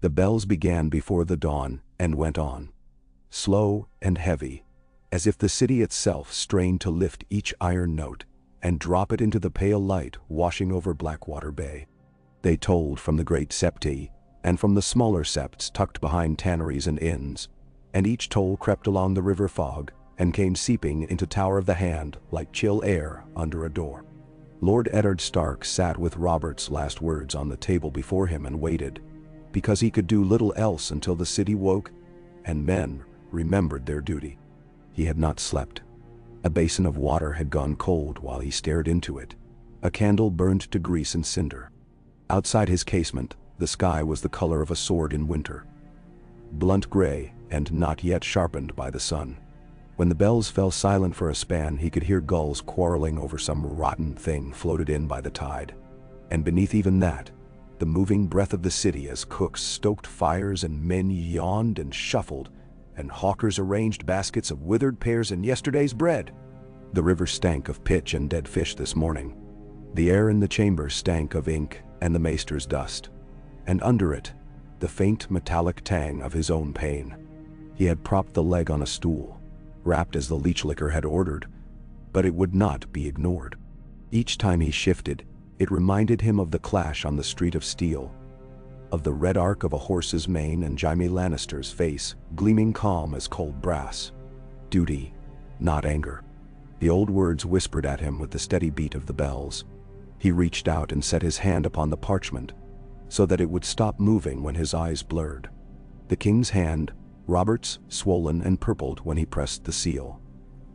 The bells began before the dawn and went on, slow and heavy, as if the city itself strained to lift each iron note and drop it into the pale light washing over Blackwater Bay. They tolled from the great septi and from the smaller septs tucked behind tanneries and inns, and each toll crept along the river fog and came seeping into Tower of the Hand like chill air under a door. Lord Eddard Stark sat with Robert's last words on the table before him and waited, because he could do little else until the city woke and men remembered their duty. He had not slept. A basin of water had gone cold while he stared into it. A candle burned to grease and cinder. Outside his casement, the sky was the color of a sword in winter, blunt gray and not yet sharpened by the sun. When the bells fell silent for a span, he could hear gulls quarreling over some rotten thing floated in by the tide. And beneath even that, the moving breath of the city as cooks stoked fires and men yawned and shuffled, and hawkers arranged baskets of withered pears and yesterday's bread. The river stank of pitch and dead fish this morning. The air in the chamber stank of ink and the maester's dust. And under it, the faint metallic tang of his own pain. He had propped the leg on a stool, wrapped as the leech liquor had ordered, but it would not be ignored. Each time he shifted, it reminded him of the clash on the street of steel, of the red arc of a horse's mane and Jaime Lannister's face gleaming calm as cold brass. Duty, not anger. The old words whispered at him with the steady beat of the bells. He reached out and set his hand upon the parchment, so that it would stop moving when his eyes blurred. The king's hand, Robert's, swollen and purpled when he pressed the seal,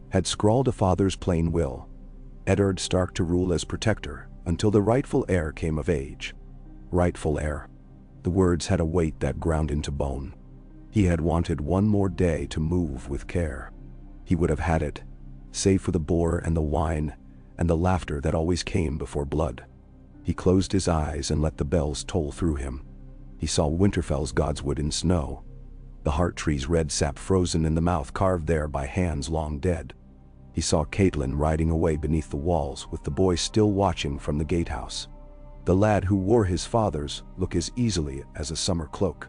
had scrawled a father's plain will, Eddard Stark to rule as protector until the rightful heir came of age. Rightful heir. The words had a weight that ground into bone. He had wanted one more day to move with care. He would have had it, save for the boar and the wine and the laughter that always came before blood. He closed his eyes and let the bells toll through him. He saw Winterfell's godswood in snow, the heart tree's red sap frozen in the mouth carved there by hands long dead. He saw Catelyn riding away beneath the walls with the boy still watching from the gatehouse. The lad who wore his father's look as easily as a summer cloak.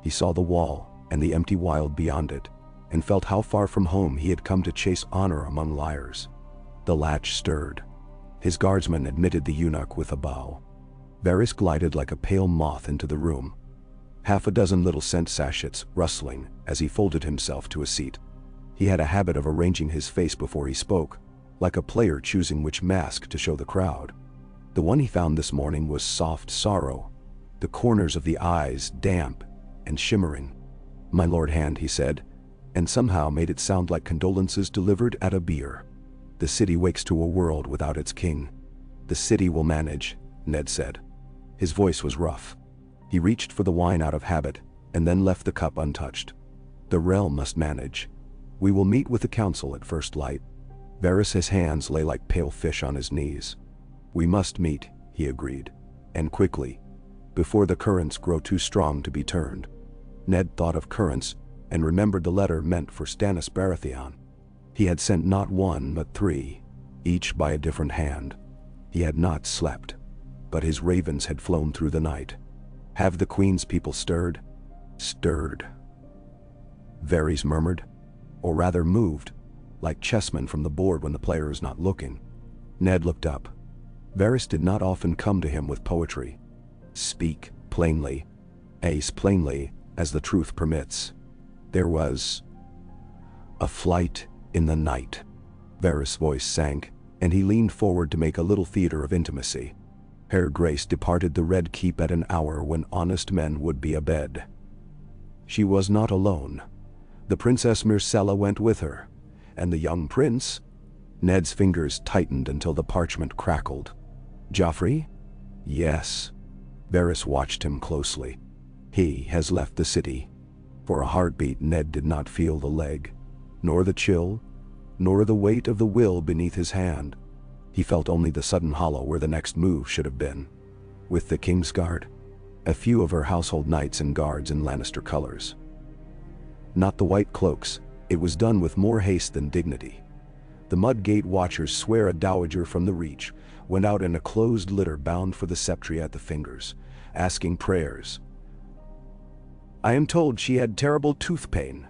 He saw the wall and the empty wild beyond it, and felt how far from home he had come to chase honor among liars. The latch stirred. His guardsman admitted the eunuch with a bow. Varys glided like a pale moth into the room, half a dozen little scent sachets rustling as he folded himself to a seat. He had a habit of arranging his face before he spoke, like a player choosing which mask to show the crowd. The one he found this morning was soft sorrow, the corners of the eyes damp and shimmering. "My Lord Hand," he said, and somehow made it sound like condolences delivered at a bier. "The city wakes to a world without its king." "The city will manage," Ned said. His voice was rough. He reached for the wine out of habit, and then left the cup untouched. "The realm must manage. We will meet with the council at first light." Varys' hands lay like pale fish on his knees. "We must meet," he agreed, "and quickly, before the currents grow too strong to be turned." Ned thought of currents, and remembered the letter meant for Stannis Baratheon. He had sent not one but 3, each by a different hand. He had not slept, but his ravens had flown through the night. "Have the Queen's people stirred?" "Stirred," Varys murmured, or rather moved, like chessmen from the board when the player is not looking. Ned looked up. Varys did not often come to him with poetry. "Speak plainly, as plainly as the truth permits." There was a flight in the night. Varys' voice sank, and he leaned forward to make a little theater of intimacy. Her Grace departed the Red Keep at an hour when honest men would be abed. She was not alone. The Princess Myrcella went with her, and the young prince. Ned's fingers tightened until the parchment crackled. "Joffrey?" "Yes." Varys watched him closely. "He has left the city." For a heartbeat, Ned did not feel the leg, nor the chill, nor the weight of the will beneath his hand. He felt only the sudden hollow where the next move should have been. With the Kingsguard, a few of her household knights and guards in Lannister colors. Not the white cloaks, it was done with more haste than dignity. The Mudgate watchers swear a dowager from the Reach went out in a closed litter bound for the sceptry at the fingers, asking prayers. I am told she had terrible tooth pain.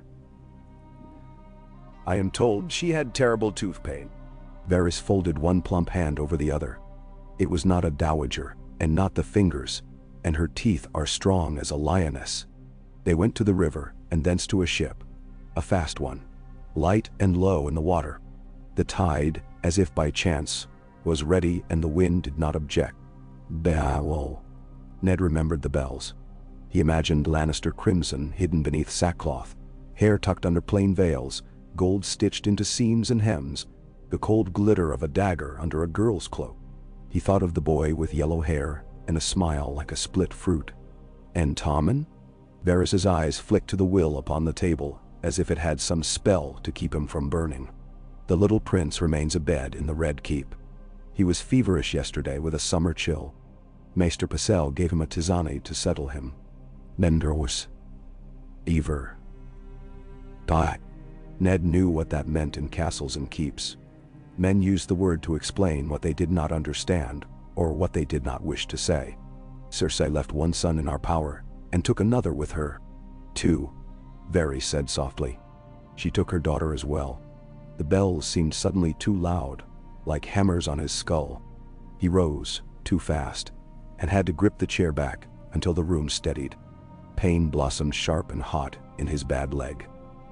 I am told she had terrible tooth pain. Varys folded one plump hand over the other. It was not a dowager, and not the fingers, and her teeth are strong as a lioness. They went to the river, and thence to a ship, a fast one, light and low in the water. The tide, as if by chance, was ready and the wind did not object. Betrayal. Ned remembered the bells. He imagined Lannister crimson hidden beneath sackcloth, hair tucked under plain veils, gold stitched into seams and hems, the cold glitter of a dagger under a girl's cloak. He thought of the boy with yellow hair and a smile like a split fruit. And Tommen? Varys's eyes flicked to the will upon the table, as if it had some spell to keep him from burning. The little prince remains abed in the Red Keep. He was feverish yesterday with a summer chill. Maester Pycelle gave him a tisane to settle him. Mendros. Ever. Die. Ned knew what that meant in castles and keeps. Men used the word to explain what they did not understand, or what they did not wish to say. Cersei left one son in our power, and took another with her. 2. Varys said softly. She took her daughter as well. The bells seemed suddenly too loud, like hammers on his skull. He rose, too fast, and had to grip the chair back until the room steadied. Pain blossomed sharp and hot in his bad leg.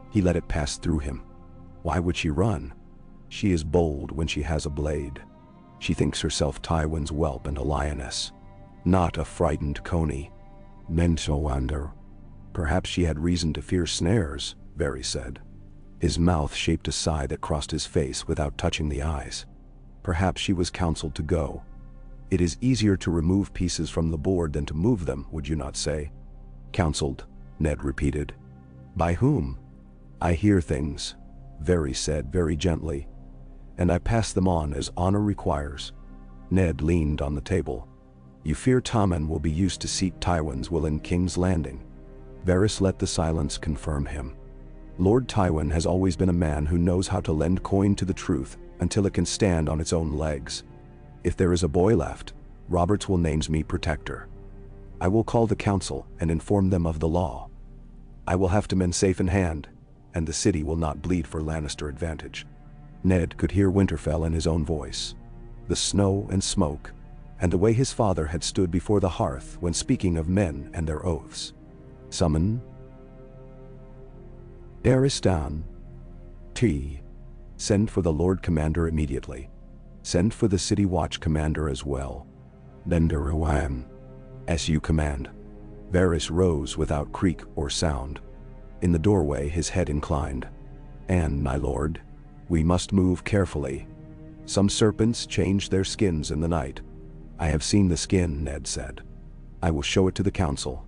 He let it pass through him. Why would she run? She is bold when she has a blade. She thinks herself Tywin's whelp and a lioness, not a frightened coney. Mental wonder. Perhaps she had reason to fear snares, Varys said. His mouth shaped a sigh that crossed his face without touching the eyes. Perhaps she was counseled to go. It is easier to remove pieces from the board than to move them, would you not say? Counseled, Ned repeated. By whom? I hear things, Varys said very gently, and I pass them on as honor requires. Ned leaned on the table. You fear Tommen will be used to seek Tywin's will in King's Landing. Varys let the silence confirm him. Lord Tywin has always been a man who knows how to lend coin to the truth until it can stand on its own legs. If there is a boy left, Roberts will name me protector. I will call the council and inform them of the law. I will have men safe in hand, and the city will not bleed for Lannister advantage. Ned could hear Winterfell in his own voice. The snow and smoke, and the way his father had stood before the hearth when speaking of men and their oaths. Summon. Aristan. T. Send for the Lord Commander immediately. Send for the City Watch Commander as well. Nenderawam. As you command. Varys rose without creak or sound. In the doorway his head inclined. And, my lord, we must move carefully. Some serpents change their skins in the night. I have seen the skin, Ned said. I will show it to the council.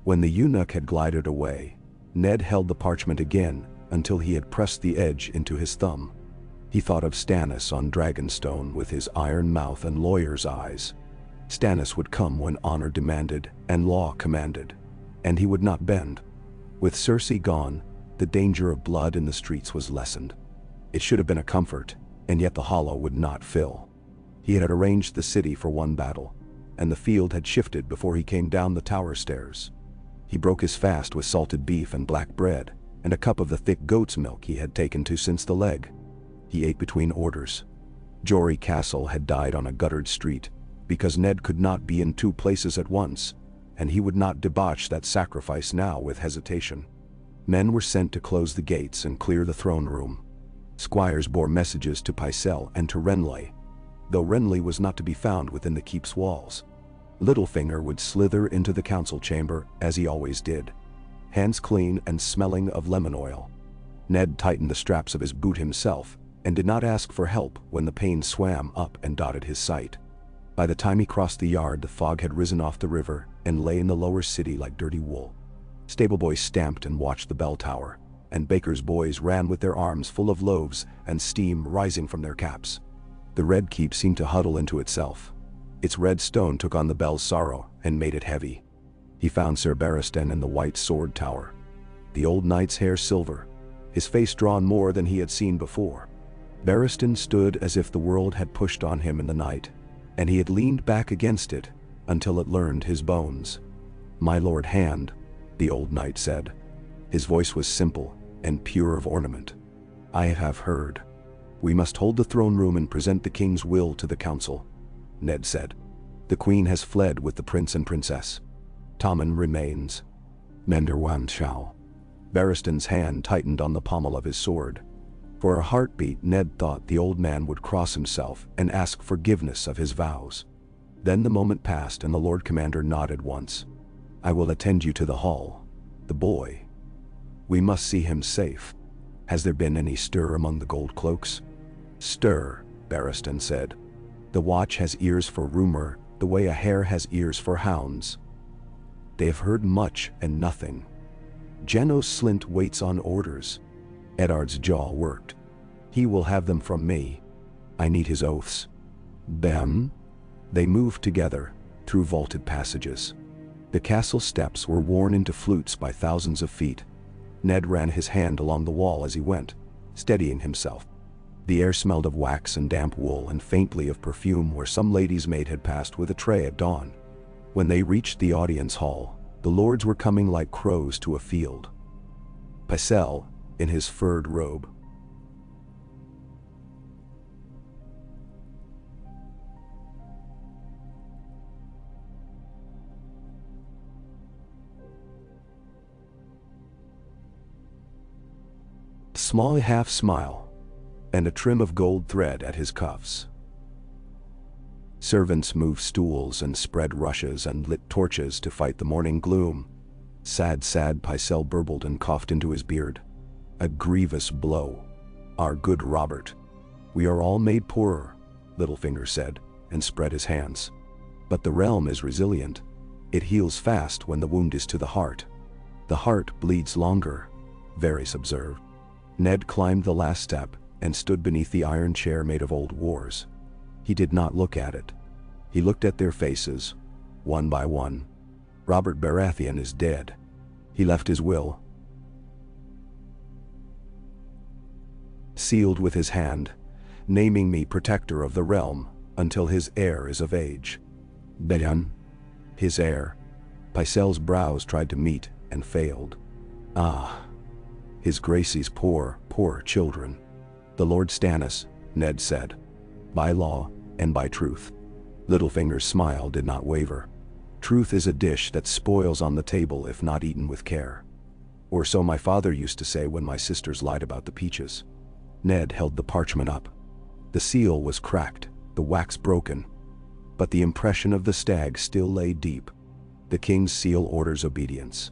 When the eunuch had glided away, Ned held the parchment again until he had pressed the edge into his thumb. He thought of Stannis on Dragonstone with his iron mouth and lawyer's eyes. Stannis would come when honor demanded and law commanded, and he would not bend. With Cersei gone, the danger of blood in the streets was lessened. It should have been a comfort, and yet the hollow would not fill. He had arranged the city for one battle, and the field had shifted before he came down the tower stairs. He broke his fast with salted beef and black bread, and a cup of the thick goat's milk he had taken to since the leg. He ate between orders. Jory Castle had died on a guttered street, because Ned could not be in two places at once, and he would not debauch that sacrifice now with hesitation. Men were sent to close the gates and clear the throne room. Squires bore messages to Pycelle and to Renly, though Renly was not to be found within the keep's walls. Littlefinger would slither into the council chamber, as he always did, hands clean and smelling of lemon oil. Ned tightened the straps of his boot himself, and did not ask for help when the pain swam up and dotted his sight. By the time he crossed the yard, the fog had risen off the river and lay in the lower city like dirty wool. Stableboys stamped and watched the bell tower, and bakers' boys ran with their arms full of loaves and steam rising from their caps. The Red Keep seemed to huddle into itself. Its red stone took on the bell's sorrow and made it heavy. He found Sir Barristan in the White Sword Tower, the old knight's hair silver, his face drawn more than he had seen before. Barristan stood as if the world had pushed on him in the night, and he had leaned back against it until it learned his bones. My lord Hand, the old knight said. His voice was simple and pure of ornament. I have heard. We must hold the throne room and present the king's will to the council, Ned said. The queen has fled with the prince and princess. Tommen remains. Menderwan shall. Barristan's hand tightened on the pommel of his sword. For a heartbeat, Ned thought the old man would cross himself and ask forgiveness of his vows. Then the moment passed and the Lord Commander nodded once. I will attend you to the hall. The boy. We must see him safe. Has there been any stir among the gold cloaks? Stir, Barristan said. The watch has ears for rumor, the way a hare has ears for hounds. They have heard much and nothing. Janos Slynt waits on orders. Eddard's jaw worked. He will have them from me. I need his oaths. Them? They moved together, through vaulted passages. The castle steps were worn into flutes by thousands of feet. Ned ran his hand along the wall as he went, steadying himself. The air smelled of wax and damp wool and faintly of perfume where some lady's maid had passed with a tray at dawn. When they reached the audience hall, the lords were coming like crows to a field. Pycelle, in his furred robe, small half-smile, and a trim of gold thread at his cuffs. Servants moved stools and spread rushes and lit torches to fight the morning gloom. Sad, Pycelle burbled and coughed into his beard. A grievous blow. Our good Robert. We are all made poorer, Littlefinger said, and spread his hands. But the realm is resilient. It heals fast when the wound is to the heart. The heart bleeds longer, Varys observed. Ned climbed the last step and stood beneath the iron chair made of old wars. He did not look at it. He looked at their faces, one by one. Robert Baratheon is dead. He left his will, sealed with his hand, naming me protector of the realm until his heir is of age. Beyan, his heir. Pycelle's brows tried to meet and failed. Ah. His Gracie's poor children. The Lord Stannis, Ned said. By law and by truth. Littlefinger's smile did not waver. Truth is a dish that spoils on the table if not eaten with care. Or so my father used to say when my sisters lied about the peaches. Ned held the parchment up. The seal was cracked, the wax broken. But the impression of the stag still lay deep. The king's seal orders obedience.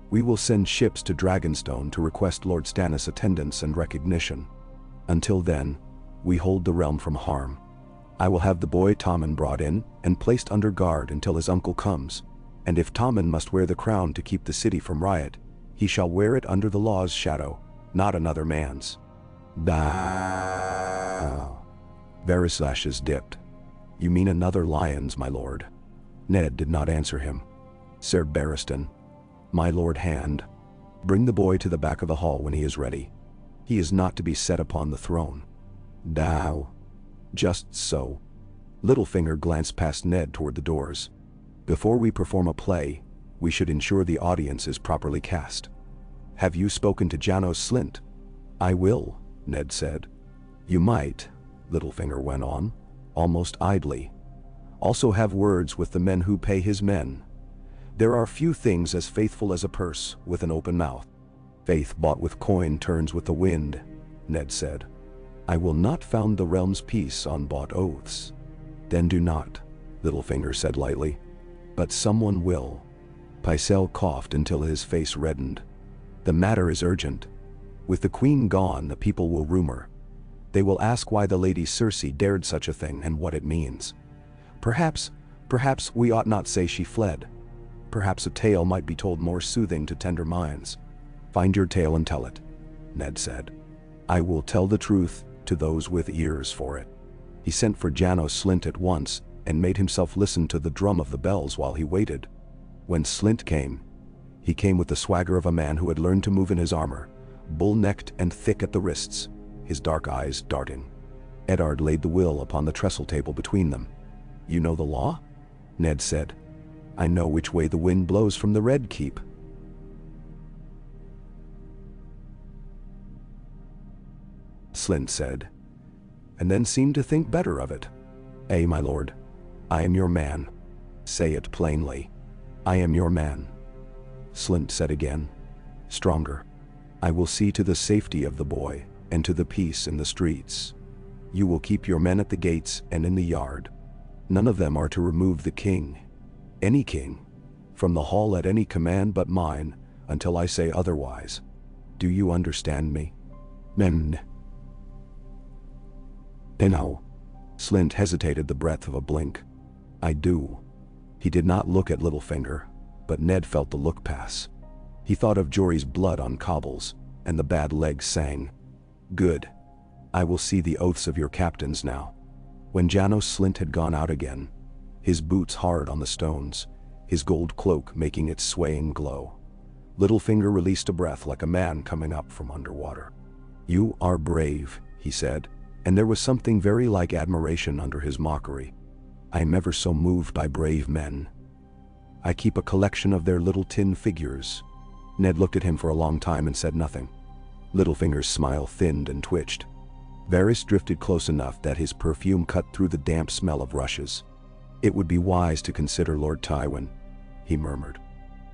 We will send ships to Dragonstone to request Lord Stannis' attendance and recognition. Until then, we hold the realm from harm. I will have the boy Tommen brought in and placed under guard until his uncle comes, and if Tommen must wear the crown to keep the city from riot, he shall wear it under the law's shadow, not another man's. Varys' lashes dipped. You mean another lion's, my lord? Ned did not answer him. Sir Barristan. My lord Hand. Bring the boy to the back of the hall when he is ready. He is not to be set upon the throne. Thou. Just so. Littlefinger glanced past Ned toward the doors. Before we perform a play, we should ensure the audience is properly cast. Have you spoken to Janos Slynt? I will, Ned said. You might, Littlefinger went on, almost idly. Also have words with the men who pay his men. There are few things as faithful as a purse with an open mouth. Faith bought with coin turns with the wind, Ned said. I will not found the realm's peace on bought oaths. Then do not, Littlefinger said lightly. But someone will. Pycelle coughed until his face reddened. The matter is urgent. With the queen gone, the people will rumor. They will ask why the lady Cersei dared such a thing and what it means. Perhaps we ought not say she fled. Perhaps a tale might be told more soothing to tender minds. Find your tale and tell it, Ned said. I will tell the truth to those with ears for it. He sent for Janos Slynt at once and made himself listen to the drum of the bells while he waited. When Slynt came, he came with the swagger of a man who had learned to move in his armor, bull-necked and thick at the wrists, his dark eyes darting. Eddard laid the will upon the trestle table between them. You know the law? Ned said. I know which way the wind blows from the Red Keep. Slint said, and then seemed to think better of it. My lord, I am your man. Say it plainly. I am your man. Slint said again, stronger. I will see to the safety of the boy, and to the peace in the streets. You will keep your men at the gates and in the yard. None of them are to remove the king, any king, from the hall at any command but mine, until I say otherwise. Do you understand me? Men. No. Slint hesitated the breadth of a blink. I do. He did not look at Littlefinger, but Ned felt the look pass. He thought of Jory's blood on cobbles, and the bad legs sang. Good. I will see the oaths of your captains now. When Janos Slint had gone out again, his boots hard on the stones, his gold cloak making its swaying glow, Littlefinger released a breath like a man coming up from underwater. You are brave, he said, and there was something very like admiration under his mockery. I am ever so moved by brave men. I keep a collection of their little tin figures. Ned looked at him for a long time and said nothing. Littlefinger's smile thinned and twitched. Varys drifted close enough that his perfume cut through the damp smell of rushes. It would be wise to consider Lord Tywin, he murmured.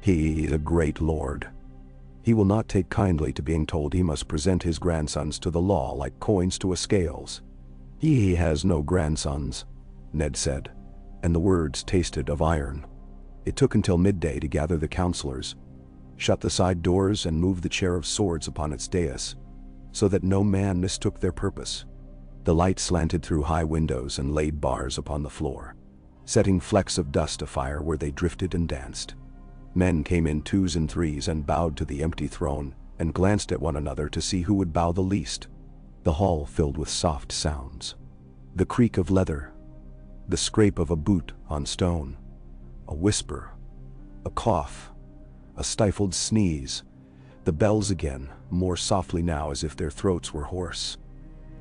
He is a great lord. He will not take kindly to being told he must present his grandsons to the law like coins to a scales. He has no grandsons, Ned said, and the words tasted of iron. It took until midday to gather the counselors, shut the side doors and move the chair of swords upon its dais, so that no man mistook their purpose. The light slanted through high windows and laid bars upon the floor, setting flecks of dust afire where they drifted and danced. Men came in twos and threes and bowed to the empty throne and glanced at one another to see who would bow the least. The hall filled with soft sounds. The creak of leather, the scrape of a boot on stone, a whisper, a cough, a stifled sneeze, the bells again, more softly now as if their throats were hoarse.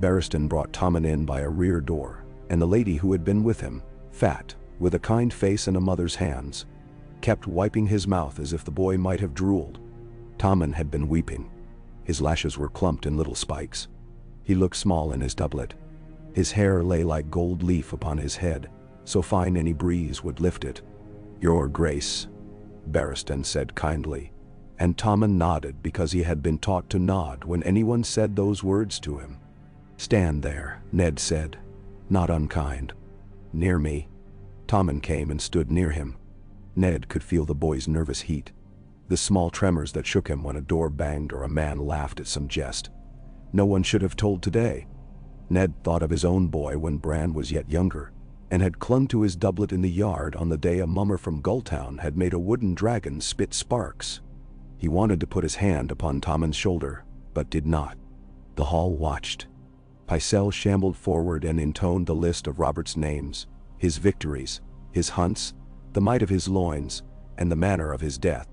Barristan brought Tommen in by a rear door, and the lady who had been with him, fat, with a kind face and a mother's hands, kept wiping his mouth as if the boy might have drooled. Tommen had been weeping. His lashes were clumped in little spikes. He looked small in his doublet. His hair lay like gold leaf upon his head, so fine any breeze would lift it. Your Grace, Barristan said kindly, and Tommen nodded because he had been taught to nod when anyone said those words to him. Stand there, Ned said, not unkind. Near me. Tommen came and stood near him. Ned could feel the boy's nervous heat, the small tremors that shook him when a door banged or a man laughed at some jest. No one should have told today. Ned thought of his own boy when Bran was yet younger, and had clung to his doublet in the yard on the day a mummer from Gulltown had made a wooden dragon spit sparks. He wanted to put his hand upon Tommen's shoulder, but did not. The hall watched. Pycelle shambled forward and intoned the list of Robert's names, his victories, his hunts, the might of his loins, and the manner of his death.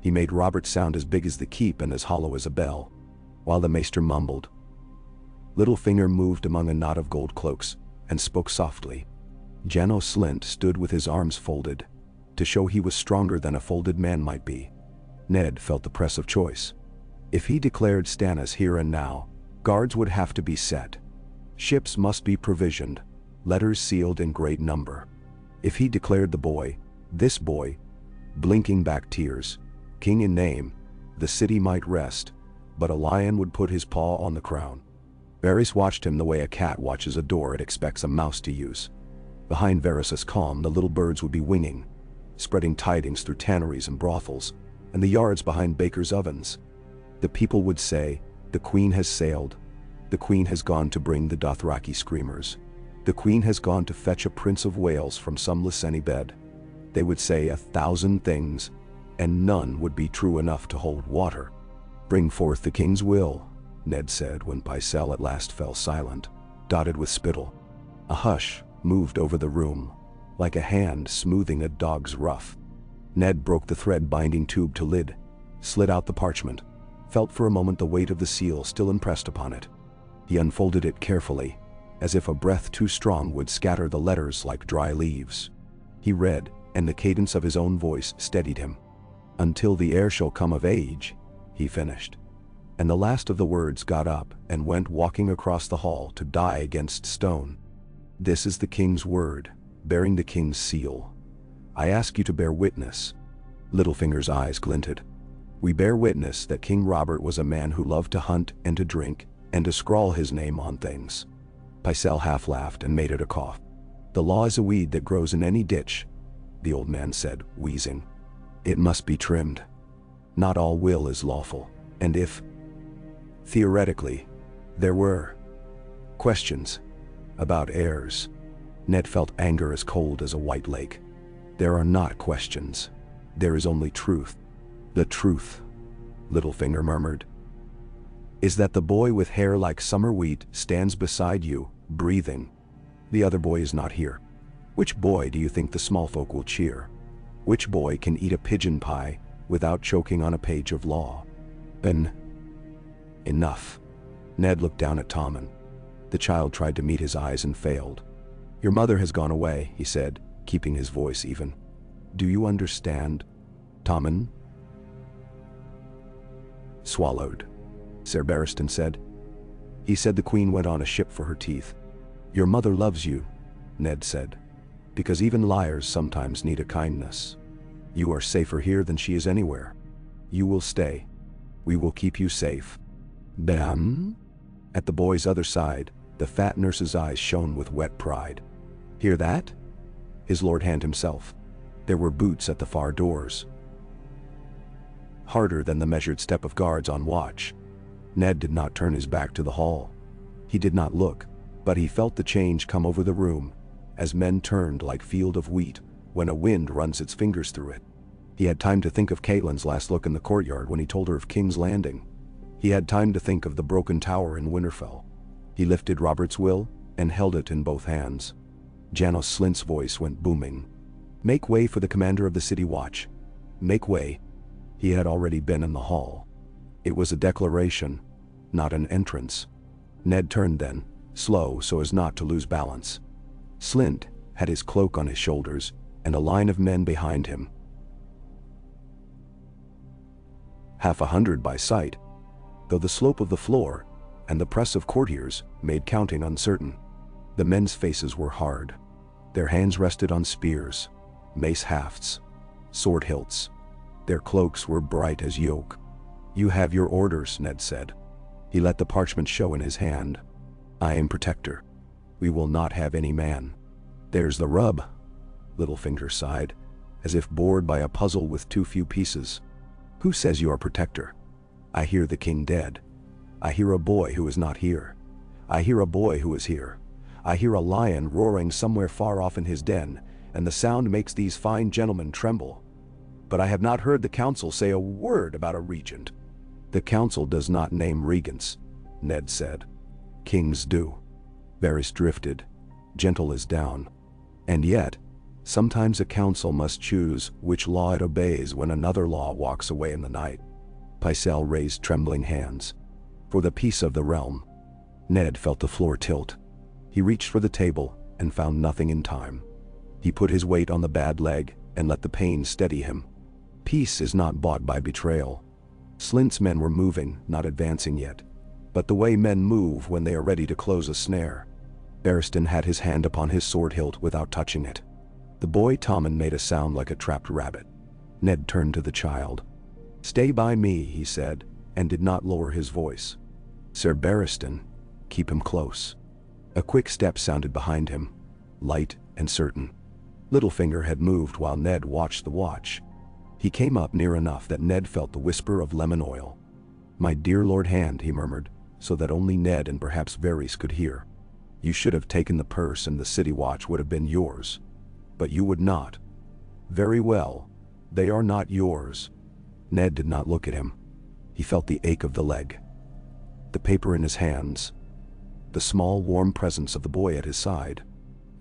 He made Robert sound as big as the keep and as hollow as a bell, while the maester mumbled. Littlefinger moved among a knot of gold cloaks, and spoke softly. Janos Slint stood with his arms folded, to show he was stronger than a folded man might be. Ned felt the press of choice. If he declared Stannis here and now, guards would have to be set. Ships must be provisioned, letters sealed in great number. If he declared the boy, this boy, blinking back tears, king in name, the city might rest, but a lion would put his paw on the crown. Varys watched him the way a cat watches a door it expects a mouse to use. Behind Varys' calm, the little birds would be winging, spreading tidings through tanneries and brothels, and the yards behind bakers' ovens. The people would say, the queen has sailed. The queen has gone to bring the Dothraki screamers. The queen has gone to fetch a prince of Wales from some Lyseni bed. They would say 1,000 things, and none would be true enough to hold water. Bring forth the king's will, Ned said when Pycelle at last fell silent, dotted with spittle. A hush moved over the room, like a hand smoothing a dog's ruff. Ned broke the thread-binding tube to lid, slid out the parchment, felt for a moment the weight of the seal still impressed upon it. He unfolded it carefully, as if a breath too strong would scatter the letters like dry leaves. He read, and the cadence of his own voice steadied him. Until the heir shall come of age, he finished. And the last of the words got up and went walking across the hall to die against stone. This is the king's word, bearing the king's seal. I ask you to bear witness. Littlefinger's eyes glinted. We bear witness that King Robert was a man who loved to hunt and to drink, and to scrawl his name on things. Pycelle half laughed and made it a cough. The law is a weed that grows in any ditch, the old man said, wheezing. It must be trimmed. Not all will is lawful, and if, theoretically, there were questions about heirs, Ned felt anger as cold as a white lake. There are not questions. There is only truth. The truth, Littlefinger murmured, is that the boy with hair like summer wheat stands beside you, breathing. The other boy is not here. Which boy do you think the small folk will cheer? Which boy can eat a pigeon pie without choking on a page of law? Enough. Ned looked down at Tommen. The child tried to meet his eyes and failed. Your mother has gone away, he said, keeping his voice even. Do you understand, Tommen? Swallowed. Ser Barristan said. He said the queen went on a ship for her teeth. Your mother loves you, Ned said, because even liars sometimes need a kindness. You are safer here than she is anywhere. You will stay. We will keep you safe. Bam? At the boy's other side, the fat nurse's eyes shone with wet pride. Hear that? His lord hand himself. There were boots at the far doors. Harder than the measured step of guards on watch. Ned did not turn his back to the hall. He did not look, but he felt the change come over the room, as men turned like field of wheat when a wind runs its fingers through it. He had time to think of Catelyn's last look in the courtyard when he told her of King's Landing. He had time to think of the broken tower in Winterfell. He lifted Robert's will and held it in both hands. Janos Slynt's voice went booming. Make way for the commander of the city watch. Make way. He had already been in the hall. It was a declaration, not an entrance. Ned turned then, slow so as not to lose balance. Slynt had his cloak on his shoulders and a line of men behind him. 100 by sight, though the slope of the floor and the press of courtiers made counting uncertain. The men's faces were hard. Their hands rested on spears, mace hafts, sword hilts. Their cloaks were bright as yoke. You have your orders, Ned said. He let the parchment show in his hand. I am protector. We will not have any man. There's the rub, Littlefinger sighed, as if bored by a puzzle with too few pieces. Who says you are protector? I hear the king dead. I hear a boy who is not here. I hear a boy who is here. I hear a lion roaring somewhere far off in his den, and the sound makes these fine gentlemen tremble. But I have not heard the council say a word about a regent. The council does not name regents, Ned said. Kings do. Varys drifted, gentle as down. And yet, sometimes a council must choose which law it obeys when another law walks away in the night. Pycelle raised trembling hands. For the peace of the realm. Ned felt the floor tilt. He reached for the table and found nothing in time. He put his weight on the bad leg and let the pain steady him. Peace is not bought by betrayal. Slynt's men were moving, not advancing yet, but the way men move when they are ready to close a snare. Barristan had his hand upon his sword hilt without touching it. The boy Tommen made a sound like a trapped rabbit. Ned turned to the child. Stay by me, he said, and did not lower his voice. Ser Barristan, keep him close. A quick step sounded behind him, light and certain. Littlefinger had moved while Ned watched the watch. He came up near enough that Ned felt the whisper of lemon oil. My dear Lord Hand, he murmured, so that only Ned and perhaps Varys could hear. You should have taken the purse and the city watch would have been yours. But you would not. Very well, they are not yours. Ned did not look at him. He felt the ache of the leg. The paper in his hands. The small warm presence of the boy at his side.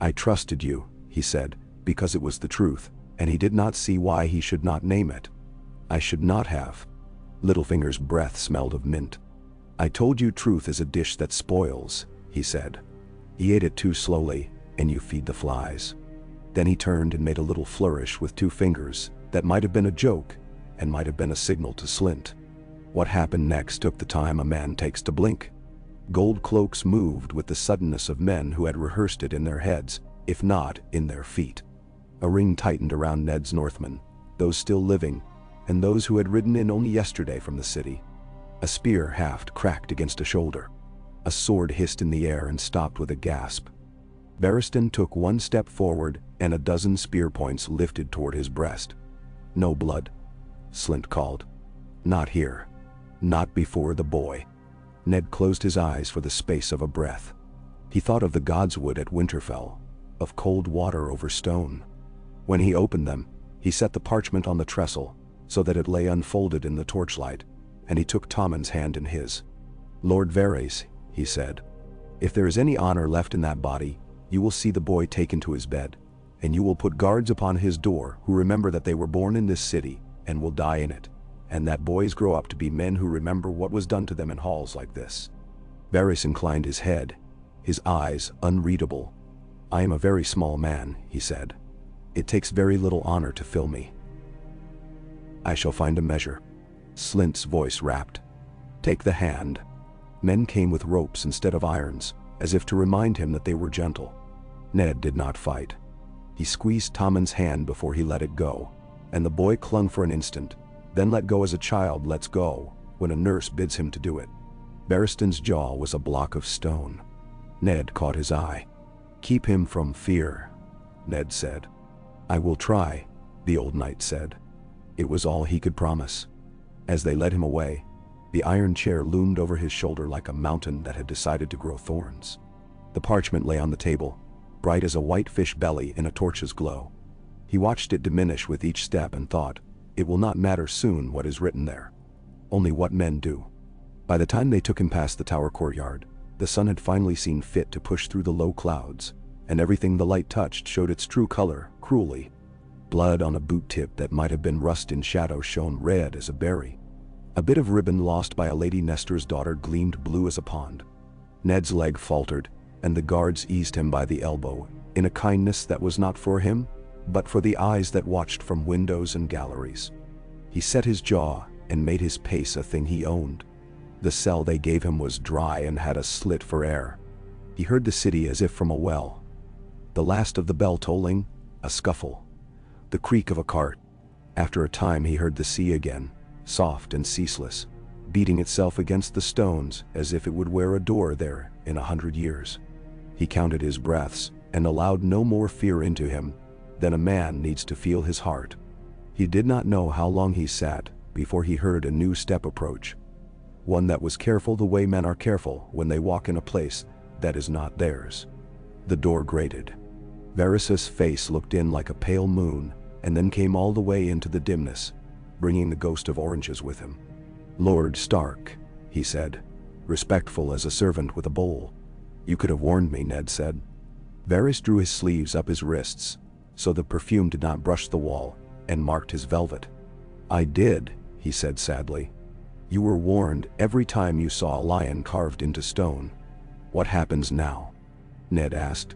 I trusted you, he said, because it was the truth, and he did not see why he should not name it. I should not have. Littlefinger's breath smelled of mint. I told you truth is a dish that spoils, he said. He ate it too slowly, and you feed the flies. Then he turned and made a little flourish with two fingers that might have been a joke and might have been a signal to Slynt. What happened next took the time a man takes to blink. Gold cloaks moved with the suddenness of men who had rehearsed it in their heads, if not in their feet. A ring tightened around Ned's Northmen, those still living, and those who had ridden in only yesterday from the city. A spear haft cracked against a shoulder. A sword hissed in the air and stopped with a gasp. Barristan took one step forward, and a dozen spear points lifted toward his breast. "No blood," Slint called. "Not here. Not before the boy." Ned closed his eyes for the space of a breath. He thought of the godswood at Winterfell, of cold water over stone. When he opened them, he set the parchment on the trestle so that it lay unfolded in the torchlight, and he took Tommen's hand in his. "Lord Varys," he said, "if there is any honor left in that body, you will see the boy taken to his bed, and you will put guards upon his door who remember that they were born in this city and will die in it, and that boys grow up to be men who remember what was done to them in halls like this." Varys inclined his head, his eyes unreadable. "I am a very small man," he said. "It takes very little honor to fill me." "I shall find a measure." Slint's voice rapped. "Take the hand." Men came with ropes instead of irons, as if to remind him that they were gentle. Ned did not fight. He squeezed Tommen's hand before he let it go, and the boy clung for an instant, then let go as a child lets go when a nurse bids him to do it. Barristan's jaw was a block of stone. Ned caught his eye. "Keep him from fear," Ned said. "I will try," the old knight said. It was all he could promise. As they led him away, the iron chair loomed over his shoulder like a mountain that had decided to grow thorns. The parchment lay on the table, bright as a white fish belly in a torch's glow. He watched it diminish with each step and thought, it will not matter soon what is written there. Only what men do. By the time they took him past the tower courtyard, the sun had finally seen fit to push through the low clouds, and everything the light touched showed its true color, cruelly. Blood on a boot tip that might have been rust in shadow shone red as a berry. A bit of ribbon lost by a Lady Nestor's daughter gleamed blue as a pond. Ned's leg faltered, and the guards eased him by the elbow, in a kindness that was not for him, but for the eyes that watched from windows and galleries. He set his jaw and made his pace a thing he owned. The cell they gave him was dry and had a slit for air. He heard the city as if from a well. The last of the bell tolling, a scuffle. The creak of a cart. After a time he heard the sea again, soft and ceaseless, beating itself against the stones as if it would wear a door there in 100 years. He counted his breaths and allowed no more fear into him than a man needs to feel his heart. He did not know how long he sat before he heard a new step approach, one that was careful the way men are careful when they walk in a place that is not theirs. The door grated. Varys' face looked in like a pale moon and then came all the way into the dimness, bringing the ghost of oranges with him. "Lord Stark," he said, respectful as a servant with a bowl. "You could have warned me," Ned said. Varys drew his sleeves up his wrists, so the perfume did not brush the wall, and marked his velvet. "I did," he said sadly. "You were warned every time you saw a lion carved into stone. What happens now?" Ned asked.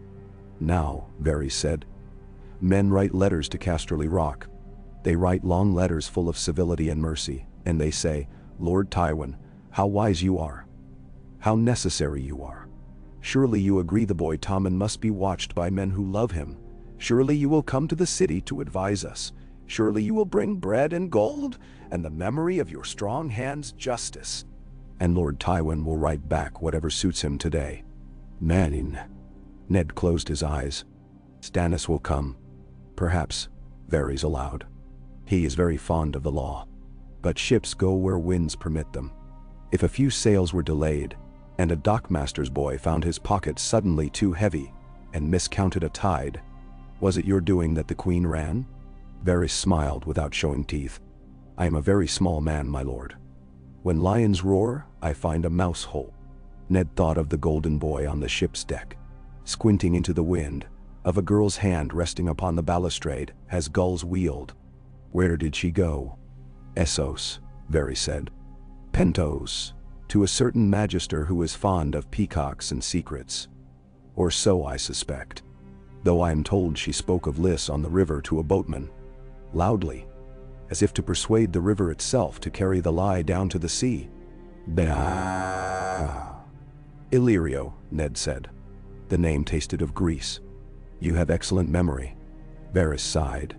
"Now," Varys said, "men write letters to Casterly Rock. They write long letters full of civility and mercy, and they say, 'Lord Tywin, how wise you are. How necessary you are. Surely you agree the boy Tommen must be watched by men who love him. Surely you will come to the city to advise us. Surely you will bring bread and gold, and the memory of your strong hands justice.' And Lord Tywin will write back whatever suits him today. Manning." Ned closed his eyes. "Stannis will come. Perhaps," Varys allowed. "He is very fond of the law. But ships go where winds permit them. If a few sails were delayed, and a dockmaster's boy found his pockets suddenly too heavy and miscounted a tide, was it your doing that the queen ran?" Varys smiled without showing teeth. "I am a very small man, my lord. When lions roar, I find a mouse hole." Ned thought of the golden boy on the ship's deck, squinting into the wind, of a girl's hand resting upon the balustrade as gulls wheeled. "Where did she go?" "Essos," Varys said. "Pentos, to a certain magister who is fond of peacocks and secrets. Or so I suspect. Though I am told she spoke of Lys on the river to a boatman. Loudly. as if to persuade the river itself to carry the lie down to the sea. Bah. Illyrio, Ned said. The name tasted of grease. You have excellent memory. Varys sighed.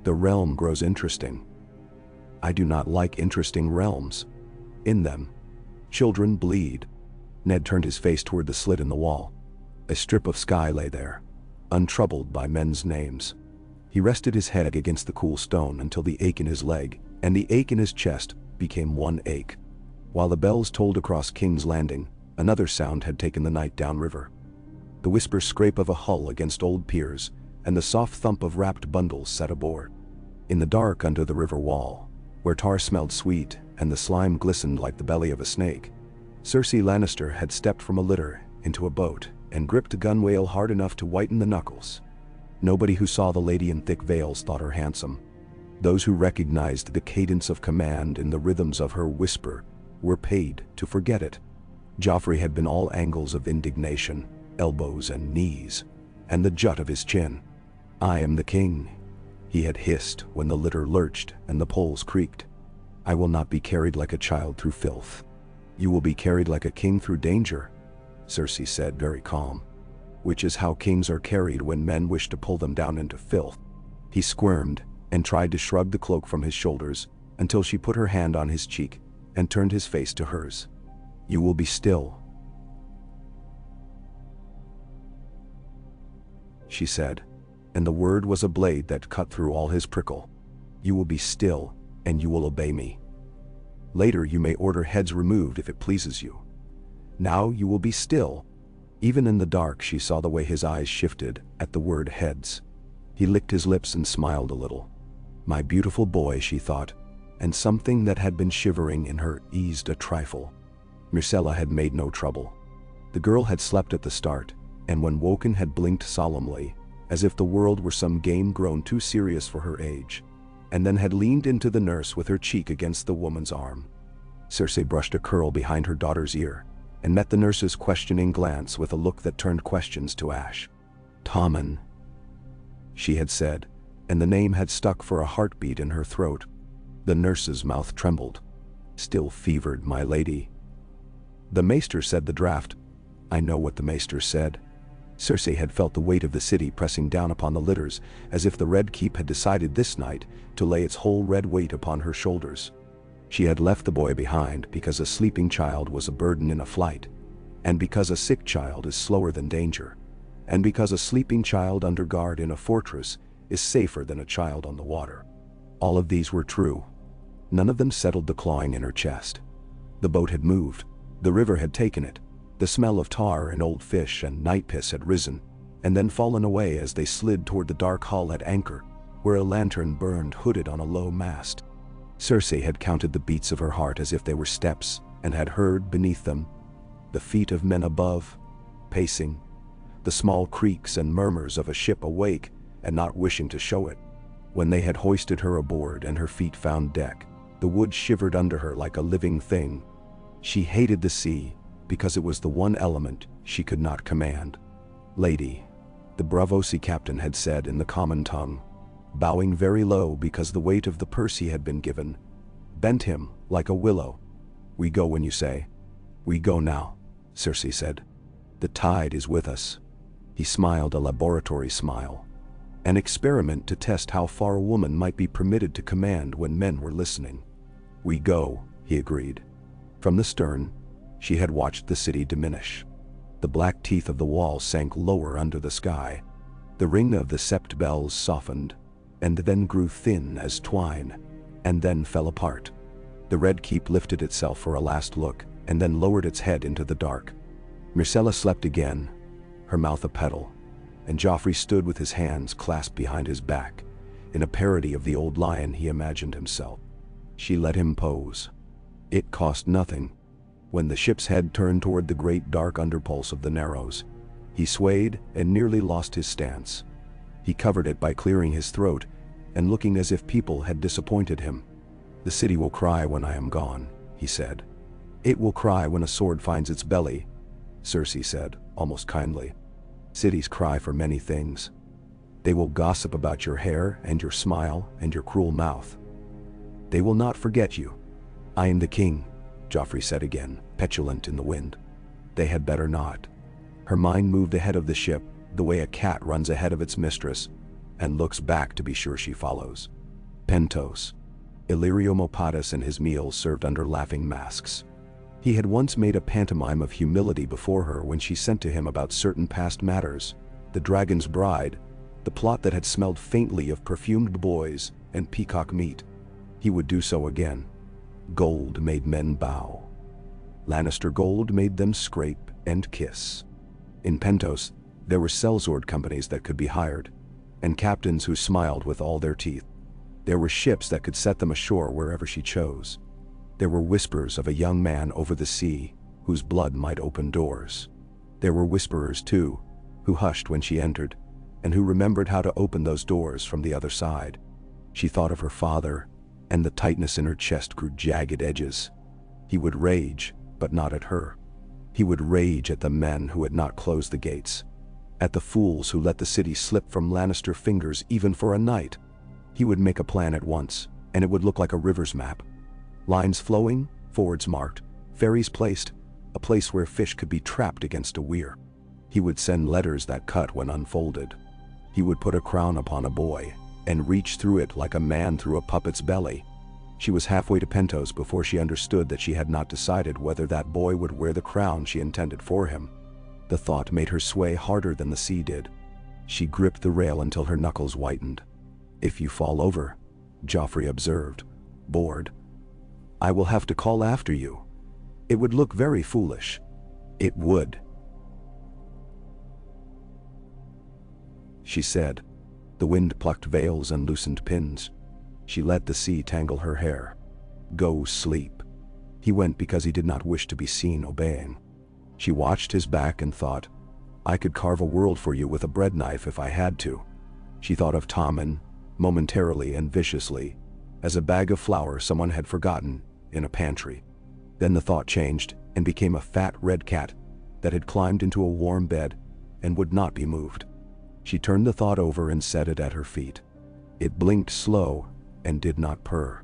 The realm grows interesting. I do not like interesting realms. In them, children bleed. Ned turned his face toward the slit in the wall. A strip of sky lay there, untroubled by men's names. He rested his head against the cool stone until the ache in his leg and the ache in his chest became one ache. While the bells tolled across King's Landing, another sound had taken the night downriver. The whisper scrape of a hull against old piers and the soft thump of wrapped bundles set aboard. In the dark under the river wall, where tar smelled sweet and the slime glistened like the belly of a snake, Cersei Lannister had stepped from a litter into a boat and gripped a gunwale hard enough to whiten the knuckles. Nobody who saw the lady in thick veils thought her handsome. Those who recognized the cadence of command in the rhythms of her whisper were paid to forget it. Joffrey had been all angles of indignation, elbows and knees, and the jut of his chin. I am the king, he had hissed when the litter lurched and the poles creaked. I will not be carried like a child through filth. You will be carried like a king through danger, Cersei said, very calm. Which is how kings are carried when men wish to pull them down into filth. He squirmed and tried to shrug the cloak from his shoulders until she put her hand on his cheek and turned his face to hers. You will be still, she said, and the word was a blade that cut through all his prickle. You will be still, and you will obey me. Later you may order heads removed if it pleases you. Now you will be still. Even in the dark she saw the way his eyes shifted at the word heads. He licked his lips and smiled a little. My beautiful boy, she thought, and something that had been shivering in her eased a trifle. Myrcella had made no trouble. The girl had slept at the start, and when woken had blinked solemnly, as if the world were some game grown too serious for her age, and then had leaned into the nurse with her cheek against the woman's arm. Cersei brushed a curl behind her daughter's ear, and met the nurse's questioning glance with a look that turned questions to ash. Tommen, she had said, and the name had stuck for a heartbeat in her throat. The nurse's mouth trembled. Still fevered, my lady. The maester said the draft. I know what the maester said. Cersei had felt the weight of the city pressing down upon the litters, as if the Red Keep had decided this night to lay its whole red weight upon her shoulders. She had left the boy behind because a sleeping child was a burden in a flight, and because a sick child is slower than danger, and because a sleeping child under guard in a fortress is safer than a child on the water. All of these were true. None of them settled the clawing in her chest. The boat had moved. The river had taken it. The smell of tar and old fish and night piss had risen, and then fallen away as they slid toward the dark hull at anchor, where a lantern burned hooded on a low mast. Cersei had counted the beats of her heart as if they were steps, and had heard beneath them the feet of men above, pacing, the small creaks and murmurs of a ship awake and not wishing to show it. When they had hoisted her aboard and her feet found deck, the wood shivered under her like a living thing. She hated the sea because it was the one element she could not command. Lady, the Braavosi captain had said in the common tongue, bowing very low because the weight of the purse he had been given bent him like a willow. We go when you say. We go now, Cersei said. The tide is with us. He smiled a laboratory smile, an experiment to test how far a woman might be permitted to command when men were listening. We go, he agreed. From the stern, she had watched the city diminish. The black teeth of the wall sank lower under the sky. The ring of the sept bells softened, and then grew thin as twine, and then fell apart. The Red Keep lifted itself for a last look, and then lowered its head into the dark. Myrcella slept again, her mouth a petal, and Joffrey stood with his hands clasped behind his back, in a parody of the old lion he imagined himself. She let him pose. It cost nothing. When the ship's head turned toward the great dark underpulse of the Narrows, he swayed and nearly lost his stance. He covered it by clearing his throat and looking as if people had disappointed him. The city will cry when I am gone, he said. It will cry when a sword finds its belly, Cersei said, almost kindly. Cities cry for many things. They will gossip about your hair and your smile and your cruel mouth. They will not forget you. I am the king, Joffrey said again, petulant in the wind. They had better not. Her mind moved ahead of the ship, the way a cat runs ahead of its mistress, and looks back to be sure she follows. Pentos. Illyrio Mopatis and his meals served under laughing masks. He had once made a pantomime of humility before her when she sent to him about certain past matters, the dragon's bride, the plot that had smelled faintly of perfumed boys and peacock meat. He would do so again. Gold made men bow. Lannister gold made them scrape and kiss. In Pentos, there were sellsword companies that could be hired, and captains who smiled with all their teeth. There were ships that could set them ashore wherever she chose. There were whispers of a young man over the sea whose blood might open doors. There were whisperers, too, who hushed when she entered, and who remembered how to open those doors from the other side. She thought of her father, and the tightness in her chest grew jagged edges. He would rage, but not at her. He would rage at the men who had not closed the gates, at the fools who let the city slip from Lannister fingers even for a night. He would make a plan at once, and it would look like a river's map. Lines flowing, fords marked, ferries placed, a place where fish could be trapped against a weir. He would send letters that cut when unfolded. He would put a crown upon a boy, and reach through it like a man through a puppet's belly. She was halfway to Pentos before she understood that she had not decided whether that boy would wear the crown she intended for him. The thought made her sway harder than the sea did. She gripped the rail until her knuckles whitened. "If you fall over," Joffrey observed, bored, "I will have to call after you. It would look very foolish." "It would," she said. The wind plucked veils and loosened pins. She let the sea tangle her hair. "Go sleep." He went because he did not wish to be seen obeying. She watched his back and thought, "I could carve a world for you with a bread knife if I had to." She thought of Tommen, momentarily and viciously, as a bag of flour someone had forgotten in a pantry. Then the thought changed and became a fat red cat that had climbed into a warm bed and would not be moved. She turned the thought over and set it at her feet. It blinked slow and did not purr.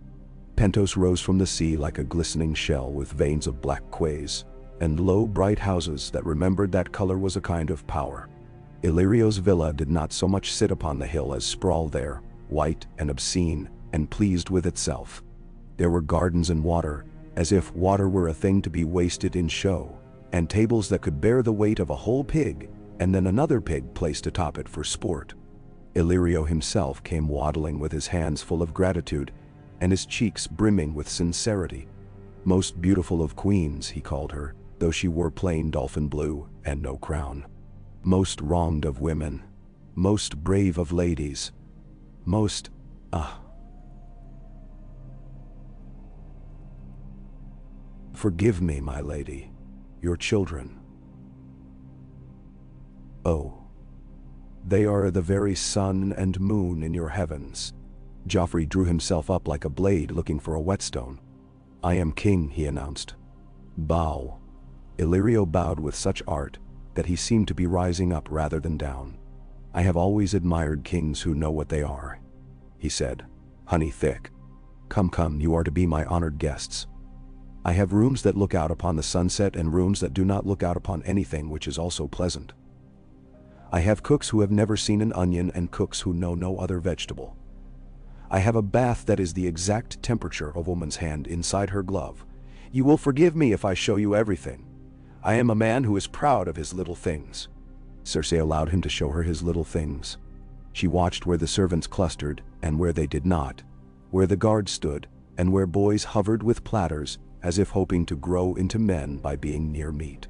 Pentos rose from the sea like a glistening shell with veins of black quays, and low, bright houses that remembered that color was a kind of power. Illyrio's villa did not so much sit upon the hill as sprawl there, white and obscene and pleased with itself. There were gardens and water, as if water were a thing to be wasted in show, and tables that could bear the weight of a whole pig, and then another pig placed atop it for sport. Illyrio himself came waddling with his hands full of gratitude, and his cheeks brimming with sincerity. Most beautiful of queens, he called her, though she wore plain dolphin blue and no crown. Most wronged of women, most brave of ladies, most, Forgive me, my lady, your children. Oh, they are the very sun and moon in your heavens. Joffrey drew himself up like a blade looking for a whetstone. "I am king," he announced. "Bow." Illyrio bowed with such art that he seemed to be rising up rather than down. "I have always admired kings who know what they are," he said, honey thick. Come, come, you are to be my honored guests. I have rooms that look out upon the sunset and rooms that do not look out upon anything, which is also pleasant. I have cooks who have never seen an onion and cooks who know no other vegetable. I have a bath that is the exact temperature of a woman's hand inside her glove. You will forgive me if I show you everything. I am a man who is proud of his little things." Cersei allowed him to show her his little things. She watched where the servants clustered and where they did not, where the guards stood and where boys hovered with platters as if hoping to grow into men by being near meat.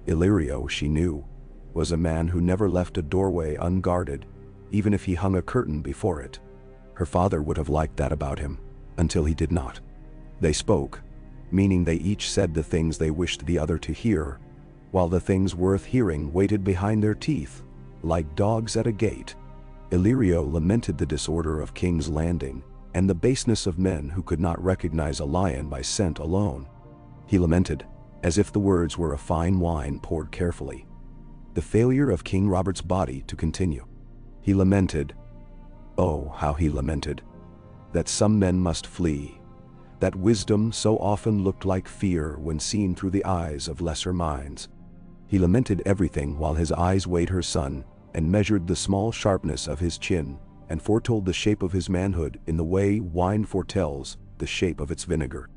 Illyrio, she knew, was a man who never left a doorway unguarded, even if he hung a curtain before it. Her father would have liked that about him, until he did not. They spoke, meaning they each said the things they wished the other to hear, while the things worth hearing waited behind their teeth, like dogs at a gate. Illyrio lamented the disorder of King's Landing and the baseness of men who could not recognize a lion by scent alone. He lamented, as if the words were a fine wine poured carefully, the failure of King Robert's body to continue. He lamented, oh, how he lamented, that some men must flee, that wisdom so often looked like fear when seen through the eyes of lesser minds. He lamented everything while his eyes weighed her son, and measured the small sharpness of his chin, and foretold the shape of his manhood in the way wine foretells the shape of its vinegar.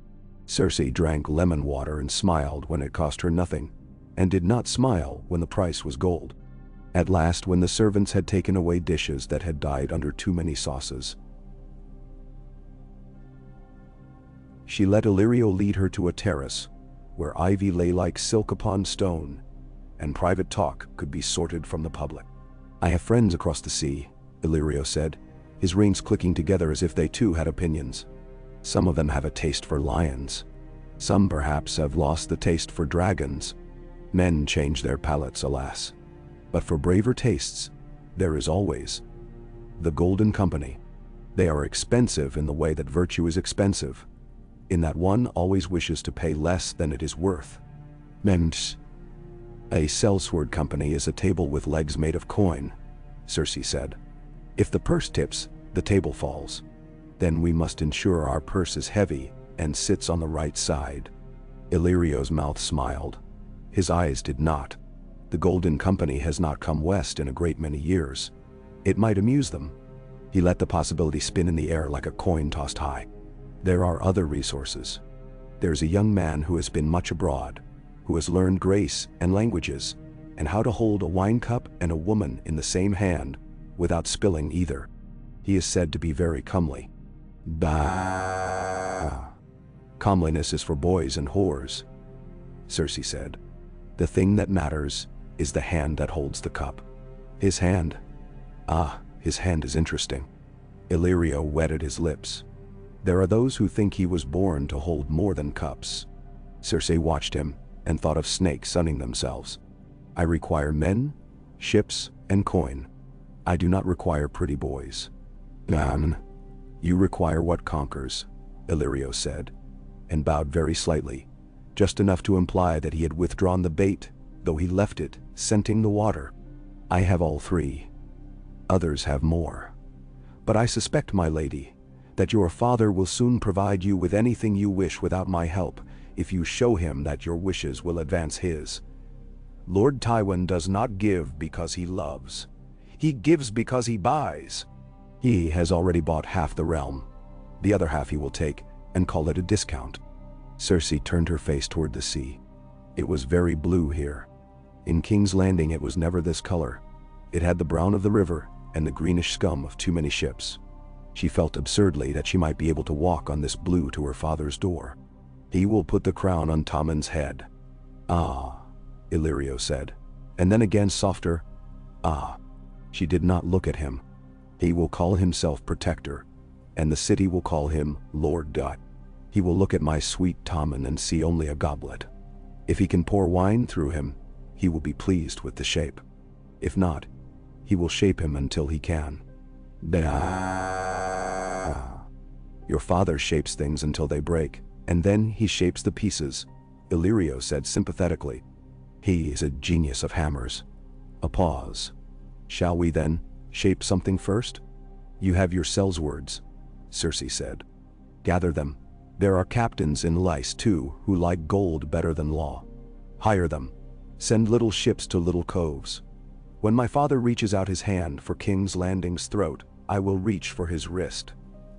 Cersei drank lemon water and smiled when it cost her nothing, and did not smile when the price was gold. At last, when the servants had taken away dishes that had died under too many sauces, she let Illyrio lead her to a terrace, where ivy lay like silk upon stone, and private talk could be sorted from the public. "I have friends across the sea," Illyrio said, his rings clicking together as if they too had opinions. "Some of them have a taste for lions. Some perhaps have lost the taste for dragons. Men change their palates, alas. But for braver tastes, there is always the Golden Company. They are expensive in the way that virtue is expensive, in that one always wishes to pay less than it is worth. Mems. A sellsword company is a table with legs made of coin," Cersei said. "If the purse tips, the table falls. Then we must ensure our purse is heavy and sits on the right side." Illyrio's mouth smiled. His eyes did not. The Golden Company has not come west in a great many years. It might amuse them. He let the possibility spin in the air like a coin tossed high. "There are other resources. There's a young man who has been much abroad, who has learned grace and languages, and how to hold a wine cup and a woman in the same hand without spilling either. He is said to be very comely." "Bah! Comeliness is for boys and whores," Cersei said. "The thing that matters is the hand that holds the cup." "His hand? Ah, his hand is interesting." Illyrio wetted his lips. "There are those who think he was born to hold more than cups." Cersei watched him and thought of snakes sunning themselves. "I require men, ships, and coin. I do not require pretty boys." "You require what conquers," Illyrio said, and bowed very slightly, just enough to imply that he had withdrawn the bait, though he left it, scenting the water. "I have all three. Others have more. But I suspect, my lady, that your father will soon provide you with anything you wish without my help, if you show him that your wishes will advance his. Lord Tywin does not give because he loves. He gives because he buys. He has already bought half the realm. The other half he will take and call it a discount." Cersei turned her face toward the sea. It was very blue here. In King's Landing it was never this color. It had the brown of the river and the greenish scum of too many ships. She felt absurdly that she might be able to walk on this blue to her father's door. "He will put the crown on Tommen's head." "Ah," Illyrio said, and then again softer, "Ah." She did not look at him. "He will call himself Protector, and the city will call him Lord Dut. He will look at my sweet Tommen and see only a goblet. If he can pour wine through him, he will be pleased with the shape. If not, he will shape him until he can." "Your father shapes things until they break, and then he shapes the pieces," Illyrio said sympathetically. "He is a genius of hammers." A pause. "Shall we, then, shape something first?" "You have your sellswords," Cersei said. "Gather them. There are captains in Lys too who like gold better than law. Hire them. Send little ships to little coves. When my father reaches out his hand for King's Landing's throat, I will reach for his wrist."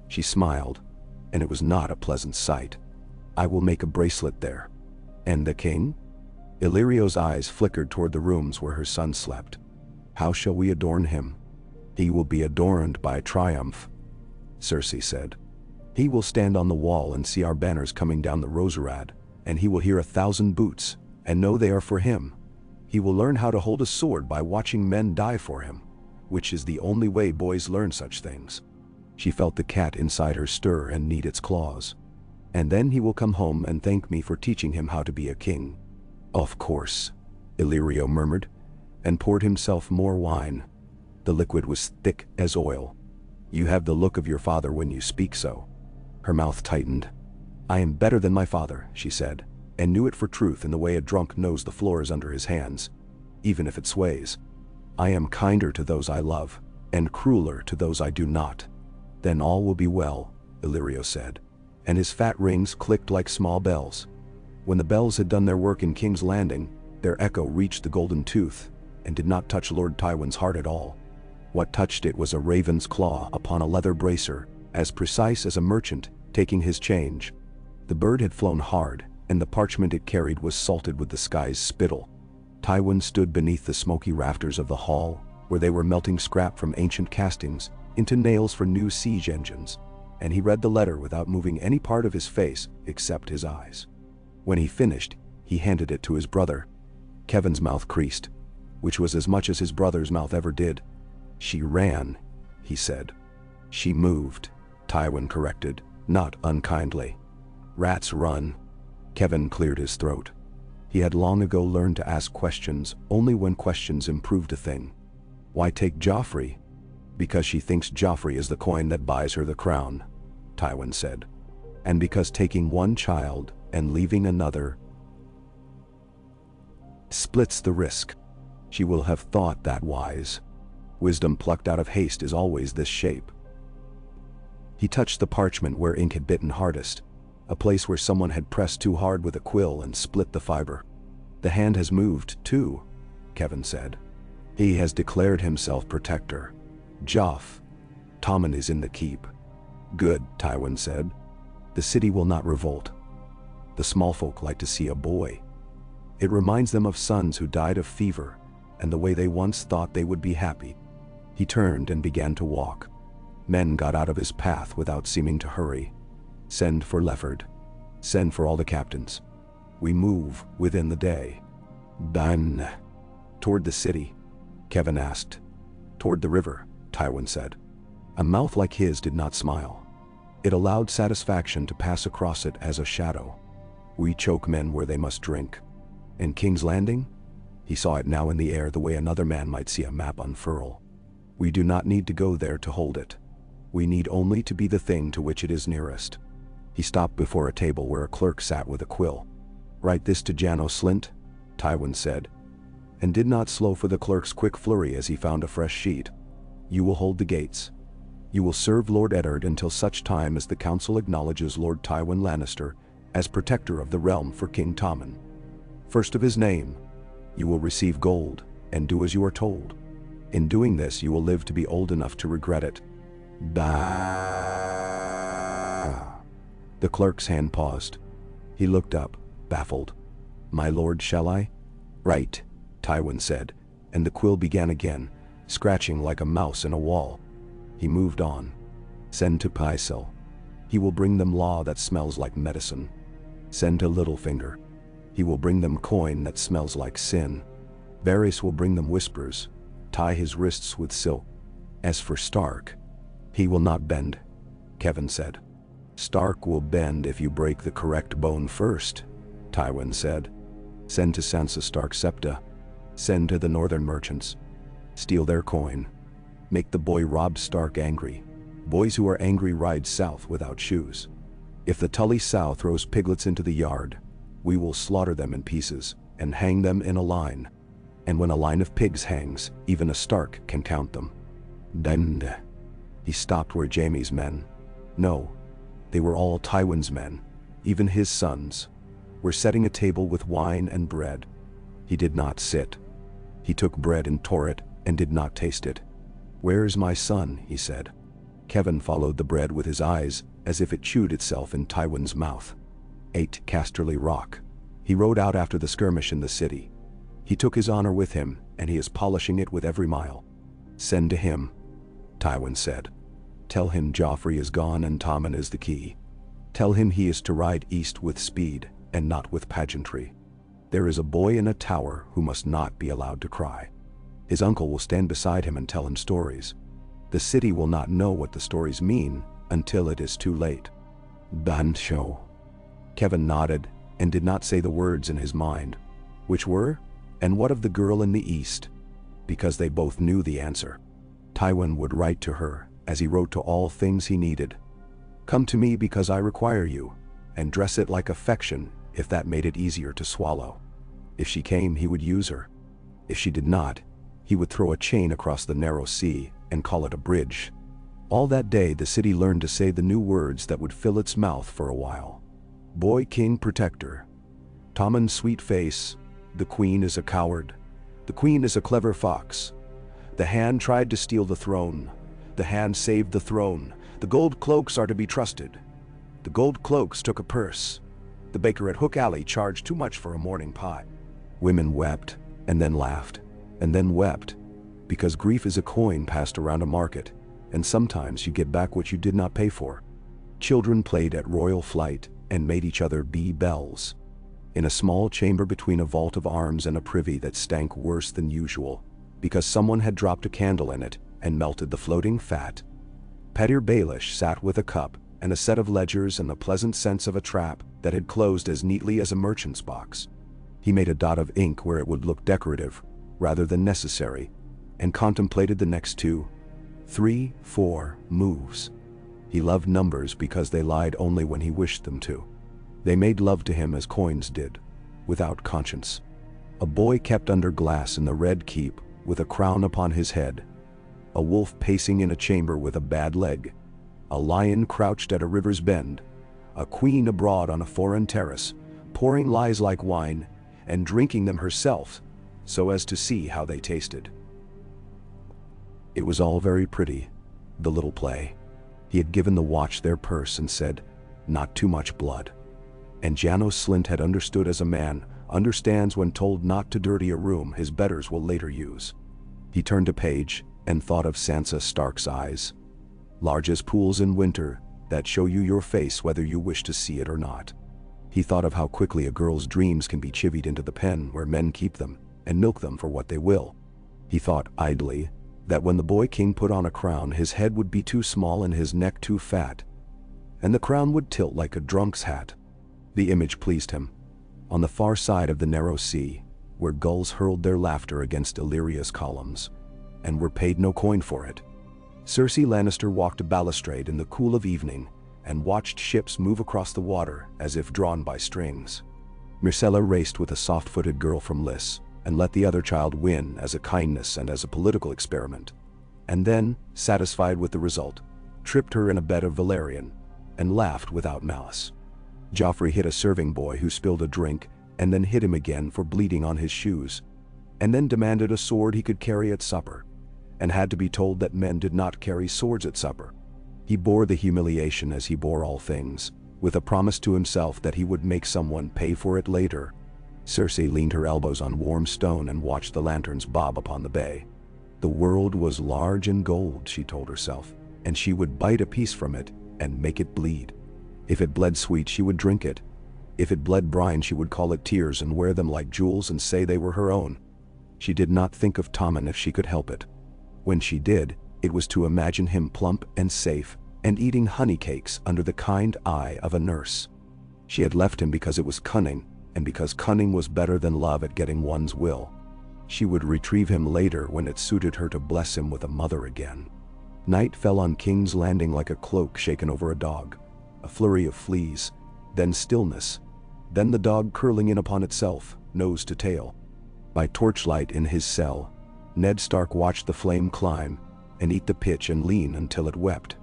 She smiled, and it was not a pleasant sight. "I will make a bracelet there." "And the king?" Illyrio's eyes flickered toward the rooms where her son slept. "How shall we adorn him?" "He will be adorned by triumph," Cersei said. "He will stand on the wall and see our banners coming down the Roserad, and he will hear 1,000 boots and know they are for him. He will learn how to hold a sword by watching men die for him, which is the only way boys learn such things." She felt the cat inside her stir and knead its claws. "And then he will come home and thank me for teaching him how to be a king." "Of course," Illyrio murmured, and poured himself more wine. The liquid was thick as oil. "You have the look of your father when you speak so." Her mouth tightened. "I am better than my father," she said, and knew it for truth in the way a drunk knows the floor is under his hands, even if it sways. "I am kinder to those I love, and crueler to those I do not." "Then all will be well," Illyrio said, and his fat rings clicked like small bells. When the bells had done their work in King's Landing, their echo reached the Golden Tooth, and did not touch Lord Tywin's heart at all. What touched it was a raven's claw upon a leather bracer, as precise as a merchant taking his change. The bird had flown hard, and the parchment it carried was salted with the sky's spittle. Tywin stood beneath the smoky rafters of the hall, where they were melting scrap from ancient castings into nails for new siege engines, and he read the letter without moving any part of his face except his eyes. When he finished, he handed it to his brother. Kevin's mouth creased, which was as much as his brother's mouth ever did. "She ran," he said. "She moved," Tywin corrected, not unkindly. "Rats run." Kevin cleared his throat. He had long ago learned to ask questions only when questions improved a thing. "Why take Joffrey?" "Because she thinks Joffrey is the coin that buys her the crown," Tywin said. "And because taking one child and leaving another splits the risk. She will have thought that wise. Wisdom plucked out of haste is always this shape." He touched the parchment where ink had bitten hardest, a place where someone had pressed too hard with a quill and split the fiber. "The hand has moved, too," Kevin said. "He has declared himself protector. Joff. Tommen is in the keep." "Good," Tywin said. "The city will not revolt. The small folk like to see a boy. It reminds them of sons who died of fever, and the way they once thought they would be happy." He turned and began to walk. Men got out of his path without seeming to hurry. "Send for Lefford. Send for all the captains. We move within the day." "Done." "Toward the city?" Kevin asked. "Toward the river," Tywin said. A mouth like his did not smile. It allowed satisfaction to pass across it as a shadow. "We choke men where they must drink." "In King's Landing?" He saw it now in the air the way another man might see a map unfurl. "We do not need to go there to hold it. We need only to be the thing to which it is nearest." He stopped before a table where a clerk sat with a quill. "Write this to Janos Slynt," Tywin said, and did not slow for the clerk's quick flurry as he found a fresh sheet. "You will hold the gates. You will serve Lord Eddard until such time as the council acknowledges Lord Tywin Lannister as protector of the realm for King Tommen. First of his name, you will receive gold, and do as you are told. In doing this, you will live to be old enough to regret it." "Bah." The clerk's hand paused. He looked up, baffled. "My lord, shall I?" "Right," Tywin said, and the quill began again, scratching like a mouse in a wall. He moved on. "Send to Pycelle. He will bring them law that smells like medicine. Send to Littlefinger. He will bring them coin that smells like sin. Varys will bring them whispers. Tie his wrists with silk. As for Stark, he will not bend," Kevin said. "Stark will bend if you break the correct bone first," Tywin said. "Send to Sansa Stark Septa. Send to the northern merchants. Steal their coin. Make the boy Robb Stark angry. Boys who are angry ride south without shoes. If the Tully sow throws piglets into the yard, we will slaughter them in pieces and hang them in a line. And when a line of pigs hangs, even a Stark can count them." Dend. He stopped where Jaime's men, no, they were all Tywin's men, even his sons, were setting a table with wine and bread. He did not sit. He took bread and tore it, and did not taste it. "Where is my son?" he said. Kevin followed the bread with his eyes, as if it chewed itself in Tywin's mouth. 8 Casterly Rock. He rode out after the skirmish in the city. He took his honor with him, and he is polishing it with every mile. "Send to him," Tywin said. "Tell him Joffrey is gone and Tommen is the key. Tell him he is to ride east with speed, and not with pageantry. There is a boy in a tower who must not be allowed to cry. His uncle will stand beside him and tell him stories. The city will not know what the stories mean until it is too late." "Done show." Kevin nodded, and did not say the words in his mind. Which were? And what of the girl in the east? Because they both knew the answer. Tywin would write to her, as he wrote to all things he needed. "Come to me because I require you," and dress it like affection if that made it easier to swallow. If she came, he would use her. If she did not, he would throw a chain across the narrow sea and call it a bridge. All that day the city learned to say the new words that would fill its mouth for a while. Boy King Protector. Tommen's sweet face. The Queen is a coward. The Queen is a clever fox. The Hand tried to steal the throne. The Hand saved the throne. The gold cloaks are to be trusted. The gold cloaks took a purse. The baker at Hook Alley charged too much for a morning pie. Women wept, and then laughed, and then wept, because grief is a coin passed around a market, and sometimes you get back what you did not pay for. Children played at royal flight and made each other be bells. In a small chamber between a vault of arms and a privy that stank worse than usual, because someone had dropped a candle in it and melted the floating fat, Petyr Baelish sat with a cup and a set of ledgers and the pleasant sense of a trap that had closed as neatly as a merchant's box. He made a dot of ink where it would look decorative, rather than necessary, and contemplated the next 2, 3, 4 moves. He loved numbers because they lied only when he wished them to. They made love to him as coins did, without conscience. A boy kept under glass in the Red Keep, with a crown upon his head. A wolf pacing in a chamber with a bad leg. A lion crouched at a river's bend. A queen abroad on a foreign terrace, pouring lies like wine, and drinking them herself, so as to see how they tasted. It was all very pretty, the little play. He had given the watch their purse and said, "Not too much blood." And Janos Slynt had understood as a man understands when told not to dirty a room his betters will later use. He turned a page and thought of Sansa Stark's eyes. Large as pools in winter, that show you your face whether you wish to see it or not. He thought of how quickly a girl's dreams can be chivied into the pen where men keep them and milk them for what they will. He thought idly that when the boy king put on a crown, his head would be too small and his neck too fat, and the crown would tilt like a drunk's hat. The image pleased him. On the far side of the narrow sea, where gulls hurled their laughter against Illyria's columns, and were paid no coin for it, Cersei Lannister walked a balustrade in the cool of evening and watched ships move across the water as if drawn by strings. Myrcella raced with a soft-footed girl from Lys and let the other child win as a kindness and as a political experiment, and then, satisfied with the result, tripped her in a bed of valerian and laughed without malice. Joffrey hit a serving boy who spilled a drink and then hit him again for bleeding on his shoes, and then demanded a sword he could carry at supper, and had to be told that men did not carry swords at supper. He bore the humiliation as he bore all things, with a promise to himself that he would make someone pay for it later. Cersei leaned her elbows on warm stone and watched the lanterns bob upon the bay. The world was large and gold, she told herself, and she would bite a piece from it and make it bleed. If it bled sweet, she would drink it. If it bled brine, she would call it tears and wear them like jewels and say they were her own. She did not think of Tommen if she could help it. When she did, it was to imagine him plump and safe and eating honey cakes under the kind eye of a nurse. She had left him because it was cunning, and because cunning was better than love at getting one's will. She would retrieve him later when it suited her to bless him with a mother again. Night fell on King's Landing like a cloak shaken over a dog. A flurry of fleas, then stillness, then the dog curling in upon itself, nose to tail. By torchlight in his cell, Ned Stark watched the flame climb and eat the pitch and lean until it wept.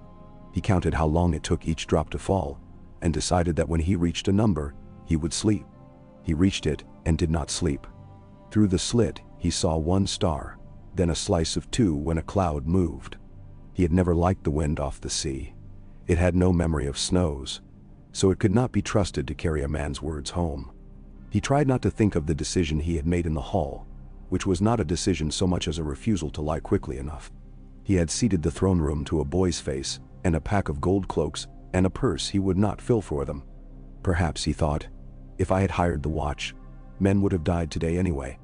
He counted how long it took each drop to fall, and decided that when he reached a number, he would sleep. He reached it and did not sleep. Through the slit, he saw one star, then a slice of two when a cloud moved. He had never liked the wind off the sea. It had no memory of snows, so it could not be trusted to carry a man's words home. He tried not to think of the decision he had made in the hall, which was not a decision so much as a refusal to lie quickly enough. He had ceded the throne room to a boy's face, and a pack of gold cloaks, and a purse he would not fill for them. Perhaps, he thought, if I had hired the watch, men would have died today anyway.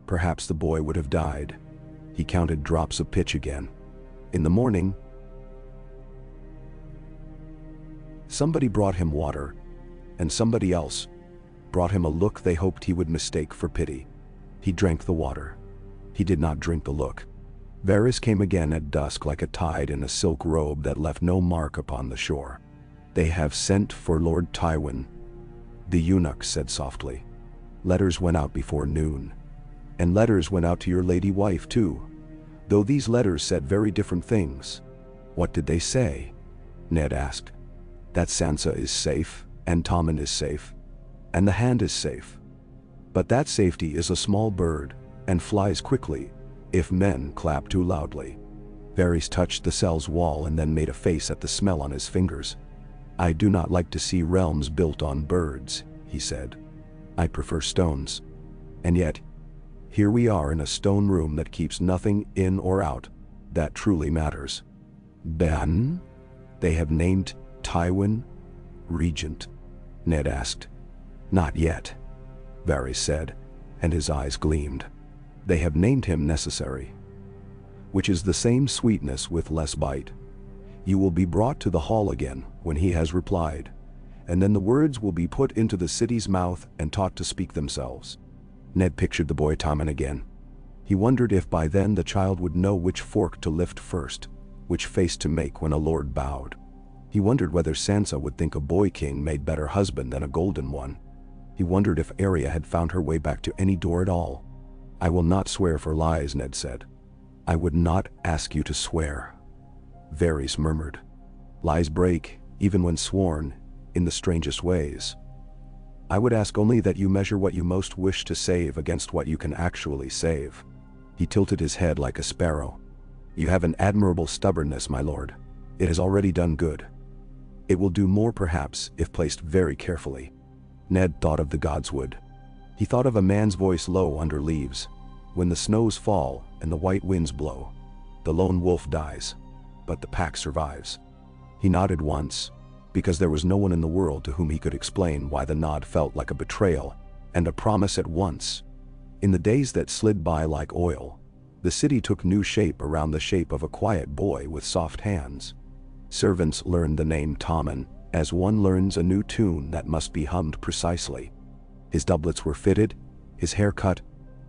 Perhaps the boy would have died. He counted drops of pitch again. In the morning, somebody brought him water, and somebody else brought him a look they hoped he would mistake for pity. He drank the water. He did not drink the look. Varys came again at dusk like a tide in a silk robe that left no mark upon the shore. "They have sent for Lord Tywin," the eunuch said softly. "Letters went out before noon. And letters went out to your lady wife too, though these letters said very different things. What did they say? Ned asked. That Sansa is safe, and Tommen is safe, and the Hand is safe. But that safety is a small bird, and flies quickly, if men clap too loudly. Varys touched the cell's wall and then made a face at the smell on his fingers. I do not like to see realms built on birds, he said. I prefer stones. And yet, here we are in a stone room that keeps nothing in or out that truly matters. Ben? They have named Tywin Regent? Ned asked. Not yet, Varys said, and his eyes gleamed. They have named him Necessary, which is the same sweetness with less bite. You will be brought to the hall again when he has replied, and then the words will be put into the city's mouth and taught to speak themselves. Ned pictured the boy Tommen again. He wondered if by then the child would know which fork to lift first, which face to make when a lord bowed. He wondered whether Sansa would think a boy king made better husband than a golden one. He wondered if Arya had found her way back to any door at all. I will not swear for lies, Ned said. I would not ask you to swear, Varys murmured. Lies break, even when sworn, in the strangest ways. I would ask only that you measure what you most wish to save against what you can actually save. He tilted his head like a sparrow. You have an admirable stubbornness, my lord. It has already done good. It will do more perhaps if placed very carefully. Ned thought of the godswood. He thought of a man's voice low under leaves. When the snows fall and the white winds blow, the lone wolf dies, but the pack survives. He nodded once, because there was no one in the world to whom he could explain why the nod felt like a betrayal and a promise at once. In the days that slid by like oil, the city took new shape around the shape of a quiet boy with soft hands. Servants learned the name Tommen, as one learns a new tune that must be hummed precisely. His doublets were fitted, his hair cut,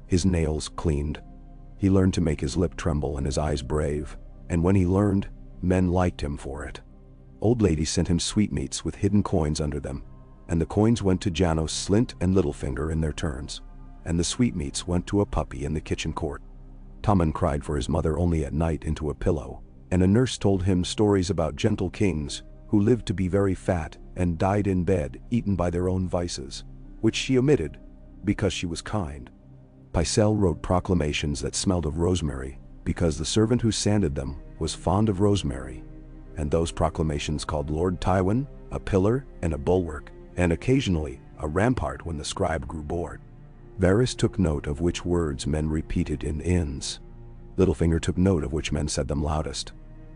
his nails cleaned. He learned to make his lip tremble and his eyes brave, and when he learned, men liked him for it. Old ladies sent him sweetmeats with hidden coins under them, and the coins went to Janos, Slint, and Littlefinger in their turns, and the sweetmeats went to a puppy in the kitchen court. Tommen cried for his mother only at night into a pillow, and a nurse told him stories about gentle kings who lived to be very fat and died in bed eaten by their own vices, which she omitted because she was kind. Pycelle wrote proclamations that smelled of rosemary because the servant who sanded them was fond of rosemary, and those proclamations called Lord Tywin a pillar and a bulwark, and occasionally a rampart when the scribe grew bored. Varys took note of which words men repeated in inns. Littlefinger took note of which men said them loudest.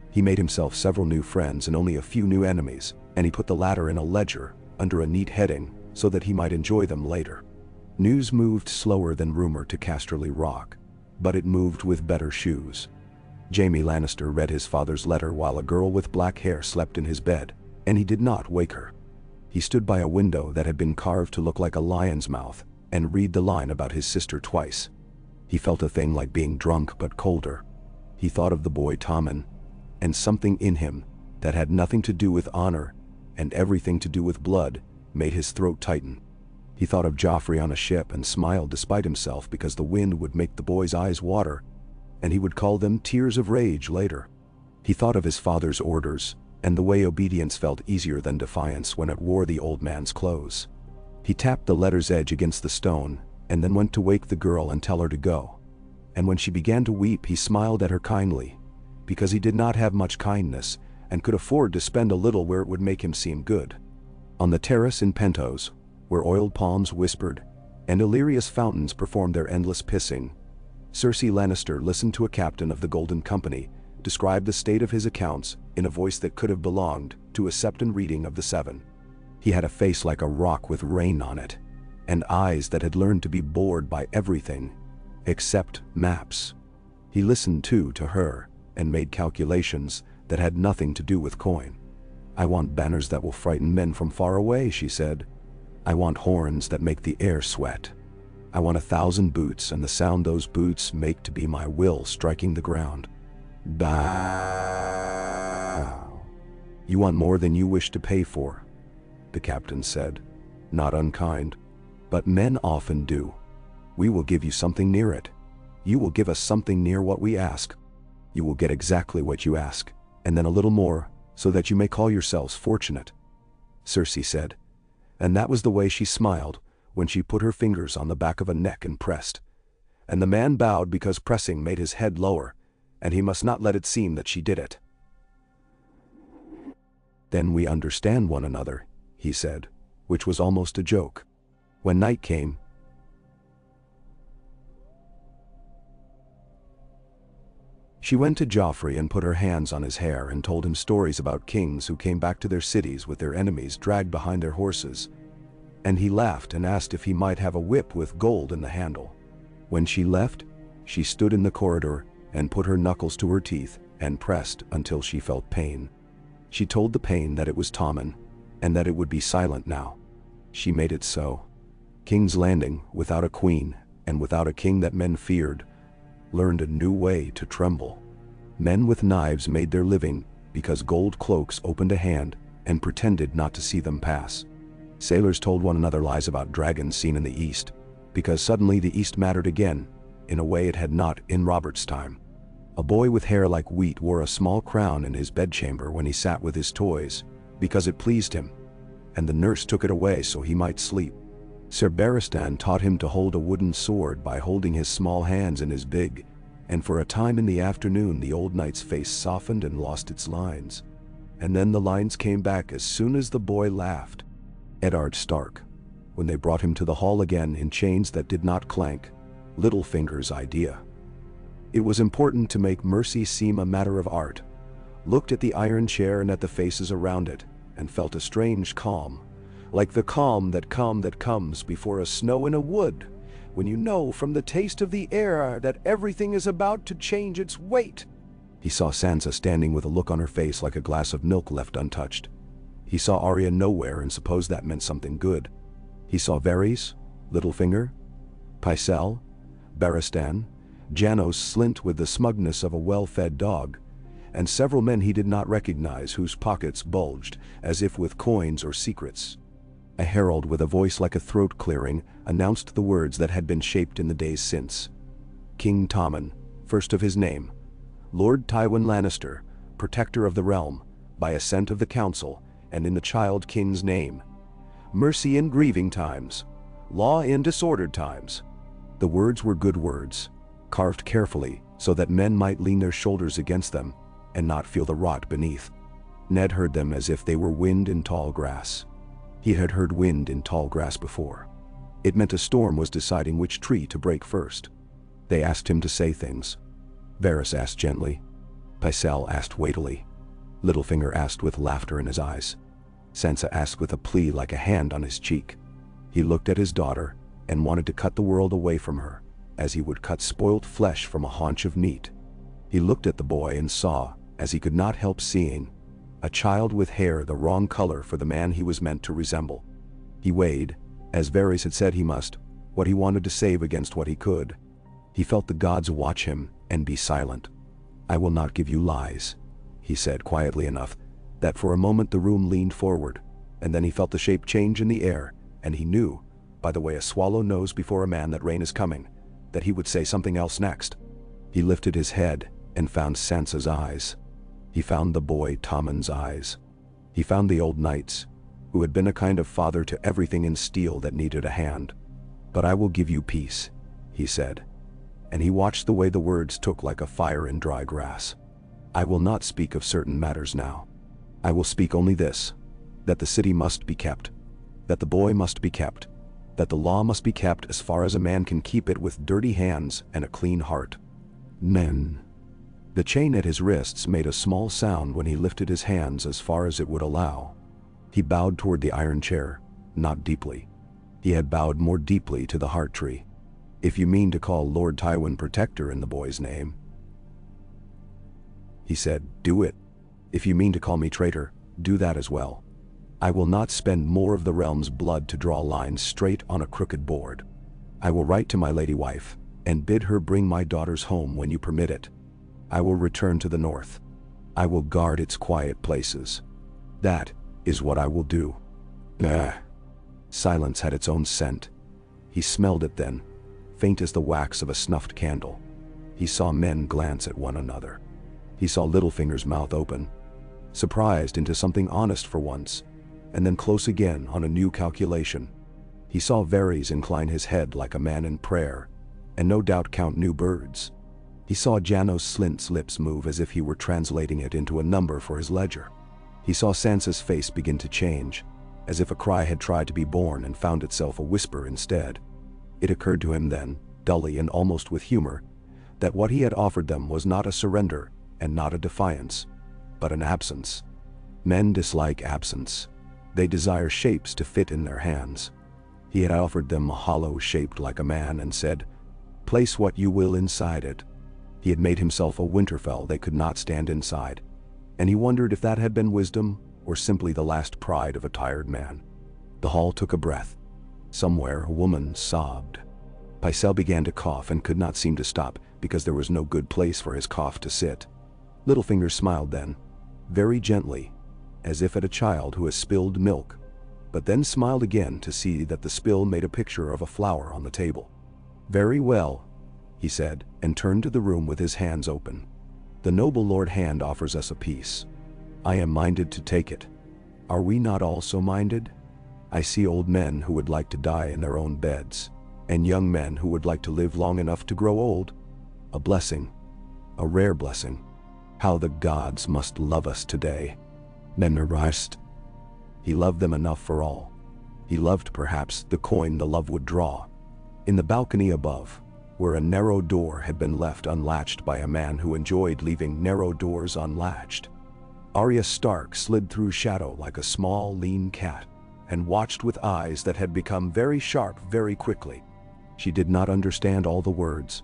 He made himself several new friends and only a few new enemies, and he put the latter in a ledger under a neat heading so that he might enjoy them later. News moved slower than rumor to Casterly Rock, but it moved with better shoes. Jaime Lannister read his father's letter while a girl with black hair slept in his bed, and he did not wake her. He stood by a window that had been carved to look like a lion's mouth and read the line about his sister twice. He felt a thing like being drunk but colder. He thought of the boy Tommen, and something in him that had nothing to do with honor and everything to do with blood made his throat tighten. He thought of Joffrey on a ship and smiled despite himself because the wind would make the boy's eyes water, and he would call them tears of rage later. He thought of his father's orders and the way obedience felt easier than defiance when it wore the old man's clothes. He tapped the letter's edge against the stone and then went to wake the girl and tell her to go. And when she began to weep, he smiled at her kindly, because he did not have much kindness and could afford to spend a little where it would make him seem good. On the terrace in Pentos, where oiled palms whispered and Illyria's fountains performed their endless pissing, Cersei Lannister listened to a captain of the Golden Company describe the state of his accounts in a voice that could have belonged to a Septon reading of the Seven. He had a face like a rock with rain on it, and eyes that had learned to be bored by everything except maps. He listened too to her and made calculations that had nothing to do with coin. I want banners that will frighten men from far away, she said. I want horns that make the air sweat. I want 1,000 boots and the sound those boots make to be my will striking the ground. Bow. You want more than you wish to pay for, the captain said, not unkind. But men often do. We will give you something near it. You will give us something near what we ask. You will get exactly what you ask, and then a little more, so that you may call yourselves fortunate," Cersei said. And that was the way she smiled when she put her fingers on the back of a neck and pressed. And the man bowed because pressing made his head lower, and he must not let it seem that she did it. "Then we understand one another," he said, which was almost a joke. When night came, she went to Joffrey and put her hands on his hair and told him stories about kings who came back to their cities with their enemies dragged behind their horses. And he laughed and asked if he might have a whip with gold in the handle. When she left, she stood in the corridor and put her knuckles to her teeth and pressed until she felt pain. She told the pain that it was Tommen, and that it would be silent now. She made it so. King's Landing, without a queen, and without a king that men feared, learned a new way to tremble. Men with knives made their living because gold cloaks opened a hand and pretended not to see them pass. Sailors told one another lies about dragons seen in the east, because suddenly the east mattered again, in a way it had not in Robert's time. A boy with hair like wheat wore a small crown in his bedchamber when he sat with his toys, because it pleased him, and the nurse took it away so he might sleep. Sir Barristan taught him to hold a wooden sword by holding his small hands in his big, and for a time in the afternoon the old knight's face softened and lost its lines. And then the lines came back as soon as the boy laughed. Eddard Stark, when they brought him to the hall again in chains that did not clank, Littlefinger's idea. It was important to make mercy seem a matter of art, looked at the iron chair and at the faces around it, and felt a strange calm, like the calm that comes before a snow in a wood, when you know from the taste of the air that everything is about to change its weight. He saw Sansa standing with a look on her face like a glass of milk left untouched. He saw Arya nowhere and supposed that meant something good. He saw Varys, Littlefinger, Pycelle, Barristan, Janos Slynt with the smugness of a well-fed dog, and several men he did not recognize whose pockets bulged as if with coins or secrets. A herald with a voice like a throat clearing announced the words that had been shaped in the days since. King Tommen, first of his name, Lord Tywin Lannister, protector of the realm, by assent of the council, and in the child king's name. Mercy in grieving times, law in disordered times. The words were good words, carved carefully so that men might lean their shoulders against them and not feel the rot beneath. Ned heard them as if they were wind in tall grass. He had heard wind in tall grass before. It meant a storm was deciding which tree to break first. They asked him to say things. Varys asked gently. Pycelle asked weightily. Littlefinger asked with laughter in his eyes. Sansa asked with a plea like a hand on his cheek. He looked at his daughter and wanted to cut the world away from her, as he would cut spoilt flesh from a haunch of meat. He looked at the boy and saw, as he could not help seeing, a child with hair the wrong color for the man he was meant to resemble. He weighed, as Varys had said he must, what he wanted to save against what he could. He felt the gods watch him and be silent. "I will not give you lies," he said quietly enough that for a moment the room leaned forward, and then he felt the shape change in the air, and he knew, by the way a swallow knows before a man that rain is coming, that he would say something else next. He lifted his head and found Sansa's eyes. He found the boy Tommen's eyes. He found the old knight's, who had been a kind of father to everything in steel that needed a hand. "But I will give you peace," he said. And he watched the way the words took like a fire in dry grass. "I will not speak of certain matters now. I will speak only this, that the city must be kept, that the boy must be kept, that the law must be kept as far as a man can keep it with dirty hands and a clean heart. Men." The chain at his wrists made a small sound when he lifted his hands as far as it would allow. He bowed toward the iron chair, not deeply. He had bowed more deeply to the heart tree. "If you mean to call Lord Tywin protector in the boy's name," he said, "do it. If you mean to call me traitor, do that as well. I will not spend more of the realm's blood to draw lines straight on a crooked board. I will write to my lady wife, and bid her bring my daughters home when you permit it. I will return to the north. I will guard its quiet places. That is what I will do." Silence had its own scent. He smelled it then, faint as the wax of a snuffed candle. He saw men glance at one another. He saw Littlefinger's mouth open, surprised into something honest for once, and then close again on a new calculation. He saw Varys incline his head like a man in prayer, and no doubt count new birds. He saw Janos Slynt's lips move as if he were translating it into a number for his ledger. He saw Sansa's face begin to change, as if a cry had tried to be born and found itself a whisper instead. It occurred to him then, dully and almost with humor, that what he had offered them was not a surrender and not a defiance, but an absence. Men dislike absence. They desire shapes to fit in their hands. He had offered them a hollow shaped like a man and said, "Place what you will inside it." He had made himself a Winterfell they could not stand inside, and he wondered if that had been wisdom or simply the last pride of a tired man. The hall took a breath. Somewhere a woman sobbed. Pycelle began to cough and could not seem to stop because there was no good place for his cough to sit. Littlefinger smiled then, very gently, as if at a child who has spilled milk, but then smiled again to see that the spill made a picture of a flower on the table. "Very well," he said, and turned to the room with his hands open. "The noble Lord Hand offers us a peace. I am minded to take it. Are we not all so minded? I see old men who would like to die in their own beds, and young men who would like to live long enough to grow old. A blessing, a rare blessing. How the gods must love us today." Memorized. He loved them enough for all. He loved, perhaps, the coin the love would draw. In the balcony above, where a narrow door had been left unlatched by a man who enjoyed leaving narrow doors unlatched, Arya Stark slid through shadow like a small, lean cat, and watched with eyes that had become very sharp very quickly. She did not understand all the words.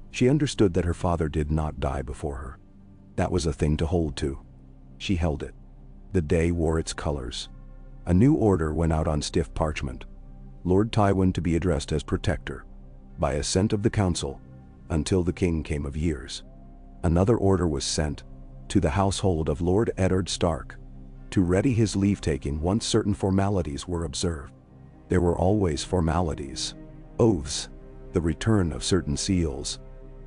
She understood that her father did not die before her. That was a thing to hold to. She held it. The day wore its colors. A new order went out on stiff parchment. Lord Tywin to be addressed as Protector, by assent of the Council, until the King came of years. Another order was sent, to the household of Lord Eddard Stark, to ready his leave-taking once certain formalities were observed. There were always formalities. Oaths, the return of certain seals,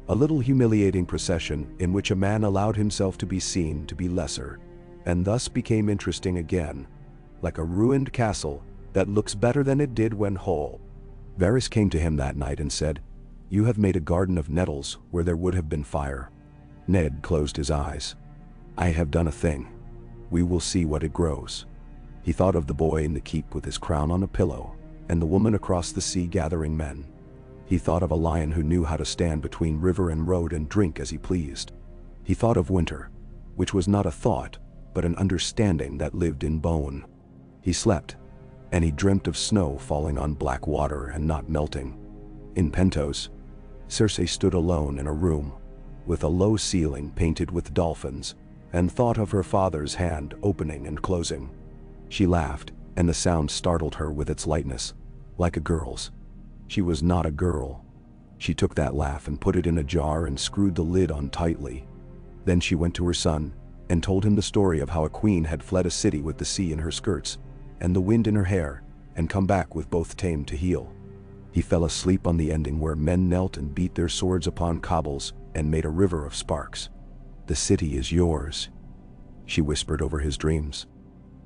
a little humiliating procession in which a man allowed himself to be seen to be lesser, and thus became interesting again, like a ruined castle that looks better than it did when whole. Varys came to him that night and said, "You have made a garden of nettles where there would have been fire." Ned closed his eyes. "I have done a thing. We will see what it grows." He thought of the boy in the keep with his crown on a pillow, and the woman across the sea gathering men. He thought of a lion who knew how to stand between river and road and drink as he pleased. He thought of winter, which was not a thought, but an understanding that lived in bone. He slept, and he dreamt of snow falling on black water and not melting. In Pentos, Cersei stood alone in a room, with a low ceiling painted with dolphins, and thought of her father's hand opening and closing. She laughed, and the sound startled her with its lightness, like a girl's. She was not a girl. She took that laugh and put it in a jar and screwed the lid on tightly. Then she went to her son, and told him the story of how a queen had fled a city with the sea in her skirts, and the wind in her hair, and come back with both tamed to heel. He fell asleep on the ending where men knelt and beat their swords upon cobbles and made a river of sparks. "The city is yours," she whispered over his dreams.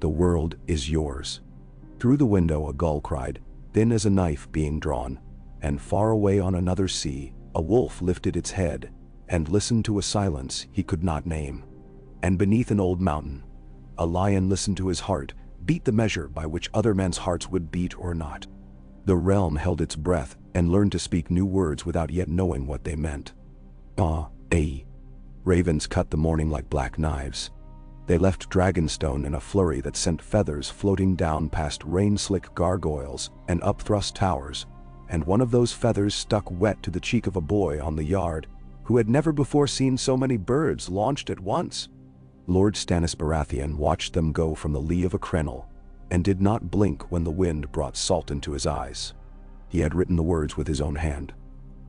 "The world is yours." Through the window a gull cried, thin as a knife being drawn, and far away on another sea, a wolf lifted its head, and listened to a silence he could not name. And beneath an old mountain, a lion listened to his heart, beat the measure by which other men's hearts would beat or not. The realm held its breath and learned to speak new words without yet knowing what they meant. Ravens cut the morning like black knives. They left Dragonstone in a flurry that sent feathers floating down past rain-slick gargoyles and up-thrust towers, and one of those feathers stuck wet to the cheek of a boy on the yard, who had never before seen so many birds launched at once. Lord Stannis Baratheon watched them go from the lee of a crenel, and did not blink when the wind brought salt into his eyes. He had written the words with his own hand.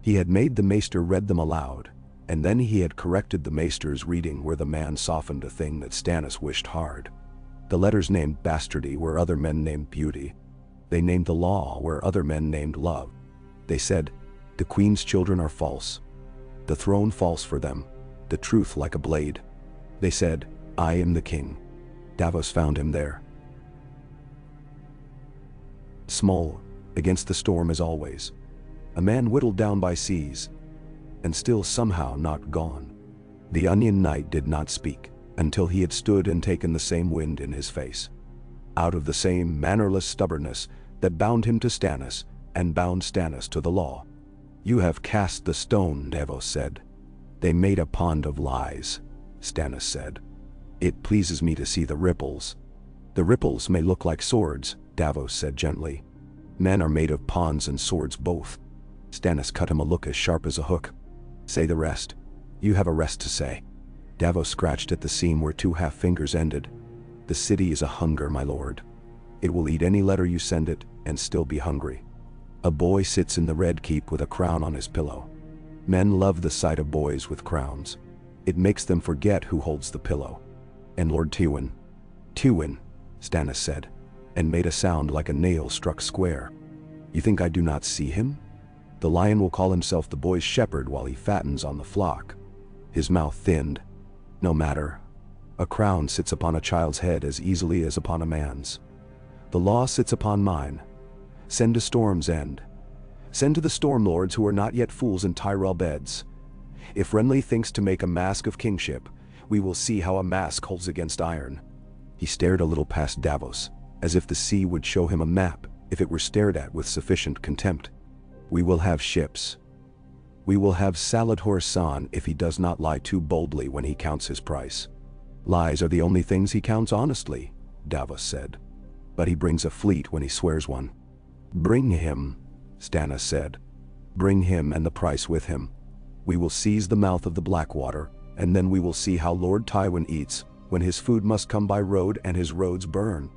He had made the maester read them aloud, and then he had corrected the maester's reading where the man softened a thing that Stannis wished hard. The letters named bastardy where other men named beauty. They named the law where other men named love. They said, "The queen's children are false." the throne falls for them, the truth like a blade. They said, I am the king. Davos found him there. Small, against the storm as always. A man whittled down by seas, and still somehow not gone. The Onion Knight did not speak, until he had stood and taken the same wind in his face. Out of the same mannerless stubbornness that bound him to Stannis, and bound Stannis to the law. You have cast the stone, Davos said. They made a pond of lies, Stannis said. It pleases me to see the ripples. The ripples may look like swords, Davos said gently. Men are made of ponds and swords both. Stannis cut him a look as sharp as a hook. Say the rest. You have a rest to say. Davos scratched at the seam where two half fingers ended. The city is a hunger, my lord. It will eat any letter you send it, and still be hungry. A boy sits in the Red Keep with a crown on his pillow. Men love the sight of boys with crowns. It makes them forget who holds the pillow. And Lord Tywin. Tywin, Stannis said, and made a sound like a nail struck square. You think I do not see him? The lion will call himself the boy's shepherd while he fattens on the flock. His mouth thinned. No matter. A crown sits upon a child's head as easily as upon a man's. The law sits upon mine. Send to Storm's End. Send to the Storm Lords who are not yet fools in Tyrell beds. If Renly thinks to make a mask of kingship, we will see how a mask holds against iron. He stared a little past Davos, as if the sea would show him a map if it were stared at with sufficient contempt. We will have ships. We will have Saladhor Saan if he does not lie too boldly when he counts his price. Lies are the only things he counts honestly, Davos said. But he brings a fleet when he swears one. Bring him, Stannis said. Bring him and the price with him. We will seize the mouth of the Blackwater, and then we will see how Lord Tywin eats when his food must come by road and his roads burn.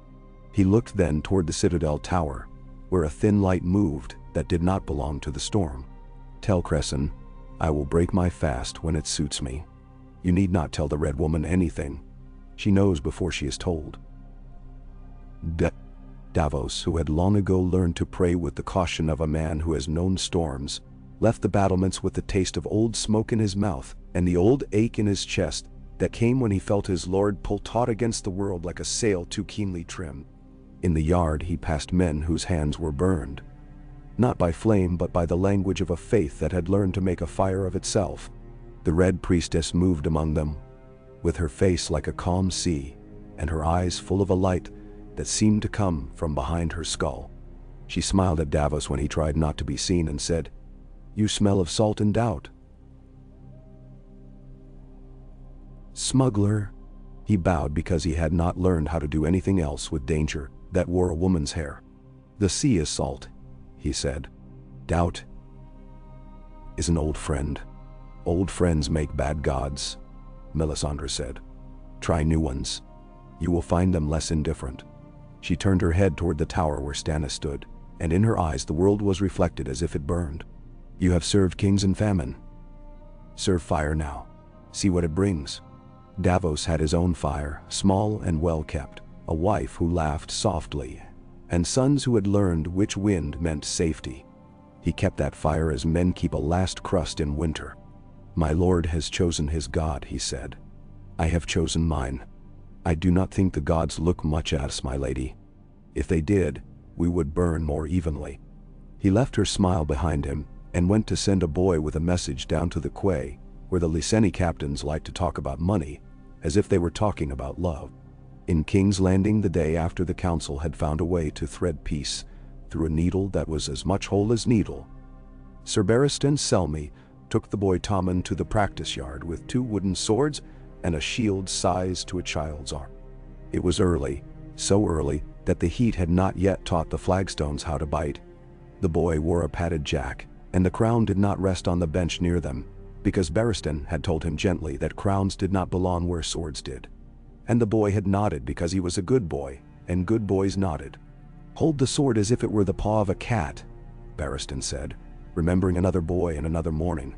He looked then toward the Citadel Tower, where a thin light moved that did not belong to the storm. Tell Cresson, I will break my fast when it suits me. You need not tell the Red Woman anything. She knows before she is told. Davos, who had long ago learned to pray with the caution of a man who has known storms, left the battlements with the taste of old smoke in his mouth and the old ache in his chest that came when he felt his lord pull taut against the world like a sail too keenly trimmed. In the yard he passed men whose hands were burned, not by flame but by the language of a faith that had learned to make a fire of itself. The Red Priestess moved among them, with her face like a calm sea, and her eyes full of a light that seemed to come from behind her skull. She smiled at Davos when he tried not to be seen and said, You smell of salt and doubt. Smuggler. He bowed because he had not learned how to do anything else with danger that wore a woman's hair. The sea is salt, he said. Doubt is an old friend. Old friends make bad gods, Melisandre said. Try new ones. You will find them less indifferent. She turned her head toward the tower where Stannis stood, and in her eyes the world was reflected as if it burned. You have served kings in famine. Serve fire now. See what it brings. Davos had his own fire, small and well kept, a wife who laughed softly, and sons who had learned which wind meant safety. He kept that fire as men keep a last crust in winter. My lord has chosen his god, he said. I have chosen mine. I do not think the gods look much at us, my lady. If they did, we would burn more evenly. He left her smile behind him and went to send a boy with a message down to the quay, where the Lyseni captains liked to talk about money, as if they were talking about love. In King's Landing the day after the council had found a way to thread peace through a needle that was as much hole as needle, Sir Barristan Selmy took the boy Tommen to the practice yard with 2 wooden swords and a shield sized to a child's arm. It was early, so early that the heat had not yet taught the flagstones how to bite. The boy wore a padded jack, and the crown did not rest on the bench near them, because Barristan had told him gently that crowns did not belong where swords did. And the boy had nodded because he was a good boy, and good boys nodded. Hold the sword as if it were the paw of a cat, Barristan said, remembering another boy and another morning.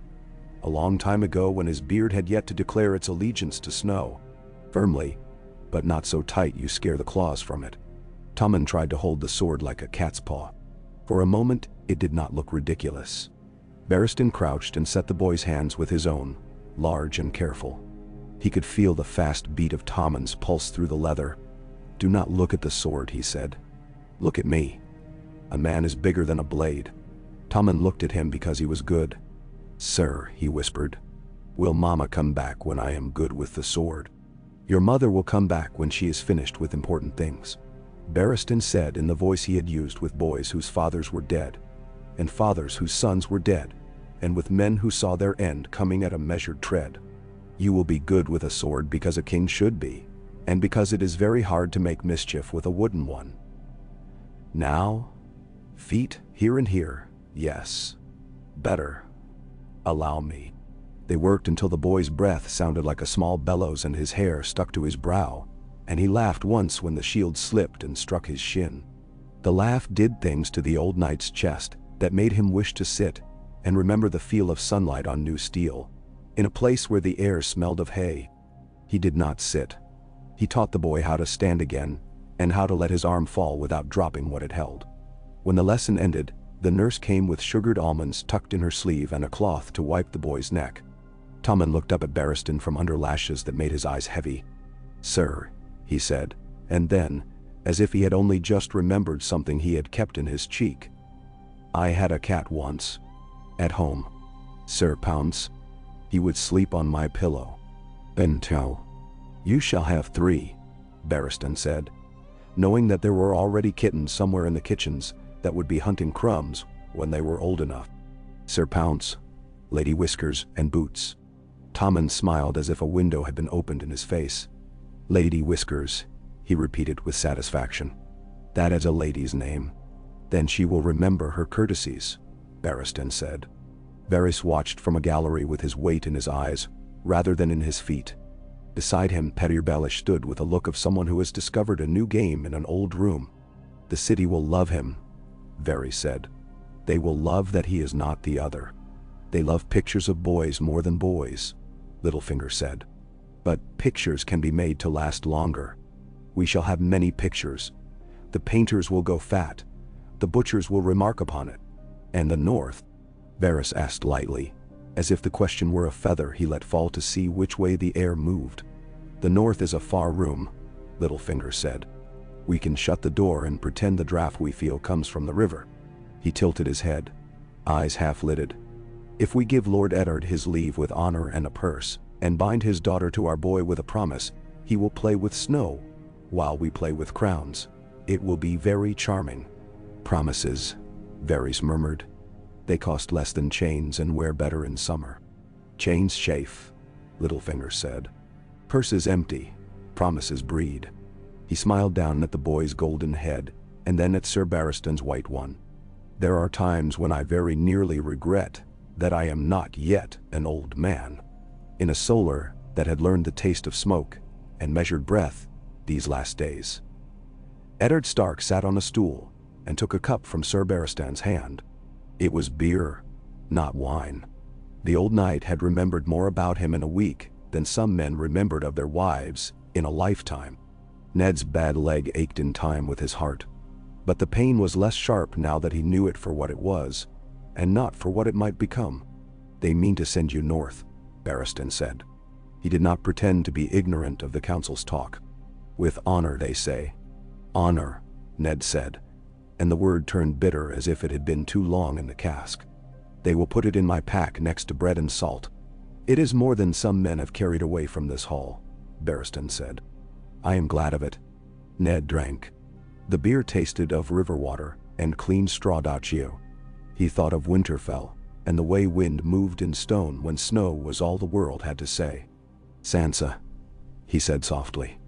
A long time ago when his beard had yet to declare its allegiance to snow. Firmly, but not so tight you scare the claws from it. Tommen tried to hold the sword like a cat's paw. For a moment, it did not look ridiculous. Barristan crouched and set the boy's hands with his own, large and careful. He could feel the fast beat of Tommen's pulse through the leather. "Do not look at the sword," he said. "Look at me. A man is bigger than a blade." Tommen looked at him because he was good. "Sir," he whispered, "will Mama come back when I am good with the sword?" "Your mother will come back when she is finished with important things," Barristan said in the voice he had used with boys whose fathers were dead, and fathers whose sons were dead, and with men who saw their end coming at a measured tread. "You will be good with a sword because a king should be, and because it is very hard to make mischief with a wooden one. Now, feet here and here, yes. Better. Allow me." They worked until the boy's breath sounded like a small bellows and his hair stuck to his brow, and he laughed once when the shield slipped and struck his shin. The laugh did things to the old knight's chest that made him wish to sit and remember the feel of sunlight on new steel, in a place where the air smelled of hay. He did not sit. He taught the boy how to stand again and how to let his arm fall without dropping what it held. When the lesson ended, the nurse came with sugared almonds tucked in her sleeve and a cloth to wipe the boy's neck. Tommen looked up at Barristan from under lashes that made his eyes heavy. "Sir," he said, and then, as if he had only just remembered something he had kept in his cheek, "I had a cat once. At home. Sir Pounce. He would sleep on my pillow." "Bento. You shall have 3, Barristan said, knowing that there were already kittens somewhere in the kitchens that would be hunting crumbs when they were old enough. Sir Pounce, Lady Whiskers, and Boots. Tommen smiled as if a window had been opened in his face. "Lady Whiskers," he repeated with satisfaction. "That is a lady's name. Then she will remember her courtesies," Barristan said. Varys watched from a gallery with his weight in his eyes, rather than in his feet. Beside him, Petyr Baelish stood with a look of someone who has discovered a new game in an old room. "The city will love him," Varys said. "They will love that he is not the other. They love pictures of boys more than boys," Littlefinger said. "But pictures can be made to last longer. We shall have many pictures. The painters will go fat. The butchers will remark upon it. And the North?" Varys asked lightly, as if the question were a feather he let fall to see which way the air moved. "The North is a far room," Littlefinger said. "We can shut the door and pretend the draft we feel comes from the river." He tilted his head, eyes half-lidded. "If we give Lord Eddard his leave with honor and a purse, and bind his daughter to our boy with a promise, he will play with snow, while we play with crowns. It will be very charming." "Promises," Varys murmured. "They cost less than chains and wear better in summer." "Chains chafe," Littlefinger said. "Purses empty, promises breed." He smiled down at the boy's golden head, and then at Sir Barristan's white one. "There are times when I very nearly regret that I am not yet an old man." In a solar that had learned the taste of smoke and measured breath these last days. Eddard Stark sat on a stool and took a cup from Sir Barristan's hand. It was beer, not wine. The old knight had remembered more about him in a week than some men remembered of their wives in a lifetime. Ned's bad leg ached in time with his heart, but the pain was less sharp now that he knew it for what it was, and not for what it might become. "They mean to send you north," Barristan said. He did not pretend to be ignorant of the council's talk. "With honor, they say." "Honor," Ned said, and the word turned bitter as if it had been too long in the cask. "They will put it in my pack next to bread and salt. It is more than some men have carried away from this hall," Barristan said. "I am glad of it." Ned drank. The beer tasted of river water and clean straw daccio. He thought of Winterfell and the way wind moved in stone when snow was all the world had to say. "Sansa," he said softly.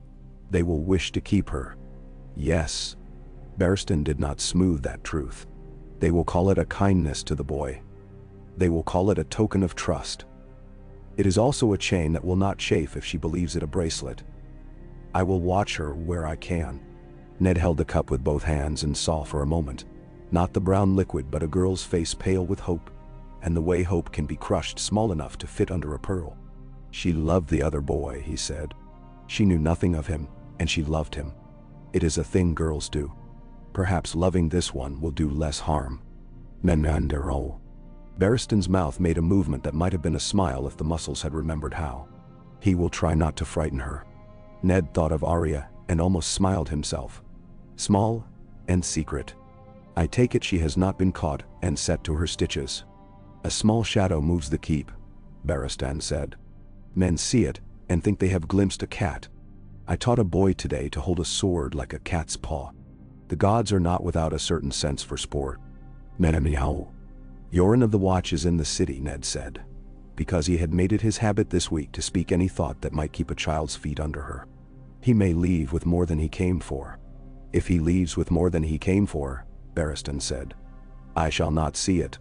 "They will wish to keep her." "Yes." Barristan did not smooth that truth. "They will call it a kindness to the boy. They will call it a token of trust. It is also a chain that will not chafe if she believes it a bracelet. I will watch her where I can." Ned held the cup with both hands and saw for a moment, not the brown liquid but a girl's face pale with hope, and the way hope can be crushed small enough to fit under a pearl. "She loved the other boy," he said. "She knew nothing of him, and she loved him. It is a thing girls do. Perhaps loving this one will do less harm." "Menandero." Barristan's mouth made a movement that might have been a smile if the muscles had remembered how. He will try not to frighten her. Ned thought of Arya and almost smiled himself. Small and secret. I take it she has not been caught and set to her stitches. A small shadow moves the keep, Barristan said. Men see it and think they have glimpsed a cat. I taught a boy today to hold a sword like a cat's paw. The gods are not without a certain sense for sport. Meow. Yoren of the Watch is in the city, Ned said, because he had made it his habit this week to speak any thought that might keep a child's feet under her. He may leave with more than he came for. If he leaves with more than he came for, Barristan said, I shall not see it.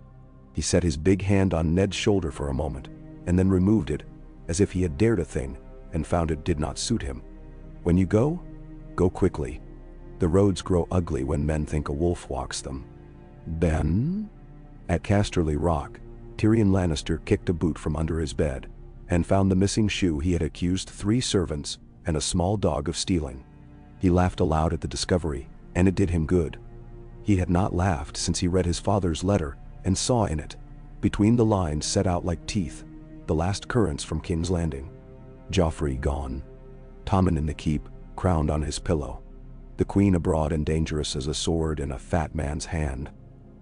He set his big hand on Ned's shoulder for a moment, and then removed it, as if he had dared a thing, and found it did not suit him. When you go, go quickly. The roads grow ugly when men think a wolf walks them. Then? At Casterly Rock, Tyrion Lannister kicked a boot from under his bed, and found the missing shoe he had accused 3 servants and a small dog of stealing. He laughed aloud at the discovery, and it did him good. He had not laughed since he read his father's letter and saw in it, between the lines set out like teeth, the last currents from King's Landing. Joffrey gone. Tommen in the keep, crowned on his pillow. The queen abroad and dangerous as a sword in a fat man's hand.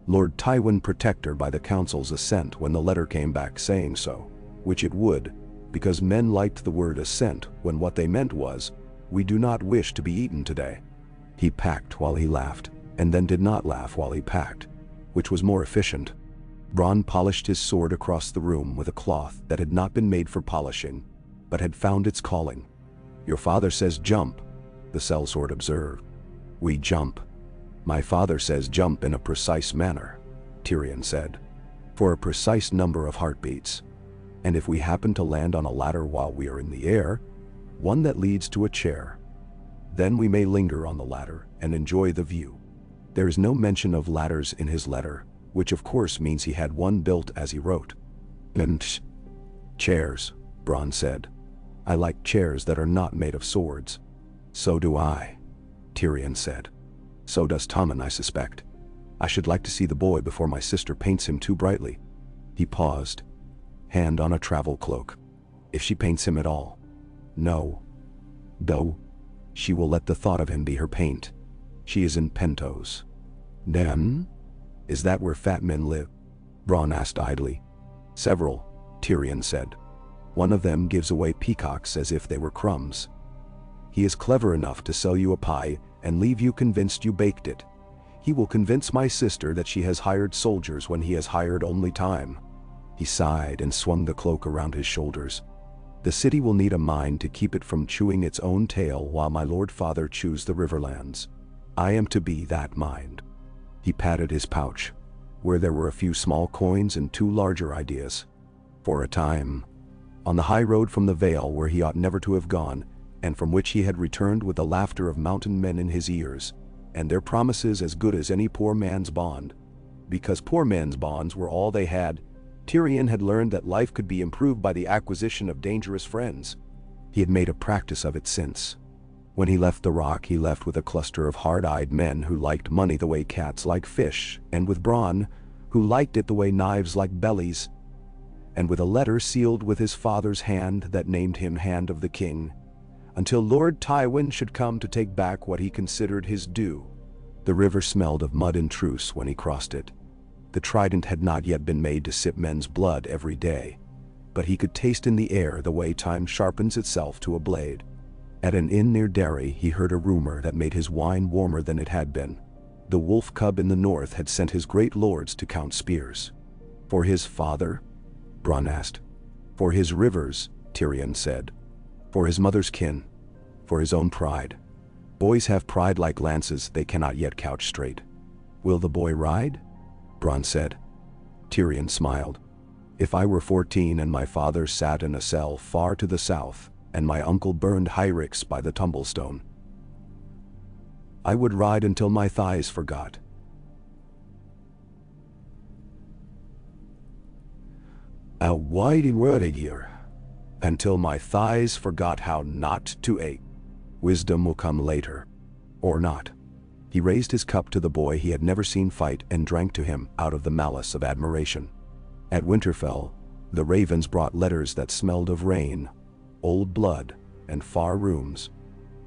Lord Tywin protector by the council's assent when the letter came back saying so, which it would, because men liked the word assent when what they meant was, we do not wish to be eaten today. He packed while he laughed, and then did not laugh while he packed, which was more efficient. Bronn polished his sword across the room with a cloth that had not been made for polishing, but had found its calling. Your father says jump, the sellsword observed. We jump. My father says jump in a precise manner, Tyrion said, for a precise number of heartbeats. And if we happen to land on a ladder while we are in the air, one that leads to a chair, then we may linger on the ladder and enjoy the view. There is no mention of ladders in his letter, which of course means he had one built as he wrote. And chairs, Bronn said. I like chairs that are not made of swords. So do I, Tyrion said. So does Tommen, I suspect. I should like to see the boy before my sister paints him too brightly. He paused, hand on a travel cloak. If she paints him at all. No. Though, she will let the thought of him be her paint. She is in Pentos. Then? Is that where fat men live? Bronn asked idly. Several, Tyrion said. One of them gives away peacocks as if they were crumbs. He is clever enough to sell you a pie and leave you convinced you baked it. He will convince my sister that she has hired soldiers when he has hired only time. He sighed and swung the cloak around his shoulders. The city will need a mind to keep it from chewing its own tail while my lord father chews the riverlands. I am to be that mind. He patted his pouch, where there were a few small coins and 2 larger ideas. For a time, on the high road from the Vale where he ought never to have gone, and from which he had returned with the laughter of mountain men in his ears, and their promises as good as any poor man's bond. Because poor men's bonds were all they had, Tyrion had learned that life could be improved by the acquisition of dangerous friends. He had made a practice of it since. When he left the rock, he left with a cluster of hard-eyed men who liked money the way cats like fish, and with Bronn, who liked it the way knives like bellies, and with a letter sealed with his father's hand that named him Hand of the King, until Lord Tywin should come to take back what he considered his due. The river smelled of mud and truce when he crossed it. The trident had not yet been made to sip men's blood every day, but he could taste in the air the way time sharpens itself to a blade. At an inn near Derry he heard a rumor that made his wine warmer than it had been. The wolf cub in the north had sent his great lords to count spears. For his father? Bronn asked. For his rivers, Tyrion said. For his mother's kin. For his own pride. Boys have pride like lances they cannot yet couch straight. Will the boy ride? Bronn said. Tyrion smiled. If I were 14 and my father sat in a cell far to the south, and my uncle burned Hyrix by the Tumblestone, I would ride until my thighs forgot. A whitey wordy here. Until my thighs forgot how not to ache. Wisdom will come later. Or not. He raised his cup to the boy he had never seen fight and drank to him out of the malice of admiration. At Winterfell, the ravens brought letters that smelled of rain, old blood, and far rooms.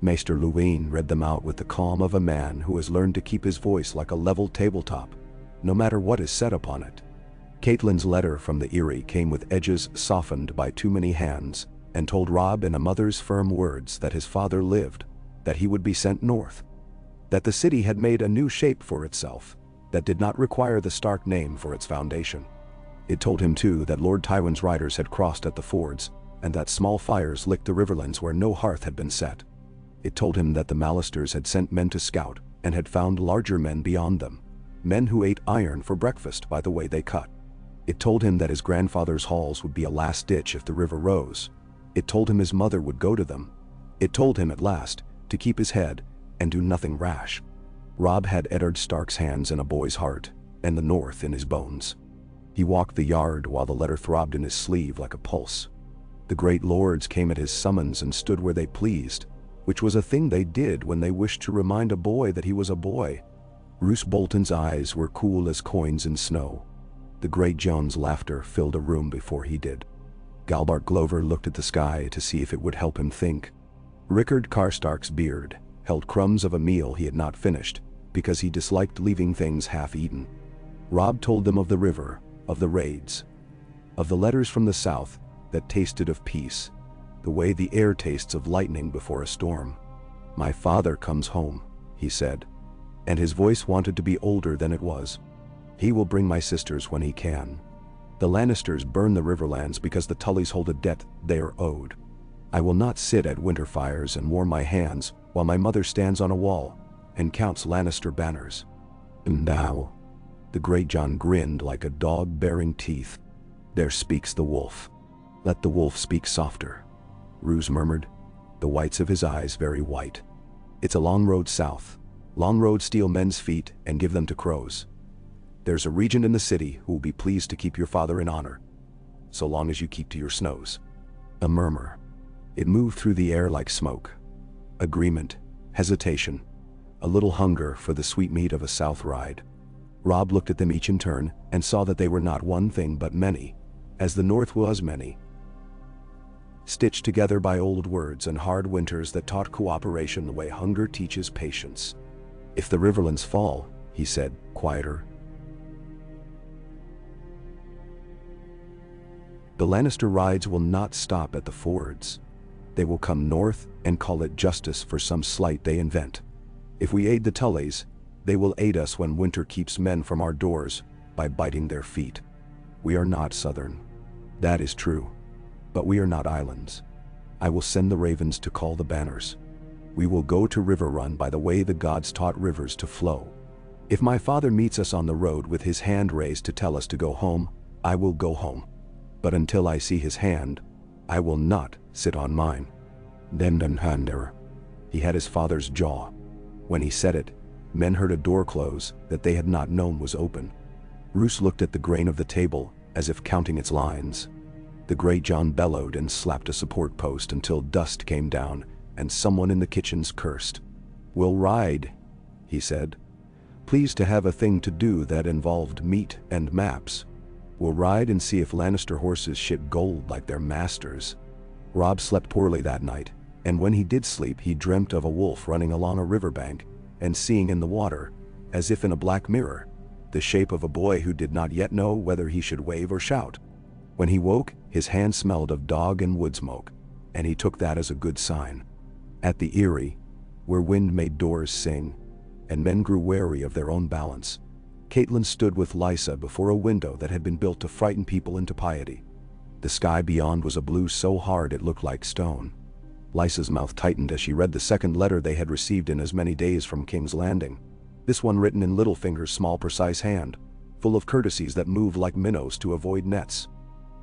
Maester Luwine read them out with the calm of a man who has learned to keep his voice like a level tabletop, no matter what is said upon it. Catelyn's letter from the Eyrie came with edges softened by too many hands, and told Robb in a mother's firm words that his father lived, that he would be sent north, that the city had made a new shape for itself, that did not require the Stark name for its foundation. It told him too that Lord Tywin's riders had crossed at the fords, and that small fires licked the riverlands where no hearth had been set. It told him that the Lannisters had sent men to scout, and had found larger men beyond them, men who ate iron for breakfast by the way they cut. It told him that his grandfather's halls would be a last ditch if the river rose. It told him his mother would go to them. It told him at last to keep his head and do nothing rash. Robb had Eddard Stark's hands in a boy's heart, and the North in his bones. He walked the yard while the letter throbbed in his sleeve like a pulse. The great lords came at his summons and stood where they pleased, which was a thing they did when they wished to remind a boy that he was a boy. Roose Bolton's eyes were cool as coins in snow. The great Joan's laughter filled a room before he did. Galbart Glover looked at the sky to see if it would help him think. Rickard Karstark's beard held crumbs of a meal he had not finished, because he disliked leaving things half-eaten. Robb told them of the river, of the raids, of the letters from the south that tasted of peace, the way the air tastes of lightning before a storm. "My father comes home," he said, and his voice wanted to be older than it was. "He will bring my sisters when he can. The Lannisters burn the riverlands because the Tullys hold a debt they are owed. I will not sit at winter fires and warm my hands while my mother stands on a wall and counts Lannister banners." "And now," the great Jon grinned like a dog baring teeth, "there speaks the wolf. Let the wolf speak softer," Roose murmured, the whites of his eyes very white. "It's a long road south. Long road steal men's feet and give them to crows. There's a regent in the city who will be pleased to keep your father in honor, so long as you keep to your snows." A murmur. It moved through the air like smoke. Agreement, hesitation, a little hunger for the sweetmeat of a south ride. Robb looked at them each in turn and saw that they were not one thing but many, as the North was many, stitched together by old words and hard winters that taught cooperation the way hunger teaches patience. "If the riverlands fall," he said, quieter, "the Lannister rides will not stop at the fords. They will come north and call it justice for some slight they invent. If we aid the Tullys, they will aid us when winter keeps men from our doors by biting their feet. We are not southern. That is true. But we are not islands. I will send the ravens to call the banners. We will go to Riverrun by the way the gods taught rivers to flow. If my father meets us on the road with his hand raised to tell us to go home, I will go home. But until I see his hand, I will not sit on mine." Hander. He had his father's jaw. When he said it, men heard a door close that they had not known was open. Roose looked at the grain of the table as if counting its lines. The great Jon bellowed and slapped a support post until dust came down and someone in the kitchens cursed. "We'll ride," he said. "Pleased to have a thing to do that involved meat and maps. We'll ride and see if Lannister horses shit gold like their masters." Robb slept poorly that night, and when he did sleep he dreamt of a wolf running along a riverbank and seeing in the water, as if in a black mirror, the shape of a boy who did not yet know whether he should wave or shout. When he woke, his hand smelled of dog and wood smoke, and he took that as a good sign. At the Eyrie, where wind made doors sing, and men grew wary of their own balance, Catelyn stood with Lysa before a window that had been built to frighten people into piety. The sky beyond was a blue so hard it looked like stone. Lysa's mouth tightened as she read the second letter they had received in as many days from King's Landing. This one written in Littlefinger's small precise hand, full of courtesies that moved like minnows to avoid nets.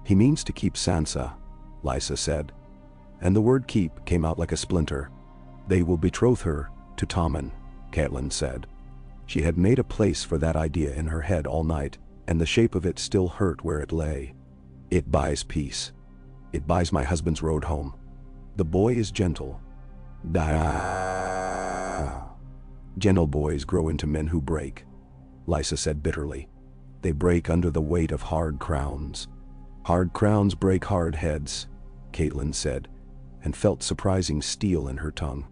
"He means to keep Sansa," Lysa said. And the word keep came out like a splinter. "They will betroth her to Tommen," Catelyn said. She had made a place for that idea in her head all night, and the shape of it still hurt where it lay. "It buys peace. It buys my husband's road home. The boy is gentle." Gentle boys grow into men who break," Lysa said bitterly. They break under the weight of hard crowns. Hard crowns break hard heads, Catelyn said, and felt surprising steel in her tongue.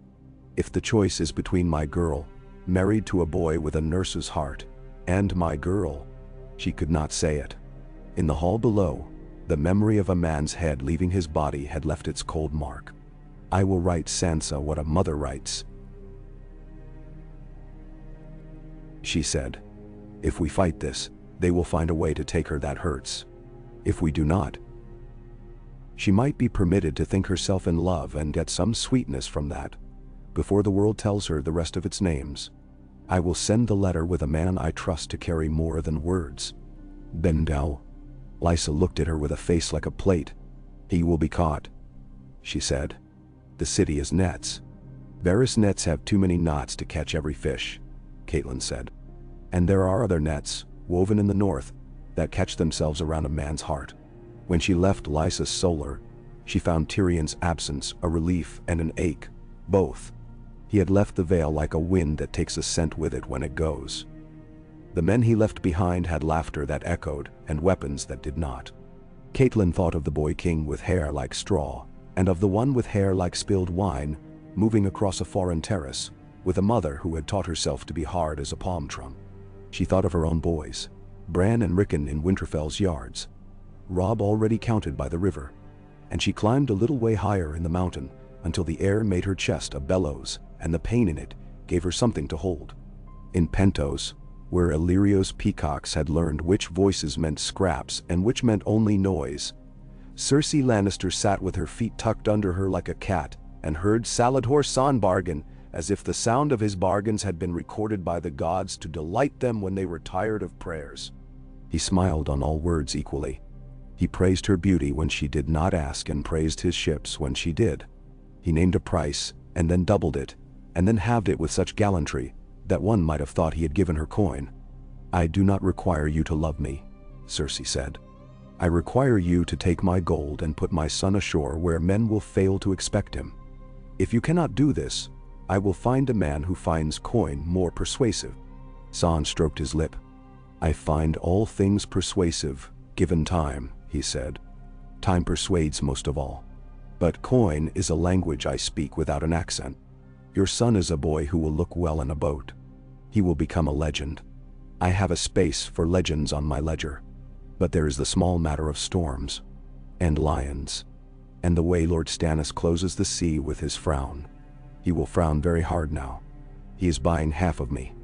If the choice is between my girl, married to a boy with a nurse's heart, and my girl, she could not say it. In the hall below, the memory of a man's head leaving his body had left its cold mark. I will write Sansa what a mother writes, she said. If we fight this, they will find a way to take her that hurts. If we do not, she might be permitted to think herself in love and get some sweetness from that, before the world tells her the rest of its names. I will send the letter with a man I trust to carry more than words. Then now, Lysa looked at her with a face like a plate. He will be caught, she said. The city is nets. Varys nets have too many knots to catch every fish, Catelyn said. And there are other nets, woven in the north, that catch themselves around a man's heart. When she left Lysa's solar, she found Tyrion's absence a relief and an ache, both. He had left the Vale like a wind that takes a scent with it when it goes. The men he left behind had laughter that echoed and weapons that did not. Catelyn thought of the boy king with hair like straw, and of the one with hair like spilled wine, moving across a foreign terrace, with a mother who had taught herself to be hard as a palm trunk. She thought of her own boys, Bran and Rickon in Winterfell's yards, Robb already counted by the river, and she climbed a little way higher in the mountain until the air made her chest a bellows, and the pain in it gave her something to hold. In Pentos, where Illyrio's peacocks had learned which voices meant scraps and which meant only noise, Cersei Lannister sat with her feet tucked under her like a cat and heard Saladhor Saan bargain as if the sound of his bargains had been recorded by the gods to delight them when they were tired of prayers. He smiled on all words equally. He praised her beauty when she did not ask and praised his ships when she did. He named a price and then doubled it, and then halved it with such gallantry that one might have thought he had given her coin. I do not require you to love me, Cersei said. I require you to take my gold and put my son ashore where men will fail to expect him. If you cannot do this, I will find a man who finds coin more persuasive. Saan stroked his lip. I find all things persuasive, given time, he said. Time persuades most of all. But coin is a language I speak without an accent. Your son is a boy who will look well in a boat. He will become a legend. I have a space for legends on my ledger. But there is the small matter of storms, and lions, and the way Lord Stannis closes the sea with his frown. He will frown very hard now. He is buying half of me.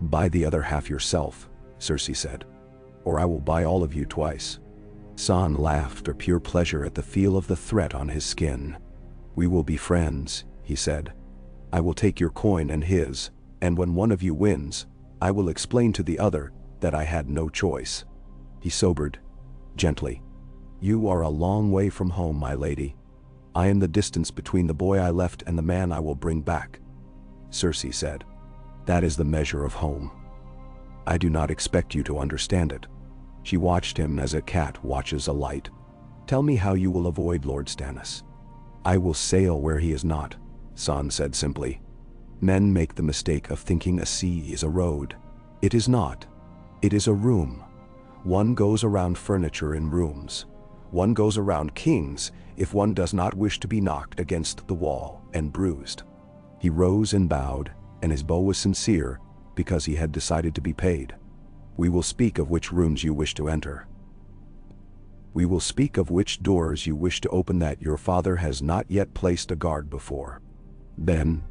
Buy the other half yourself, Cersei said, or I will buy all of you twice. Saan laughed for pure pleasure at the feel of the threat on his skin. We will be friends, he said. I will take your coin and his, and when one of you wins, I will explain to the other that I had no choice. He sobered, gently. You are a long way from home, my lady. I am the distance between the boy I left and the man I will bring back, Cersei said. That is the measure of home. I do not expect you to understand it. She watched him as a cat watches a light. Tell me how you will avoid Lord Stannis. I will sail where he is not, Saan said simply. Men make the mistake of thinking a sea is a road. It is not. It is a room. One goes around furniture in rooms. One goes around kings if one does not wish to be knocked against the wall and bruised. He rose and bowed, and his bow was sincere because he had decided to be paid. We will speak of which rooms you wish to enter. We will speak of which doors you wish to open that your father has not yet placed a guard before. Then,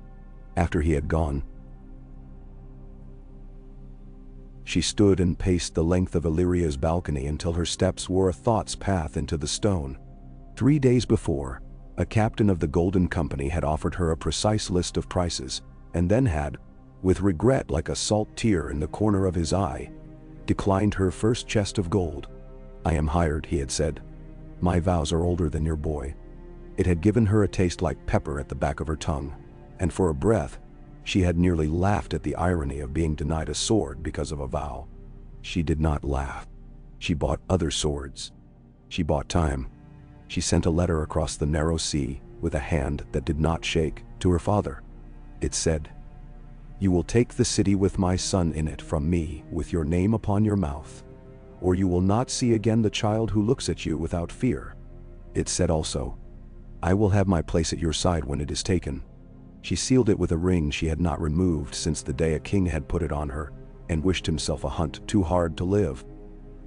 after he had gone, she stood and paced the length of Illyria's balcony until her steps wore a thought's path into the stone. 3 days before, a captain of the Golden Company had offered her a precise list of prices, and then had, with regret like a salt tear in the corner of his eye, declined her first chest of gold. I am hired, he had said. My vows are older than your boy. It had given her a taste like pepper at the back of her tongue, and for a breath, she had nearly laughed at the irony of being denied a sword because of a vow. She did not laugh. She bought other swords. She bought time. She sent a letter across the narrow sea with a hand that did not shake to her father. It said, You will take the city with my son in it from me, with your name upon your mouth. Or you will not see again the child who looks at you without fear. It said also, I will have my place at your side when it is taken. She sealed it with a ring she had not removed since the day a king had put it on her, and wished himself a hunt too hard to live.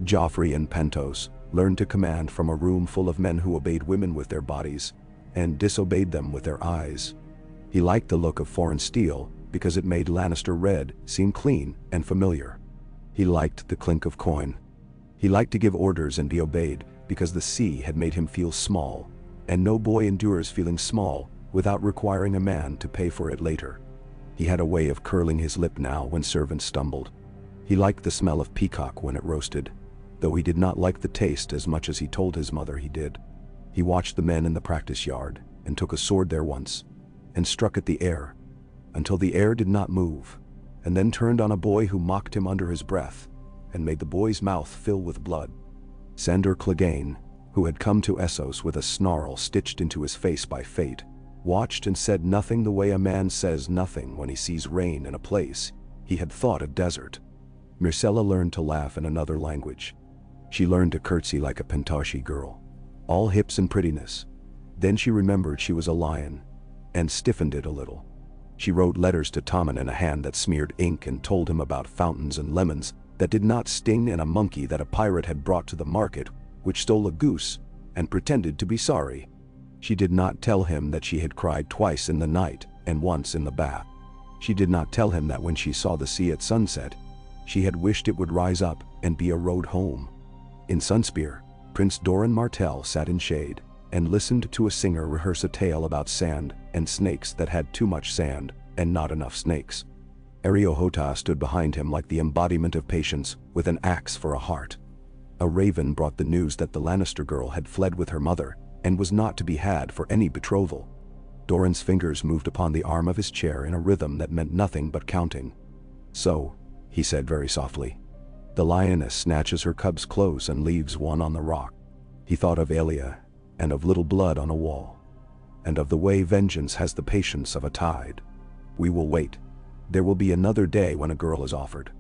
Joffrey and Pentos learned to command from a room full of men who obeyed women with their bodies, and disobeyed them with their eyes. He liked the look of foreign steel, because it made Lannister red seem clean and familiar. He liked the clink of coin. He liked to give orders and be obeyed, because the sea had made him feel small, and no boy endures feeling small without requiring a man to pay for it later. He had a way of curling his lip now when servants stumbled. He liked the smell of peacock when it roasted, though he did not like the taste as much as he told his mother he did. He watched the men in the practice yard, and took a sword there once, and struck at the air, until the air did not move, and then turned on a boy who mocked him under his breath, and made the boy's mouth fill with blood. Sandor Clegane, who had come to Essos with a snarl stitched into his face by fate, watched and said nothing the way a man says nothing when he sees rain in a place he had thought a desert. Myrcella learned to laugh in another language. She learned to curtsy like a Pentoshi girl, all hips and prettiness. Then she remembered she was a lion, and stiffened it a little. She wrote letters to Tommen in a hand that smeared ink and told him about fountains and lemons that did not sting and a monkey that a pirate had brought to the market, which stole a goose, and pretended to be sorry. She did not tell him that she had cried twice in the night and once in the bath. She did not tell him that when she saw the sea at sunset, she had wished it would rise up and be a road home. In Sunspear, Prince Doran Martell sat in shade and listened to a singer rehearse a tale about sand and snakes that had too much sand and not enough snakes. Ariohota stood behind him like the embodiment of patience with an axe for a heart. A raven brought the news that the Lannister girl had fled with her mother and was not to be had for any betrothal. Doran's fingers moved upon the arm of his chair in a rhythm that meant nothing but counting. So, he said very softly, the lioness snatches her cubs close and leaves one on the rock. He thought of Elia, and of little blood on a wall, and of the way vengeance has the patience of a tide. We will wait. There will be another day when a girl is offered.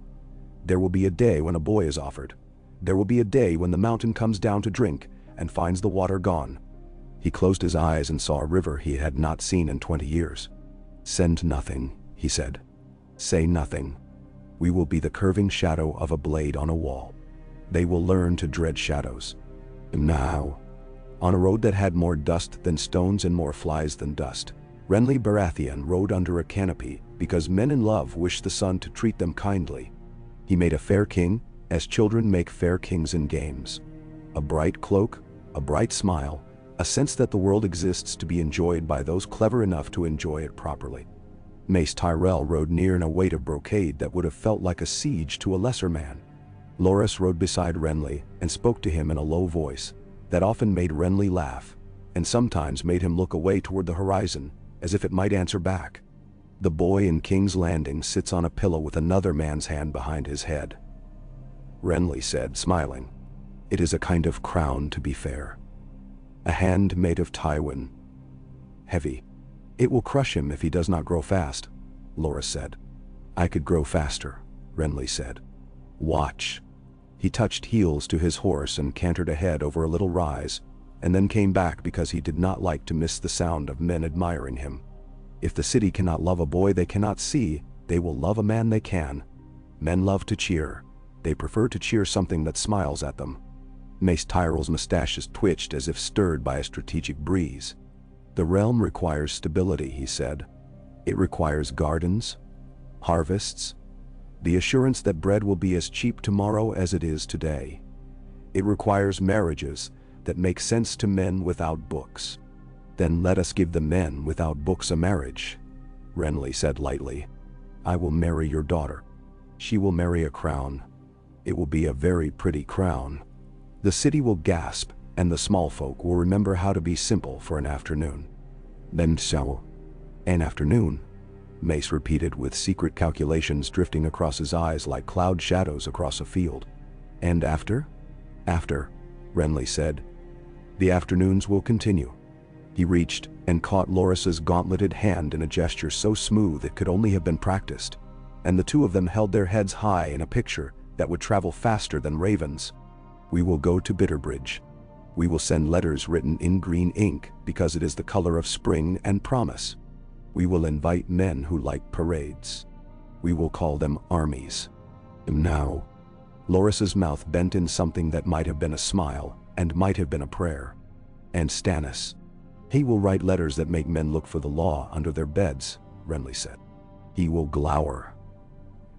There will be a day when a boy is offered. There will be a day when the mountain comes down to drink and finds the water gone. He closed his eyes and saw a river he had not seen in 20 years. Send nothing, he said. Say nothing. We will be the curving shadow of a blade on a wall. They will learn to dread shadows. Now, on a road that had more dust than stones and more flies than dust, Renly Baratheon rode under a canopy because men in love wish the sun to treat them kindly. He made a fair king, as children make fair kings in games. A bright cloak, a bright smile, a sense that the world exists to be enjoyed by those clever enough to enjoy it properly. Mace Tyrell rode near in a weight of brocade that would have felt like a siege to a lesser man. Loras rode beside Renly and spoke to him in a low voice that often made Renly laugh, and sometimes made him look away toward the horizon, as if it might answer back. The boy in King's Landing sits on a pillow with another man's hand behind his head. Renly said, smiling. It is a kind of crown, to be fair. A hand made of Tywin. Heavy. It will crush him if he does not grow fast, Loras said. I could grow faster, Renly said. Watch. He touched heels to his horse and cantered ahead over a little rise, and then came back because he did not like to miss the sound of men admiring him. If the city cannot love a boy they cannot see, they will love a man they can. Men love to cheer. They prefer to cheer something that smiles at them. Mace Tyrell's mustaches twitched as if stirred by a strategic breeze. The realm requires stability, he said. It requires gardens, harvests, the assurance that bread will be as cheap tomorrow as it is today. It requires marriages that make sense to men without books. Then let us give the men without books a marriage, Renly said lightly. I will marry your daughter. She will marry a crown. It will be a very pretty crown. The city will gasp, and the small folk will remember how to be simple for an afternoon. Then so, an afternoon, Mace repeated with secret calculations drifting across his eyes like cloud shadows across a field. And after? After, Renly said. The afternoons will continue. He reached and caught Loras's gauntleted hand in a gesture so smooth it could only have been practiced, and the two of them held their heads high in a picture that would travel faster than ravens. We will go to Bitterbridge. We will send letters written in green ink because it is the color of spring and promise. We will invite men who like parades. We will call them armies. Now, Loras's mouth bent in something that might have been a smile and might have been a prayer. And Stannis. He will write letters that make men look for the law under their beds, Renly said. He will glower.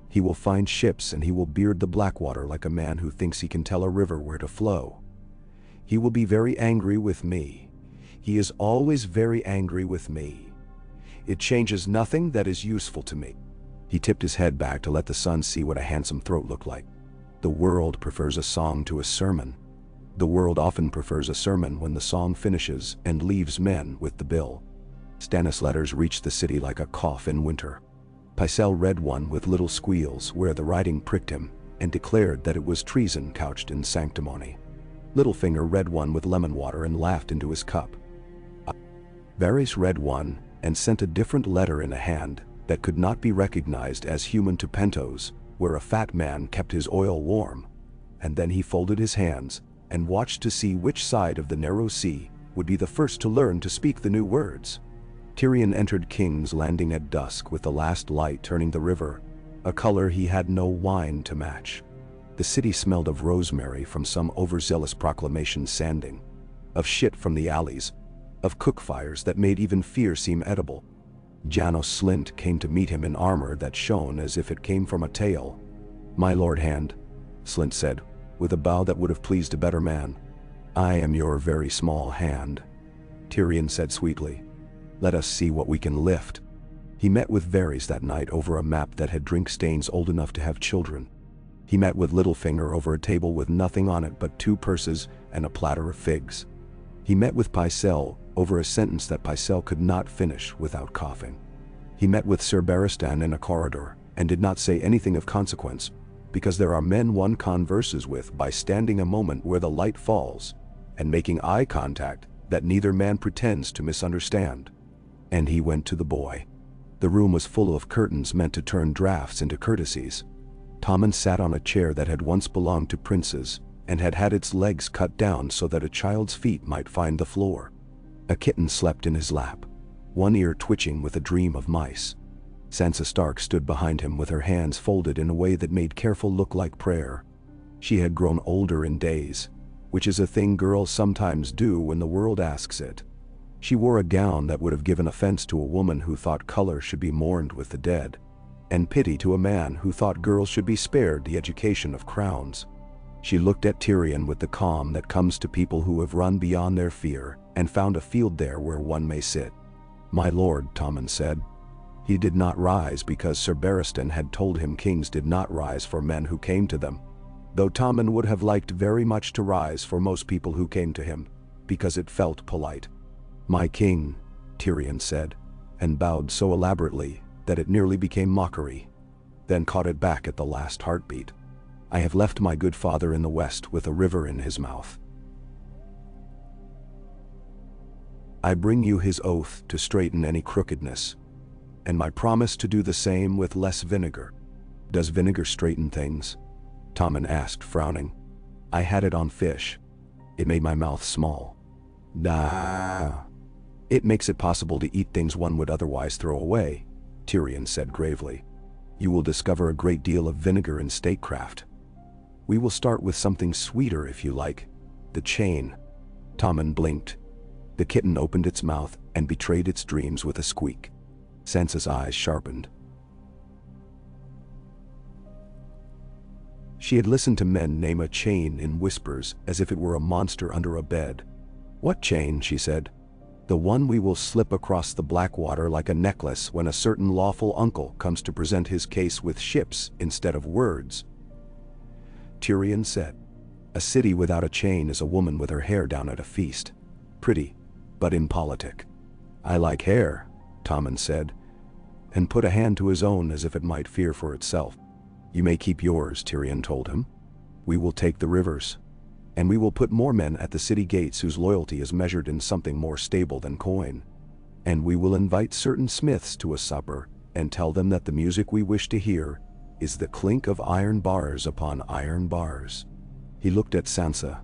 He will find ships and he will beard the Blackwater like a man who thinks he can tell a river where to flow. He will be very angry with me. He is always very angry with me. It changes nothing that is useful to me. He tipped his head back to let the sun see what a handsome throat looked like. The world prefers a song to a sermon. The world often prefers a sermon when the song finishes and leaves men with the bill. Stannis' letters reached the city like a cough in winter. Pycelle read one with little squeals where the writing pricked him and declared that it was treason couched in sanctimony. Littlefinger read one with lemon water and laughed into his cup. Varys read one and sent a different letter in a hand that could not be recognized as human to Pentos, where a fat man kept his oil warm, and then he folded his hands and watched to see which side of the narrow sea would be the first to learn to speak the new words. Tyrion entered King's Landing at dusk with the last light turning the river, a color he had no wine to match. The city smelled of rosemary from some overzealous proclamation sanding, of shit from the alleys, of cook fires that made even fear seem edible. Janos Slynt came to meet him in armor that shone as if it came from a tale. "My lord Hand," Slynt said, with a bow that would have pleased a better man. "I am your very small hand," Tyrion said sweetly. "Let us see what we can lift." He met with Varys that night over a map that had drink stains old enough to have children. He met with Littlefinger over a table with nothing on it but 2 purses and a platter of figs. He met with Pycelle over a sentence that Pycelle could not finish without coughing. He met with Sir Barristan in a corridor and did not say anything of consequence, because there are men one converses with by standing a moment where the light falls and making eye contact that neither man pretends to misunderstand. And he went to the boy. The room was full of curtains meant to turn drafts into courtesies. Tommen sat on a chair that had once belonged to princes and had had its legs cut down so that a child's feet might find the floor. A kitten slept in his lap, one ear twitching with a dream of mice. Sansa Stark stood behind him with her hands folded in a way that made careful look like prayer. She had grown older in days, which is a thing girls sometimes do when the world asks it. She wore a gown that would have given offense to a woman who thought color should be mourned with the dead, and pity to a man who thought girls should be spared the education of crowns. She looked at Tyrion with the calm that comes to people who have run beyond their fear and found a field there where one may sit. "My lord," Tommen said. He did not rise because Sir Barristan had told him kings did not rise for men who came to them, though Tommen would have liked very much to rise for most people who came to him, because it felt polite. "My king," Tyrion said, and bowed so elaborately that it nearly became mockery, then caught it back at the last heartbeat. "I have left my good father in the west with a river in his mouth. I bring you his oath to straighten any crookedness, and my promise to do the same with less vinegar." "Does vinegar straighten things?" Tommen asked, frowning. "I had it on fish. It made my mouth small." "Nah. It makes it possible to eat things one would otherwise throw away," Tyrion said gravely. "You will discover a great deal of vinegar in statecraft. We will start with something sweeter if you like. The chain." Tommen blinked. The kitten opened its mouth and betrayed its dreams with a squeak. Sansa's eyes sharpened. She had listened to men name a chain in whispers as if it were a monster under a bed. "What chain?" she said. "The one we will slip across the Blackwater like a necklace when a certain lawful uncle comes to present his case with ships instead of words." Tyrion said, "A city without a chain is a woman with her hair down at a feast. Pretty, but impolitic." "I like hair," Tommen said, and put a hand to his own as if it might fear for itself. "You may keep yours," Tyrion told him. "We will take the rivers, and we will put more men at the city gates whose loyalty is measured in something more stable than coin. And we will invite certain smiths to a supper, and tell them that the music we wish to hear is the clink of iron bars upon iron bars." He looked at Sansa.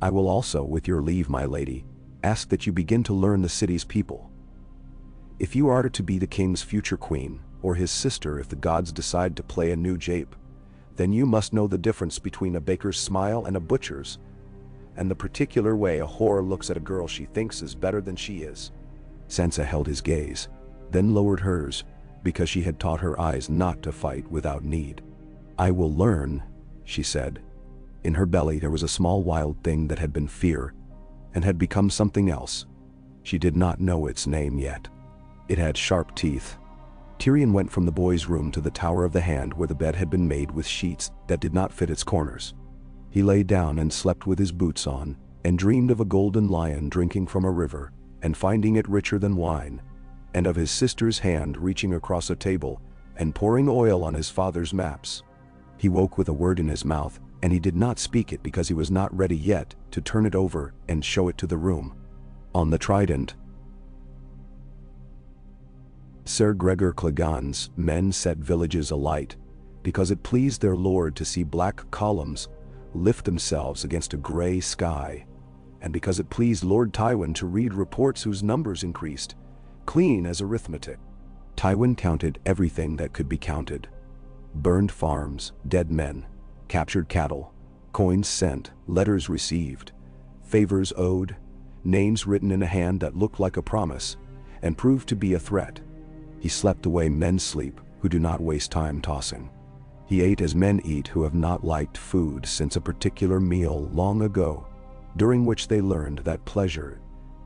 "I will also, with your leave, my lady, ask that you begin to learn the city's people. If you are to be the king's future queen, or his sister if the gods decide to play a new jape, then you must know the difference between a baker's smile and a butcher's, and the particular way a whore looks at a girl she thinks is better than she is." Sansa held his gaze, then lowered hers, because she had taught her eyes not to fight without need. "I will learn," she said. In her belly there was a small wild thing that had been fear, and had become something else. She did not know its name yet. It had sharp teeth. Tyrion went from the boy's room to the Tower of the Hand, where the bed had been made with sheets that did not fit its corners. He lay down and slept with his boots on, and dreamed of a golden lion drinking from a river, and finding it richer than wine, and of his sister's hand reaching across a table, and pouring oil on his father's maps. He woke with a word in his mouth, and he did not speak it because he was not ready yet to turn it over and show it to the room. On the trident, Sir Gregor Clegan's men set villages alight, because it pleased their lord to see black columns lift themselves against a gray sky, and because it pleased Lord Tywin to read reports whose numbers increased, clean as arithmetic. Tywin counted everything that could be counted: burned farms, dead men, captured cattle, coins sent, letters received, favors owed, names written in a hand that looked like a promise and proved to be a threat. He slept the way men sleep who do not waste time tossing. He ate as men eat who have not liked food since a particular meal long ago, during which they learned that pleasure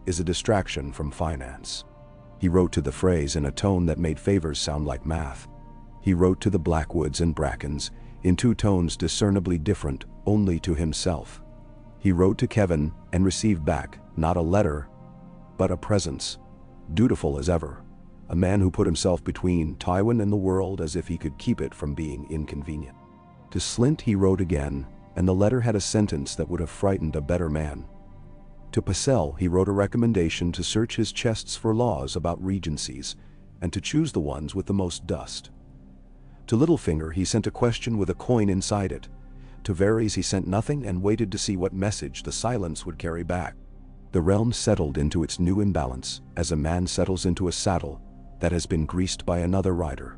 is a distraction from finance. He wrote to the phrase in a tone that made favors sound like math. He wrote to the blackwoods and brackens in two tones discernibly different only to himself. He wrote to Kevin and received back not a letter, but a presence, dutiful as ever. A man who put himself between Tywin and the world as if he could keep it from being inconvenient. To Slint he wrote again, and the letter had a sentence that would have frightened a better man. To Pycelle he wrote a recommendation to search his chests for laws about regencies, and to choose the ones with the most dust. To Littlefinger he sent a question with a coin inside it. To Varys he sent nothing and waited to see what message the silence would carry back. The realm settled into its new imbalance, as a man settles into a saddle that has been greased by another rider.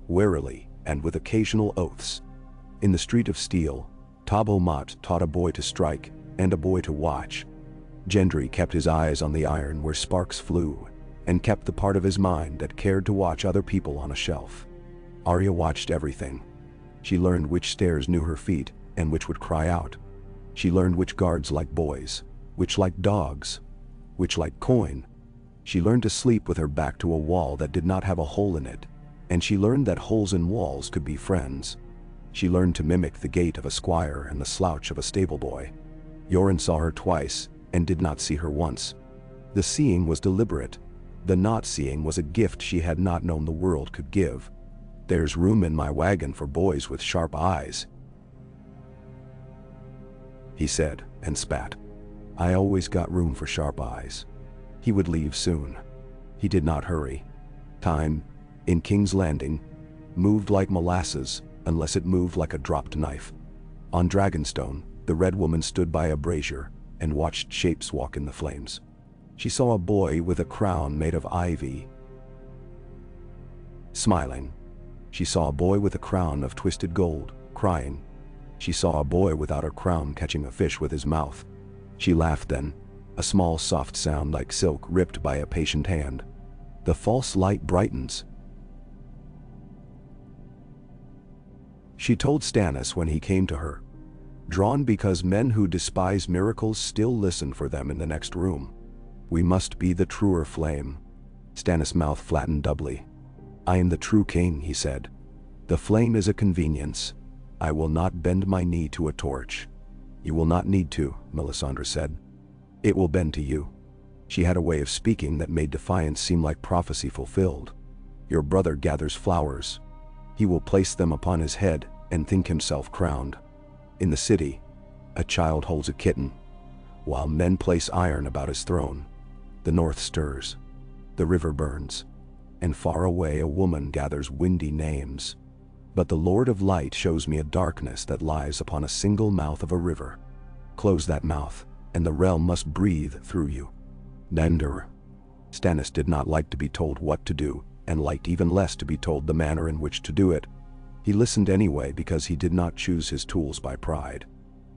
Warily, and with occasional oaths. In the Street of Steel, Tabo Mott taught a boy to strike, and a boy to watch. Gendry kept his eyes on the iron where sparks flew, and kept the part of his mind that cared to watch other people on a shelf. Arya watched everything. She learned which stairs knew her feet, and which would cry out. She learned which guards liked boys, which liked dogs, which liked coin. She learned to sleep with her back to a wall that did not have a hole in it, and she learned that holes in walls could be friends. She learned to mimic the gait of a squire and the slouch of a stable boy. Yoren saw her twice, and did not see her once. The seeing was deliberate. The not seeing was a gift she had not known the world could give. "There's room in my wagon for boys with sharp eyes," he said, and spat. "I always got room for sharp eyes." He would leave soon. He did not hurry. Time, in King's Landing, moved like molasses unless it moved like a dropped knife. On Dragonstone, the Red Woman stood by a brazier and watched shapes walk in the flames. She saw a boy with a crown made of ivy, smiling. She saw a boy with a crown of twisted gold, crying. She saw a boy without a crown catching a fish with his mouth. She laughed then, a small soft sound like silk ripped by a patient hand. The false light brightens. She told Stannis when he came to her, drawn because men who despise miracles still listen for them in the next room. "We must be the truer flame." Stannis' mouth flattened doubly. "I am the true king," he said. "The flame is a convenience. I will not bend my knee to a torch." "You will not need to," Melisandre said. "It will bend to you." She had a way of speaking that made defiance seem like prophecy fulfilled. "Your brother gathers flowers. He will place them upon his head and think himself crowned. In the city, a child holds a kitten, while men place iron about his throne. The north stirs. The river burns, and far away a woman gathers windy names. But the Lord of Light shows me a darkness that lies upon a single mouth of a river. Close that mouth, and the realm must breathe through you. Nender. Stannis did not like to be told what to do, and liked even less to be told the manner in which to do it. He listened anyway because he did not choose his tools by pride.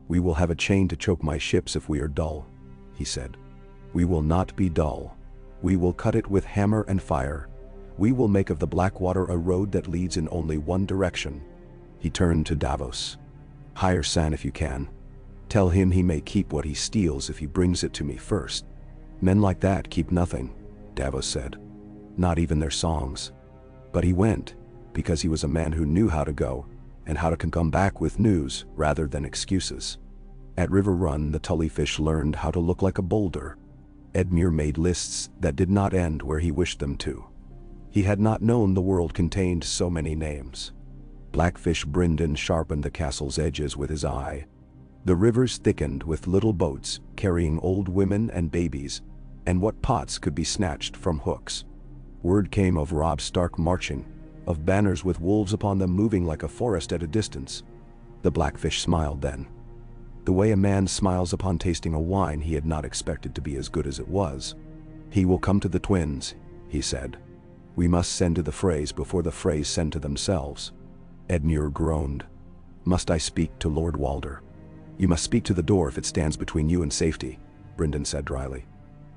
"We will have a chain to choke my ships if we are dull," he said. "We will not be dull. We will cut it with hammer and fire. We will make of the Blackwater a road that leads in only one direction." He turned to Davos. "Hire San if you can. Tell him he may keep what he steals if he brings it to me first." "Men like that keep nothing," Davos said. "Not even their songs." But he went, because he was a man who knew how to go, and how to come back with news rather than excuses. At River Run, the Tullyfish learned how to look like a boulder. Edmure made lists that did not end where he wished them to. He had not known the world contained so many names. Blackfish Brynden sharpened the castle's edges with his eye. The rivers thickened with little boats carrying old women and babies, and what pots could be snatched from hooks. Word came of Robb Stark marching, of banners with wolves upon them moving like a forest at a distance. The Blackfish smiled then. The way a man smiles upon tasting a wine he had not expected to be as good as it was. "He will come to the twins," he said. "We must send to the Freys before the Freys send to themselves." Edmure groaned. "Must I speak to Lord Walder?" "You must speak to the door if it stands between you and safety," Brynden said dryly.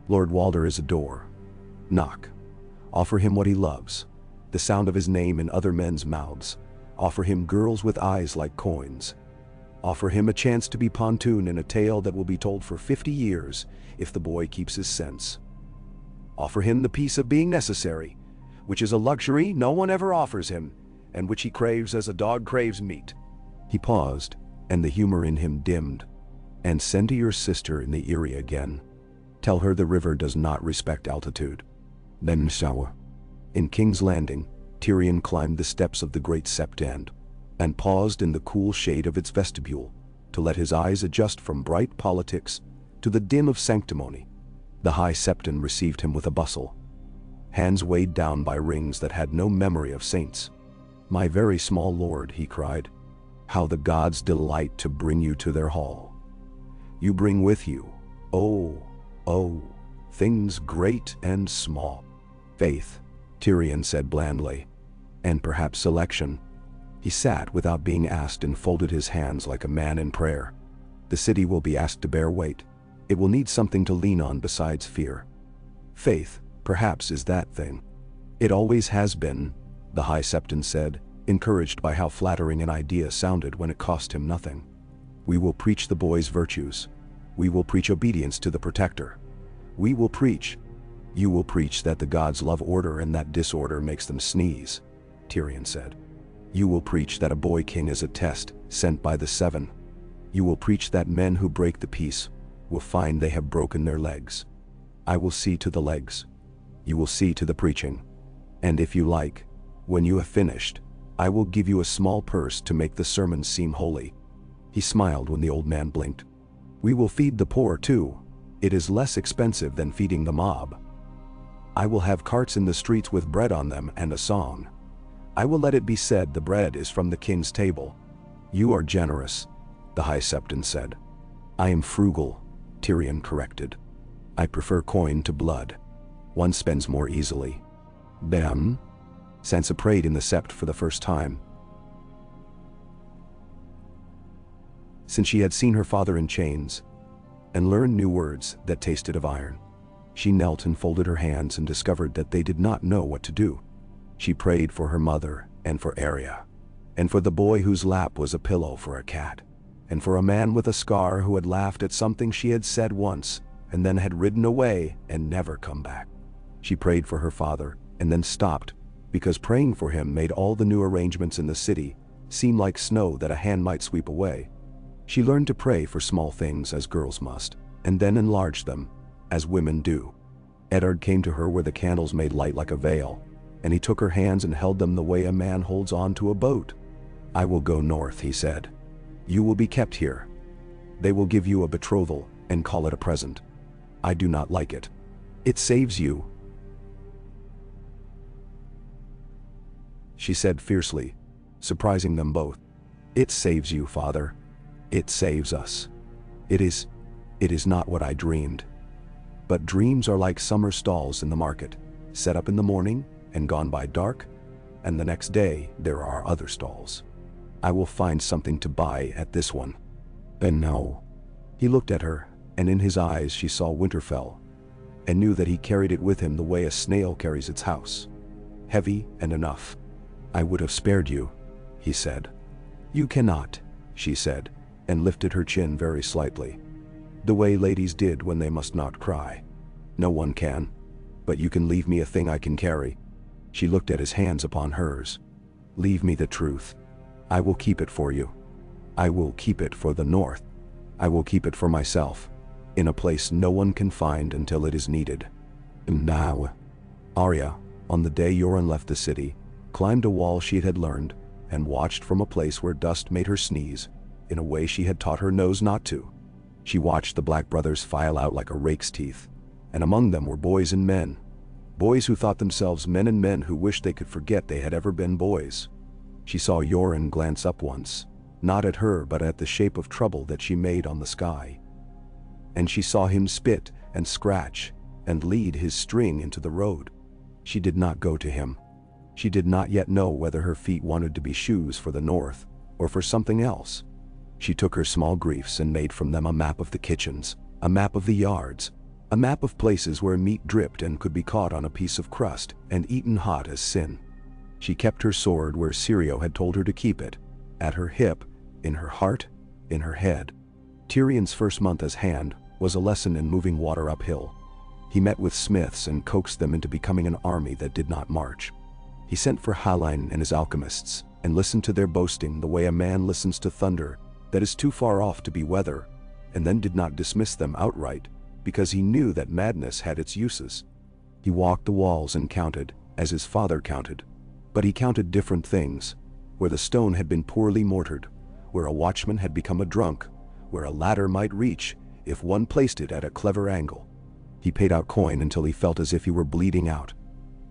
"Lord Walder is a door. Knock. Offer him what he loves, the sound of his name in other men's mouths. Offer him girls with eyes like coins. Offer him a chance to be Pontoon in a tale that will be told for 50 years if the boy keeps his sense. Offer him the peace of being necessary, which is a luxury no one ever offers him, and which he craves as a dog craves meat." He paused, and the humor in him dimmed. "And send to your sister in the Eyrie again. Tell her the river does not respect altitude." Then Shawa. In King's Landing, Tyrion climbed the steps of the Great Sept and paused in the cool shade of its vestibule to let his eyes adjust from bright politics to the dim of sanctimony. The High Septon received him with a bustle, hands weighed down by rings that had no memory of saints. "My very small lord," he cried, "how the gods delight to bring you to their hall. You bring with you, oh, things great and small." "Faith," Tyrion said blandly, "and perhaps election." He sat without being asked and folded his hands like a man in prayer. "The city will be asked to bear weight. It will need something to lean on besides fear. Faith, perhaps, is that thing." "It always has been," the High Septon said, encouraged by how flattering an idea sounded when it cost him nothing. "We will preach the boy's virtues. We will preach obedience to the Protector. We will preach. You will preach that the gods love order and that disorder makes them sneeze," Tyrion said. "You will preach that a boy king is a test sent by the Seven. You will preach that men who break the peace will find they have broken their legs. I will see to the legs. You will see to the preaching. And if you like, when you have finished, I will give you a small purse to make the sermons seem holy." He smiled when the old man blinked. "We will feed the poor too. It is less expensive than feeding the mob. I will have carts in the streets with bread on them and a song. I will let it be said the bread is from the king's table." "You are generous," the High Septon said. "I am frugal," Tyrion corrected. "I prefer coin to blood. One spends more easily." "Bam?" Sansa prayed in the sept for the first time since she had seen her father in chains and learned new words that tasted of iron. She knelt and folded her hands and discovered that they did not know what to do. She prayed for her mother and for Arya, and for the boy whose lap was a pillow for a cat, and for a man with a scar who had laughed at something she had said once and then had ridden away and never come back. She prayed for her father and then stopped, because praying for him made all the new arrangements in the city seem like snow that a hand might sweep away. She learned to pray for small things as girls must, and then enlarge them, as women do. Eddard came to her where the candles made light like a veil, and he took her hands and held them the way a man holds on to a boat. "I will go north," he said. "You will be kept here. They will give you a betrothal and call it a present. I do not like it. It saves you." she said fiercely, surprising them both. "It saves you, father. It saves us. It is not what I dreamed. But dreams are like summer stalls in the market, set up in the morning and gone by dark, and the next day there are other stalls. I will find something to buy at this one." And no. He looked at her, and in his eyes she saw Winterfell, and knew that he carried it with him the way a snail carries its house. Heavy and enough. "I would have spared you," he said. "You cannot," she said, and lifted her chin very slightly. The way ladies did when they must not cry. "No one can. But you can leave me a thing I can carry." She looked at his hands upon hers. "Leave me the truth. I will keep it for you. I will keep it for the North. I will keep it for myself, in a place no one can find until it is needed." And now, Arya, on the day Yoren left the city, climbed a wall she had learned, and watched from a place where dust made her sneeze, in a way she had taught her nose not to. She watched the Black Brothers file out like a rake's teeth, and among them were boys and men. Boys who thought themselves men and men who wished they could forget they had ever been boys. She saw Yoren glance up once, not at her but at the shape of trouble that she made on the sky. And she saw him spit and scratch and lead his string into the road. She did not go to him. She did not yet know whether her feet wanted to be shoes for the North or for something else. She took her small griefs and made from them a map of the kitchens, a map of the yards, a map of places where meat dripped and could be caught on a piece of crust and eaten hot as sin. She kept her sword where Syrio had told her to keep it, at her hip, in her heart, in her head. Tyrion's first month as Hand was a lesson in moving water uphill. He met with smiths and coaxed them into becoming an army that did not march. He sent for Halain and his alchemists, and listened to their boasting the way a man listens to thunder that is too far off to be weather, and then did not dismiss them outright, because he knew that madness had its uses. He walked the walls and counted, as his father counted. But he counted different things, where the stone had been poorly mortared, where a watchman had become a drunk, where a ladder might reach, if one placed it at a clever angle. He paid out coin until he felt as if he were bleeding out.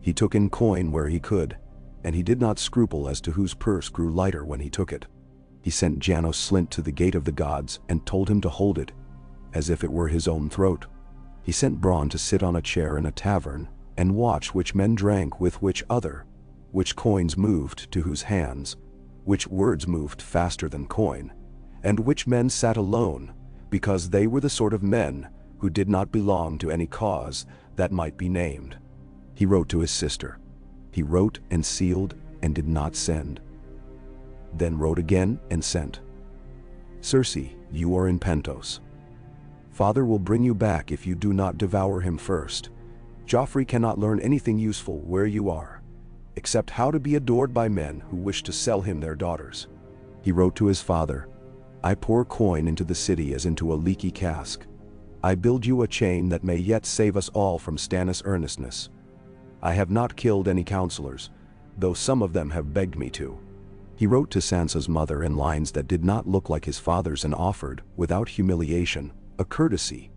He took in coin where he could, and he did not scruple as to whose purse grew lighter when he took it. He sent Janos Slint to the gate of the gods and told him to hold it, as if it were his own throat. He sent Bronn to sit on a chair in a tavern and watch which men drank with which other, which coins moved to whose hands, which words moved faster than coin, and which men sat alone, because they were the sort of men who did not belong to any cause that might be named. He wrote to his sister. He wrote and sealed and did not send. Then wrote again and sent. "Cersei, you are in Pentos. Father will bring you back if you do not devour him first. Joffrey cannot learn anything useful where you are, except how to be adored by men who wish to sell him their daughters." He wrote to his father, "I pour coin into the city as into a leaky cask. I build you a chain that may yet save us all from Stannis' earnestness. I have not killed any counselors, though some of them have begged me to." He wrote to Sansa's mother in lines that did not look like his father's and offered, without humiliation, a courtesy.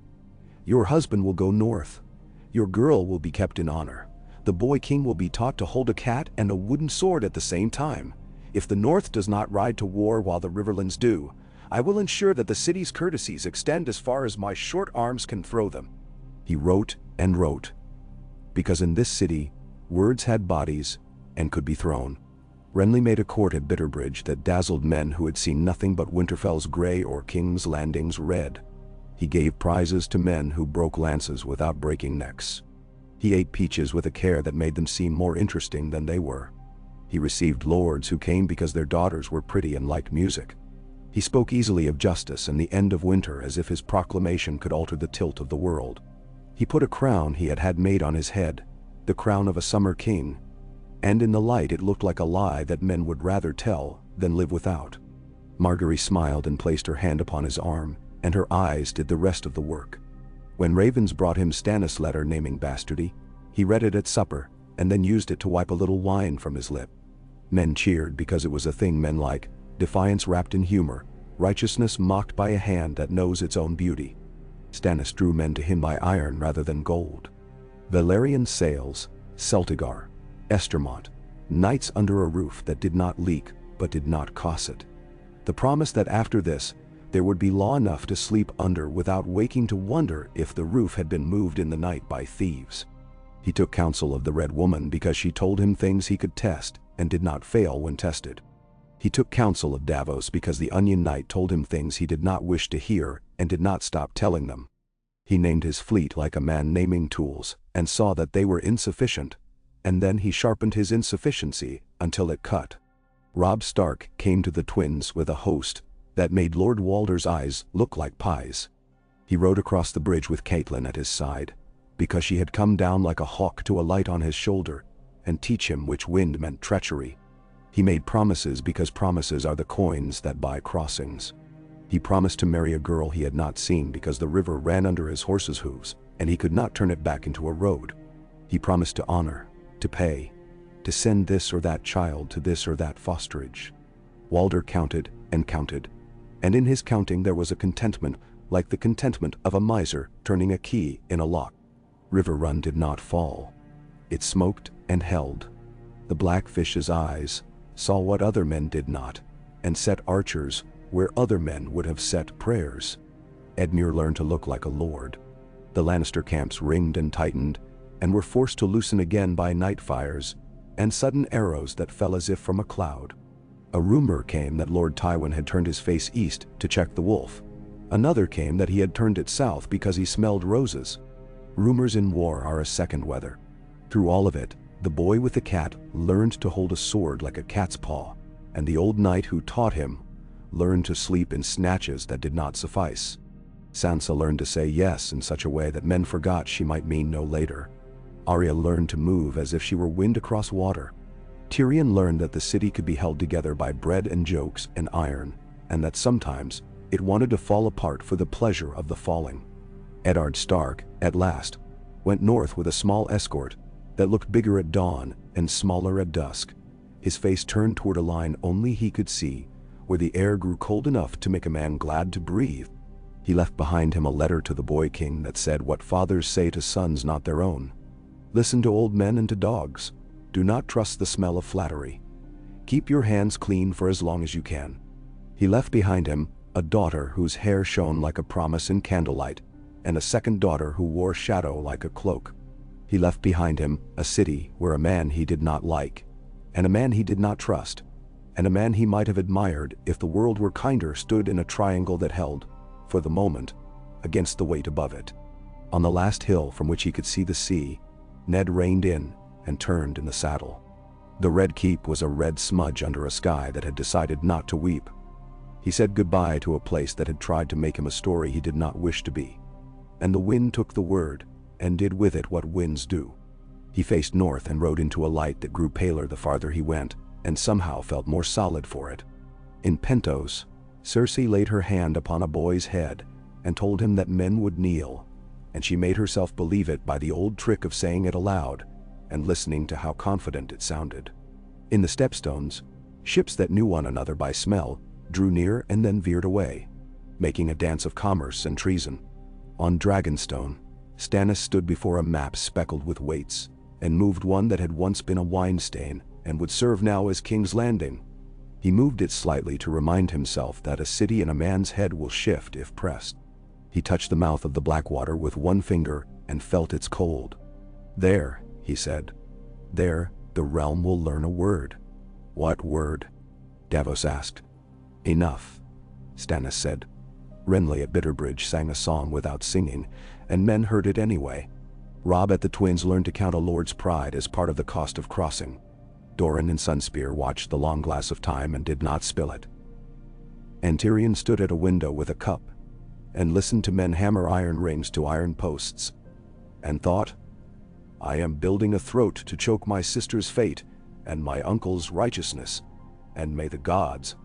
"Your husband will go north. Your girl will be kept in honor. The boy king will be taught to hold a cat and a wooden sword at the same time. If the North does not ride to war while the Riverlands do, I will ensure that the city's courtesies extend as far as my short arms can throw them." He wrote and wrote, because in this city, words had bodies and could be thrown. Renly made a court at Bitterbridge that dazzled men who had seen nothing but Winterfell's grey or King's Landing's red. He gave prizes to men who broke lances without breaking necks. He ate peaches with a care that made them seem more interesting than they were. He received lords who came because their daughters were pretty and liked music. He spoke easily of justice and the end of winter as if his proclamation could alter the tilt of the world. He put a crown he had had made on his head, the crown of a summer king, and in the light it looked like a lie that men would rather tell than live without. Margaery smiled and placed her hand upon his arm, and her eyes did the rest of the work. When ravens brought him Stannis' letter naming bastardy, he read it at supper, and then used it to wipe a little wine from his lip. Men cheered because it was a thing men like, defiance wrapped in humor, righteousness mocked by a hand that knows its own beauty. Stannis drew men to him by iron rather than gold. Valyrian sails, Celtigar, Estermont, Nights under a roof that did not leak but did not cause it. The promise that after this, there would be law enough to sleep under without waking to wonder if the roof had been moved in the night by thieves. He took counsel of the Red Woman because she told him things he could test and did not fail when tested. He took counsel of Davos because the Onion Knight told him things he did not wish to hear and did not stop telling them. He named his fleet like a man naming tools and saw that they were insufficient, and then he sharpened his insufficiency until it cut. Robb Stark came to the twins with a host that made Lord Walder's eyes look like pies. He rode across the bridge with Catelyn at his side, because she had come down like a hawk to alight on his shoulder and teach him which wind meant treachery. He made promises because promises are the coins that buy crossings. He promised to marry a girl he had not seen because the river ran under his horse's hooves and he could not turn it back into a road. He promised to honor, to pay, to send this or that child to this or that fosterage. Walder counted and counted, and in his counting there was a contentment like the contentment of a miser turning a key in a lock. River Run did not fall. It smoked and held. The Blackfish's eyes saw what other men did not, and set archers where other men would have set prayers. Edmure learned to look like a lord. The Lannister camps ringed and tightened, and were forced to loosen again by night fires and sudden arrows that fell as if from a cloud. A rumor came that Lord Tywin had turned his face east to check the wolf. Another came that he had turned it south because he smelled roses. Rumors in war are a second weather. Through all of it, the boy with the cat learned to hold a sword like a cat's paw, and the old knight who taught him learned to sleep in snatches that did not suffice. Sansa learned to say yes in such a way that men forgot she might mean no later. Arya learned to move as if she were wind across water. Tyrion learned that the city could be held together by bread and jokes and iron, and that sometimes it wanted to fall apart for the pleasure of the falling. Eddard Stark, at last, went north with a small escort that looked bigger at dawn and smaller at dusk. His face turned toward a line only he could see, where the air grew cold enough to make a man glad to breathe. He left behind him a letter to the boy king that said what fathers say to sons not their own. Listen to old men and to dogs. Do not trust the smell of flattery. Keep your hands clean for as long as you can. He left behind him a daughter whose hair shone like a promise in candlelight, and a second daughter who wore shadow like a cloak. He left behind him a city where a man he did not like, and a man he did not trust, and a man he might have admired if the world were kinder stood in a triangle that held, for the moment, against the weight above it. On the last hill from which he could see the sea, Ned reined in and turned in the saddle. The Red Keep was a red smudge under a sky that had decided not to weep. He said goodbye to a place that had tried to make him a story he did not wish to be. And the wind took the word and did with it what winds do. He faced north and rode into a light that grew paler the farther he went, and somehow felt more solid for it. In Pentos, Cersei laid her hand upon a boy's head and told him that men would kneel, and she made herself believe it by the old trick of saying it aloud and listening to how confident it sounded. In the Stepstones, ships that knew one another by smell drew near and then veered away, making a dance of commerce and treason. On Dragonstone, Stannis stood before a map speckled with weights, and moved one that had once been a wine stain and would serve now as King's Landing. He moved it slightly to remind himself that a city in a man's head will shift if pressed. He touched the mouth of the Blackwater with one finger and felt its cold. There, he said, there the realm will learn a word. What word? Davos asked. Enough, Stannis said. Renly at Bitterbridge sang a song without singing, and men heard it anyway. Robb at the Twins learned to count a lord's pride as part of the cost of crossing. Doran and Sunspear watched the long glass of time and did not spill it. And Tyrion stood at a window with a cup, and listened to men hammer iron rings to iron posts, and thought, I am building a throat to choke my sister's fate and my uncle's righteousness, and may the gods,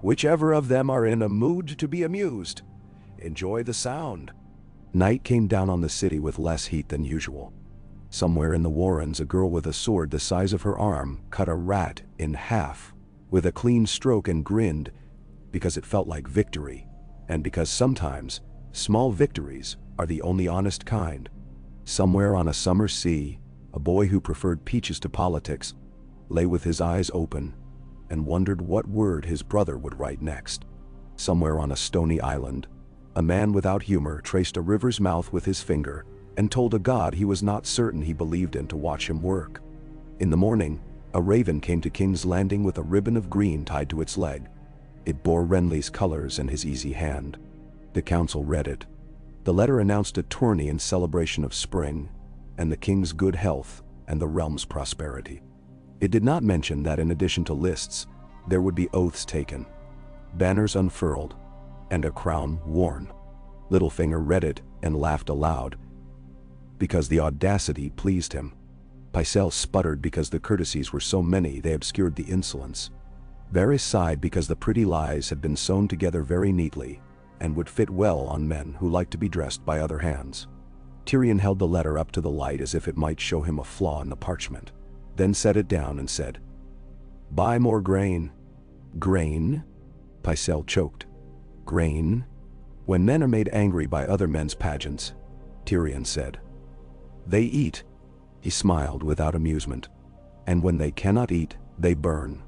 whichever of them are in a mood to be amused, enjoy the sound. Night came down on the city with less heat than usual. Somewhere in the Warrens, a girl with a sword the size of her arm cut a rat in half with a clean stroke and grinned because it felt like victory, and because sometimes small victories are the only honest kind. Somewhere on a summer sea, a boy who preferred peaches to politics lay with his eyes open, and wondered what word his brother would write next. Somewhere on a stony island, a man without humor traced a river's mouth with his finger and told a god he was not certain he believed in to watch him work. In the morning, a raven came to King's Landing with a ribbon of green tied to its leg. It bore Renly's colors and his easy hand. The council read it. The letter announced a tourney in celebration of spring, and the king's good health and the realm's prosperity. It did not mention that in addition to lists, there would be oaths taken, banners unfurled, and a crown worn. Littlefinger read it and laughed aloud, because the audacity pleased him. Pycelle sputtered because the courtesies were so many they obscured the insolence. Varys sighed because the pretty lies had been sewn together very neatly, and would fit well on men who liked to be dressed by other hands. Tyrion held the letter up to the light as if it might show him a flaw in the parchment, then set it down and said, "Buy more grain." "Grain?" Pycelle choked. "Grain?" "When men are made angry by other men's pageants," Tyrion said, "they eat." He smiled without amusement. "And when they cannot eat, they burn.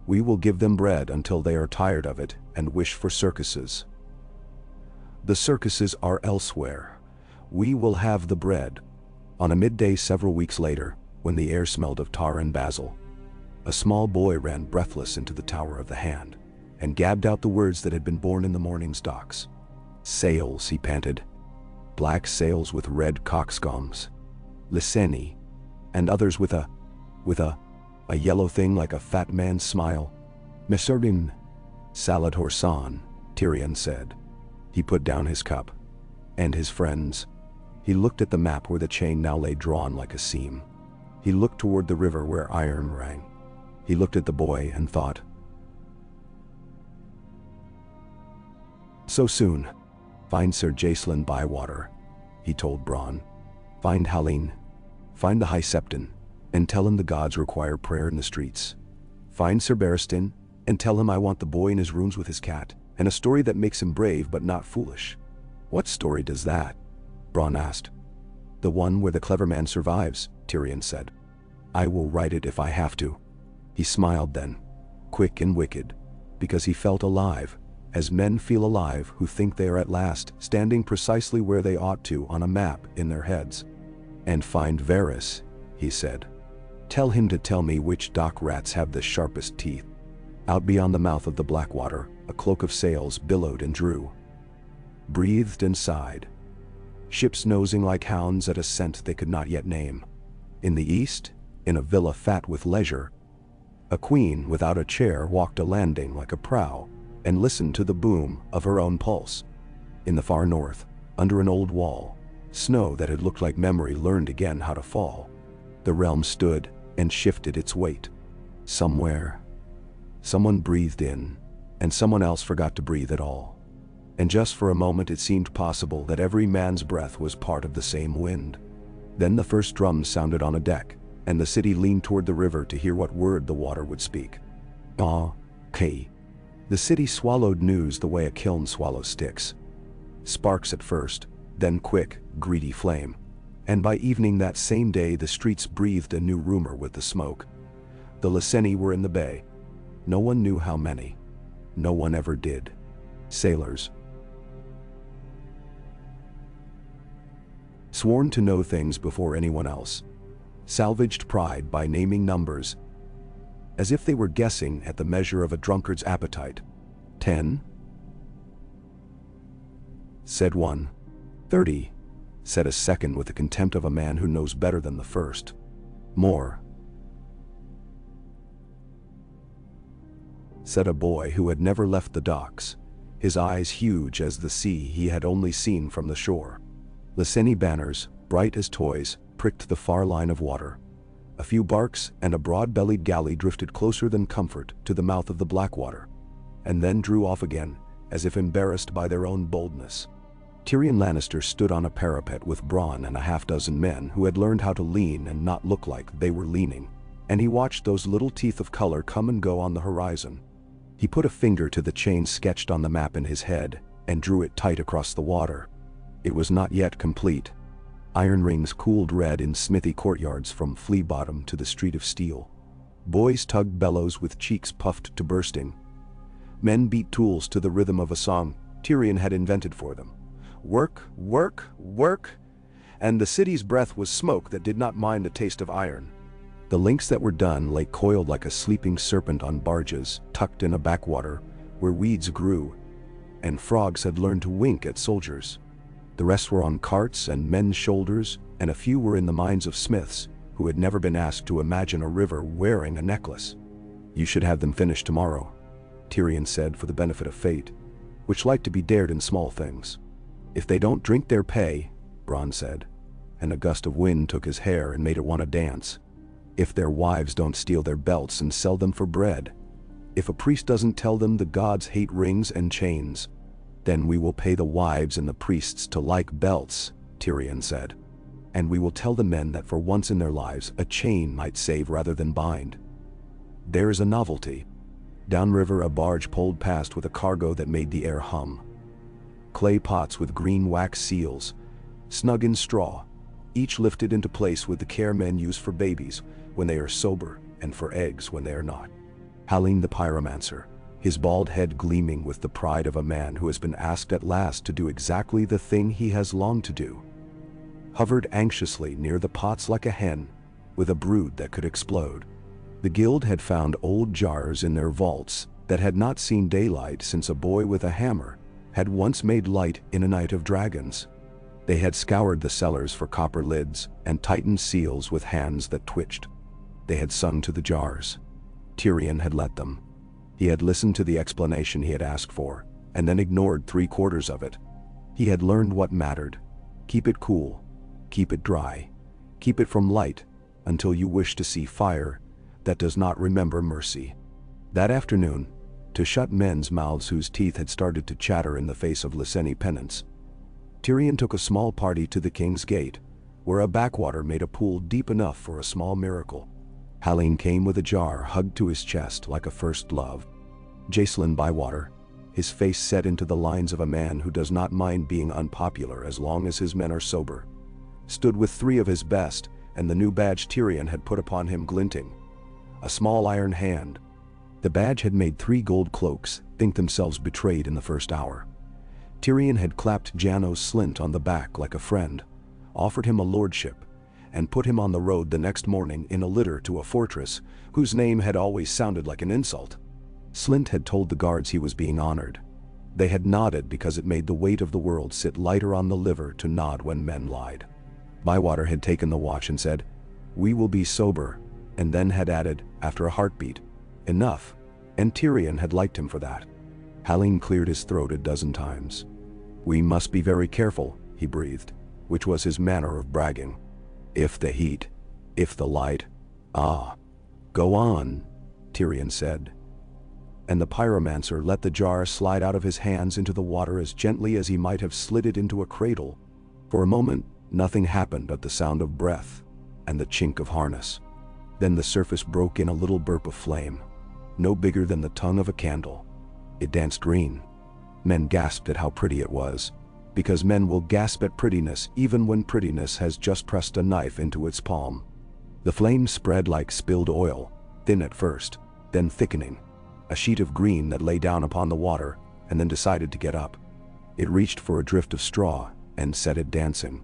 We will give them bread until they are tired of it and wish for circuses. The circuses are elsewhere. We will have the bread." On a midday several weeks later, when the air smelled of tar and basil, a small boy ran breathless into the Tower of the Hand and gabbed out the words that had been born in the morning's docks. "Sails," he panted. "Black sails with red cockscombs. Lyseni," and others with a yellow thing like a fat man's smile. "Meserdin." "Salad Horsan," Tyrion said. He put down his cup. "And his friends." He looked at the map where the chain now lay drawn like a seam. He looked toward the river where iron rang. He looked at the boy and thought, "So soon. Find Sir Jacelyn Bywater," he told Bronn. "Find Halline. Find the High Septon, and tell him the gods require prayer in the streets. Find Sir Barristan, and tell him I want the boy in his rooms with his cat, and a story that makes him brave but not foolish." "What story does that?" Bronn asked. "The one where the clever man survives," Tyrion said. "I will write it if I have to." He smiled then, quick and wicked, because he felt alive, as men feel alive who think they are at last standing precisely where they ought to on a map in their heads. "And find Varys," he said. "Tell him to tell me which dock rats have the sharpest teeth." Out beyond the mouth of the Blackwater, a cloak of sails billowed and drew, breathed and sighed, ships nosing like hounds at a scent they could not yet name. In the east, in a villa fat with leisure, a queen without a chair walked a landing like a prow and listened to the boom of her own pulse. In the far north, under an old wall, snow that had looked like memory learned again how to fall. The realm stood and shifted its weight. Somewhere, someone breathed in, and someone else forgot to breathe at all. And just for a moment it seemed possible that every man's breath was part of the same wind. Then the first drums sounded on a deck, and the city leaned toward the river to hear what word the water would speak. "Ah-K." The city swallowed news the way a kiln swallows sticks. Sparks at first, then quick, greedy flame. And by evening that same day the streets breathed a new rumor with the smoke. The Lyseni were in the bay. No one knew how many. No one ever did. Sailors. Sworn to know things before anyone else. Salvaged pride by naming numbers, as if they were guessing at the measure of a drunkard's appetite. 10, said one. 30, said a second with the contempt of a man who knows better than the first. More, said a boy who had never left the docks, his eyes huge as the sea he had only seen from the shore. Lyseni banners, bright as toys, pricked the far line of water. A few barks and a broad-bellied galley drifted closer than comfort to the mouth of the Blackwater, and then drew off again, as if embarrassed by their own boldness. Tyrion Lannister stood on a parapet with Bronn and a half-dozen men who had learned how to lean and not look like they were leaning, and he watched those little teeth of color come and go on the horizon. He put a finger to the chain sketched on the map in his head and drew it tight across the water. It was not yet complete. Iron rings cooled red in smithy courtyards from Flea Bottom to the Street of Steel. Boys tugged bellows with cheeks puffed to bursting. Men beat tools to the rhythm of a song Tyrion had invented for them. Work, work, work. And the city's breath was smoke that did not mind the taste of iron. The links that were done lay coiled like a sleeping serpent on barges, tucked in a backwater, where weeds grew, and frogs had learned to wink at soldiers. The rest were on carts and men's shoulders, and a few were in the minds of smiths, who had never been asked to imagine a river wearing a necklace. You should have them finished tomorrow, Tyrion said for the benefit of fate, which liked to be dared in small things. If they don't drink their pay, Bronn said, and a gust of wind took his hair and made it want to dance. If their wives don't steal their belts and sell them for bread. If a priest doesn't tell them the gods hate rings and chains, then we will pay the wives and the priests to like belts, Tyrion said. And we will tell the men that for once in their lives a chain might save rather than bind. There is a novelty. Downriver a barge pulled past with a cargo that made the air hum. Clay pots with green wax seals, snug in straw, each lifted into place with the care men use for babies when they are sober and for eggs when they are not. Halline the pyromancer, his bald head gleaming with the pride of a man who has been asked at last to do exactly the thing he has longed to do, hovered anxiously near the pots like a hen, with a brood that could explode. The guild had found old jars in their vaults that had not seen daylight since a boy with a hammer had once made light in a night of dragons. They had scoured the cellars for copper lids and tightened seals with hands that twitched. They had sung to the jars. Tyrion had let them. He had listened to the explanation he had asked for, and then ignored 3/4 of it. He had learned what mattered. Keep it cool. Keep it dry. Keep it from light until you wish to see fire that does not remember mercy. That afternoon, to shut men's mouths whose teeth had started to chatter in the face of Lyseni penance, Tyrion took a small party to the King's Gate, where a backwater made a pool deep enough for a small miracle. Halline came with a jar hugged to his chest like a first love. Jacelyn Bywater, his face set into the lines of a man who does not mind being unpopular as long as his men are sober, stood with 3 of his best and the new badge Tyrion had put upon him glinting. A small iron hand. The badge had made 3 gold cloaks think themselves betrayed in the first hour. Tyrion had clapped Janos Slint on the back like a friend, offered him a lordship, and put him on the road the next morning in a litter to a fortress whose name had always sounded like an insult. Slint had told the guards he was being honored. They had nodded because it made the weight of the world sit lighter on the liver to nod when men lied. Bywater had taken the watch and said, "We will be sober," and then had added, after a heartbeat, "Enough," and Tyrion had liked him for that. Halline cleared his throat a dozen times. "We must be very careful," he breathed, which was his manner of bragging. "If the heat, if the light, ah." "Go on," Tyrion said. And the pyromancer let the jar slide out of his hands into the water as gently as he might have slid it into a cradle. For a moment, nothing happened but the sound of breath and the chink of harness. Then the surface broke in a little burp of flame, no bigger than the tongue of a candle. It danced green. Men gasped at how pretty it was, because men will gasp at prettiness even when prettiness has just pressed a knife into its palm. The flame spread like spilled oil, thin at first, then thickening, a sheet of green that lay down upon the water and then decided to get up. It reached for a drift of straw and set it dancing.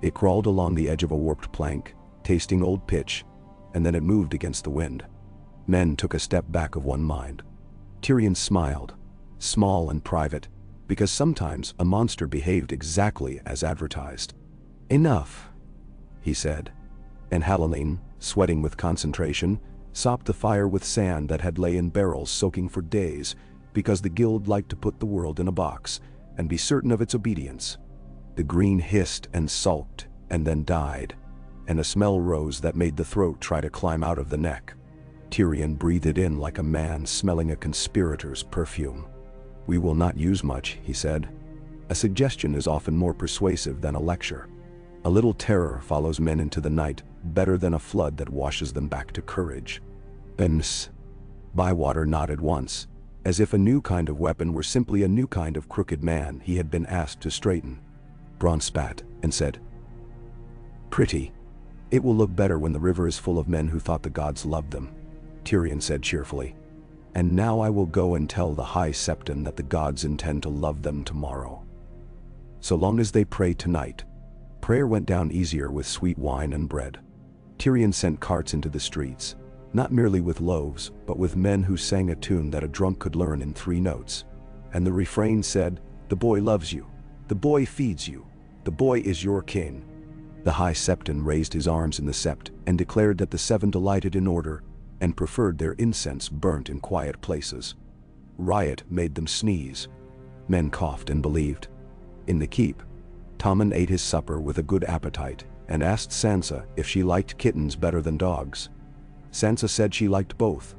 It crawled along the edge of a warped plank, tasting old pitch, and then it moved against the wind. Men took a step back of one mind. Tyrion smiled, small and private, because sometimes a monster behaved exactly as advertised. "Enough," he said, and Halline, sweating with concentration, sopped the fire with sand that had lay in barrels soaking for days, because the guild liked to put the world in a box and be certain of its obedience. The green hissed and sulked and then died, and a smell rose that made the throat try to climb out of the neck. Tyrion breathed it in like a man smelling a conspirator's perfume. "We will not use much," he said. "A suggestion is often more persuasive than a lecture. A little terror follows men into the night better than a flood that washes them back to courage." "Ems." Bywater nodded once, as if a new kind of weapon were simply a new kind of crooked man he had been asked to straighten. Bronn spat and said, "Pretty. It will look better when the river is full of men who thought the gods loved them." Tyrion said cheerfully. "And now I will go and tell the High Septon that the gods intend to love them tomorrow. So long as they pray tonight." Prayer went down easier with sweet wine and bread. Tyrion sent carts into the streets, not merely with loaves, but with men who sang a tune that a drunk could learn in 3 notes. And the refrain said, "The boy loves you. The boy feeds you. The boy is your king." The High Septon raised his arms in the sept and declared that the 7 delighted in order and preferred their incense burnt in quiet places. Riot made them sneeze. Men coughed and believed. In the keep, Tommen ate his supper with a good appetite and asked Sansa if she liked kittens better than dogs. Sansa said she liked both,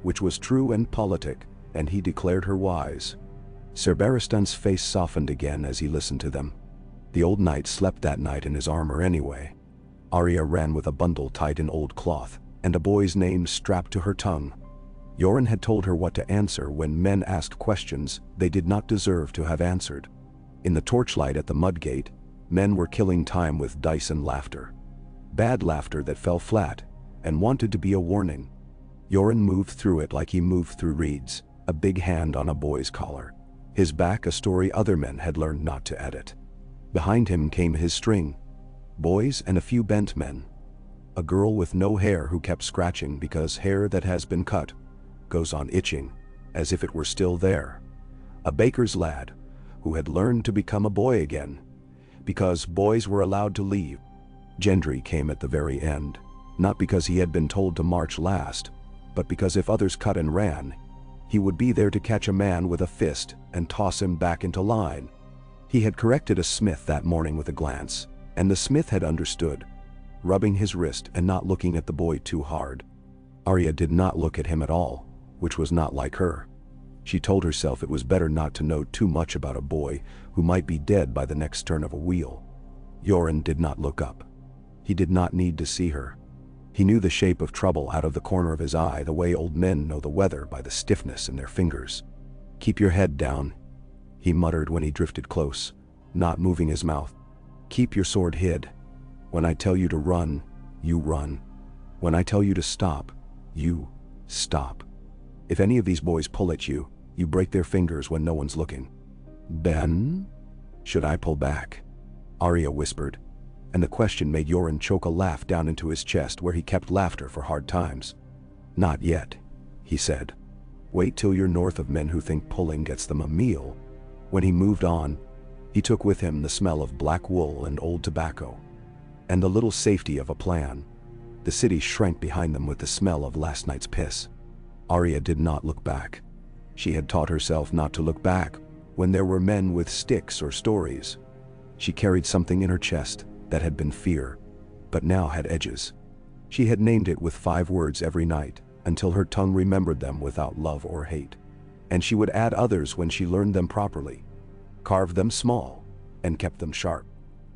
which was true and politic, and he declared her wise. Ser Barristan's face softened again as he listened to them. The old knight slept that night in his armor anyway. Arya ran with a bundle tied in old cloth, and a boy's name strapped to her tongue. Yoren had told her what to answer when men asked questions they did not deserve to have answered. In the torchlight at the mudgate, men were killing time with dice and laughter. Bad laughter that fell flat and wanted to be a warning. Yoren moved through it like he moved through reeds, a big hand on a boy's collar. His back a story other men had learned not to edit. Behind him came his string. Boys and a few bent men. A girl with no hair who kept scratching because hair that has been cut goes on itching, as if it were still there. A baker's lad who had learned to become a boy again, because boys were allowed to leave. Gendry came at the very end, not because he had been told to march last, but because if others cut and ran, he would be there to catch a man with a fist and toss him back into line. He had corrected a smith that morning with a glance, and the smith had understood, rubbing his wrist and not looking at the boy too hard. Arya did not look at him at all, which was not like her. She told herself it was better not to know too much about a boy who might be dead by the next turn of a wheel. Yoren did not look up. He did not need to see her. He knew the shape of trouble out of the corner of his eye the way old men know the weather by the stiffness in their fingers. "Keep your head down," he muttered when he drifted close, not moving his mouth. "Keep your sword hid. When I tell you to run, you run. When I tell you to stop, you stop. If any of these boys pull at you, you break their fingers when no one's looking." "Ben? Should I pull back?" Arya whispered, and the question made Yoren choke a laugh down into his chest where he kept laughter for hard times. "Not yet," he said. "Wait till you're north of men who think pulling gets them a meal." When he moved on, he took with him the smell of black wool and old tobacco, and the little safety of a plan. The city shrank behind them with the smell of last night's piss. Arya did not look back. She had taught herself not to look back when there were men with sticks or stories. She carried something in her chest that had been fear, but now had edges. She had named it with 5 words every night until her tongue remembered them without love or hate. And she would add others when she learned them properly, carved them small, and kept them sharp.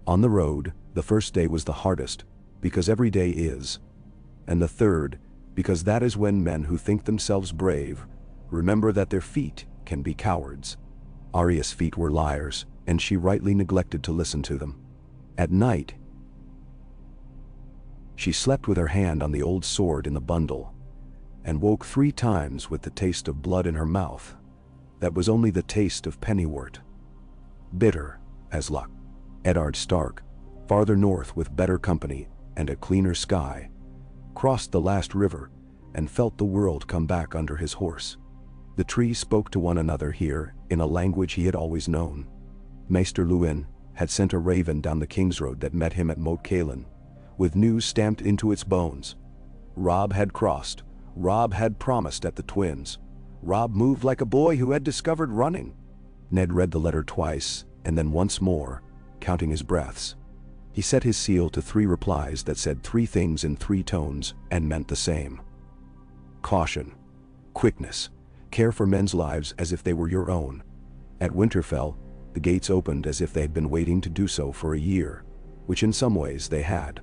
On the road, the first day was the hardest, because every day is, and the third, because that is when men who think themselves brave remember that their feet can be cowards. Arya's feet were liars, and she rightly neglected to listen to them. At night, she slept with her hand on the old sword in the bundle, and woke 3 times with the taste of blood in her mouth. That was only the taste of pennywort. Bitter as luck. Eddard Stark, farther north with better company and a cleaner sky, crossed the last river and felt the world come back under his horse. The trees spoke to one another here in a language he had always known. Maester Luwin had sent a raven down the King's Road that met him at Moat Cailin, with news stamped into its bones. Robb had crossed. Robb had promised at the Twins. Robb moved like a boy who had discovered running. Ned read the letter twice, and then once more, counting his breaths. He set his seal to 3 replies that said 3 things in 3 tones and meant the same. Caution. Quickness. Care for men's lives as if they were your own. At Winterfell, the gates opened as if they had been waiting to do so for a year, which in some ways they had.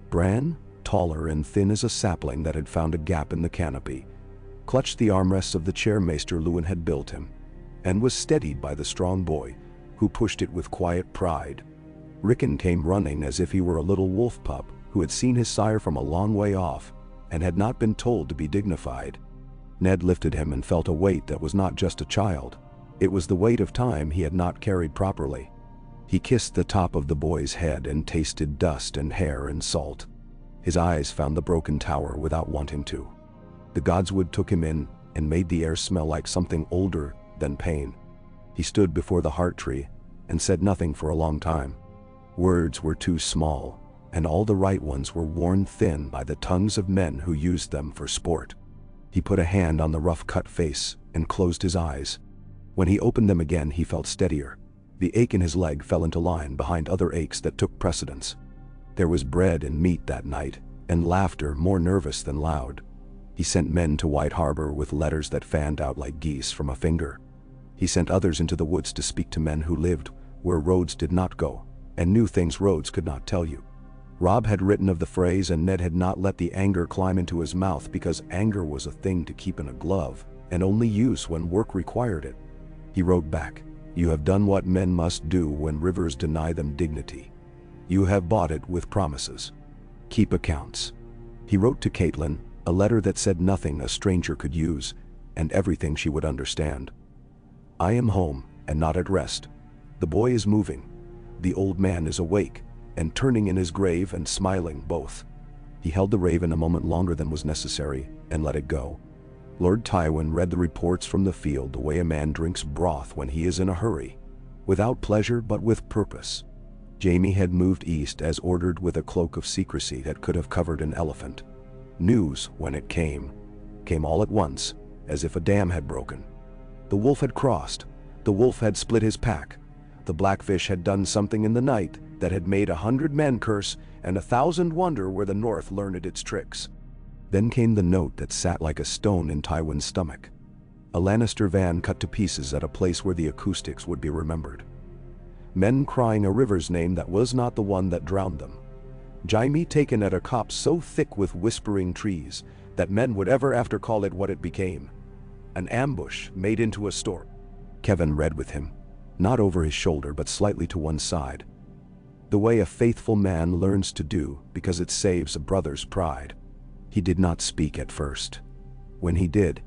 Bran, taller and thin as a sapling that had found a gap in the canopy, clutched the armrests of the chair Maester Luwin had built him, and was steadied by the strong boy, who pushed it with quiet pride. Rickon came running as if he were a little wolf pup who had seen his sire from a long way off, and had not been told to be dignified. Ned lifted him and felt a weight that was not just a child. It was the weight of time he had not carried properly. He kissed the top of the boy's head and tasted dust and hair and salt. His eyes found the broken tower without wanting to. The godswood took him in and made the air smell like something older than pain. He stood before the heart tree and said nothing for a long time. Words were too small, and all the right ones were worn thin by the tongues of men who used them for sport. He put a hand on the rough-cut face and closed his eyes. When he opened them again, he felt steadier. The ache in his leg fell into line behind other aches that took precedence. There was bread and meat that night, and laughter more nervous than loud. He sent men to White Harbor with letters that fanned out like geese from a finger. He sent others into the woods to speak to men who lived where roads did not go, and knew things roads could not tell you. Robb had written of the phrase, and Ned had not let the anger climb into his mouth because anger was a thing to keep in a glove and only use when work required it. He wrote back, "You have done what men must do when rivers deny them dignity. You have bought it with promises. Keep accounts." He wrote to Catelyn, a letter that said nothing a stranger could use, and everything she would understand. "I am home, and not at rest. The boy is moving. The old man is awake, and turning in his grave and smiling both." He held the raven a moment longer than was necessary, and let it go. Lord Tywin read the reports from the field the way a man drinks broth when he is in a hurry, without pleasure but with purpose. Jaime had moved east as ordered with a cloak of secrecy that could have covered an elephant. News, when it came all at once, as if a dam had broken. The wolf had crossed. The wolf had split his pack. The blackfish had done something in the night that had made 100 men curse and 1,000 wonder where the North learned its tricks. Then came the note that sat like a stone in Tywin's stomach. A Lannister van cut to pieces at a place where the acoustics would be remembered. Men crying a river's name that was not the one that drowned them. Jaime taken at a copse so thick with whispering trees that men would ever after call it what it became. An ambush made into a storm. Kevin read with him, not over his shoulder but slightly to one side. The way a faithful man learns to do because it saves a brother's pride. He did not speak at first. When he did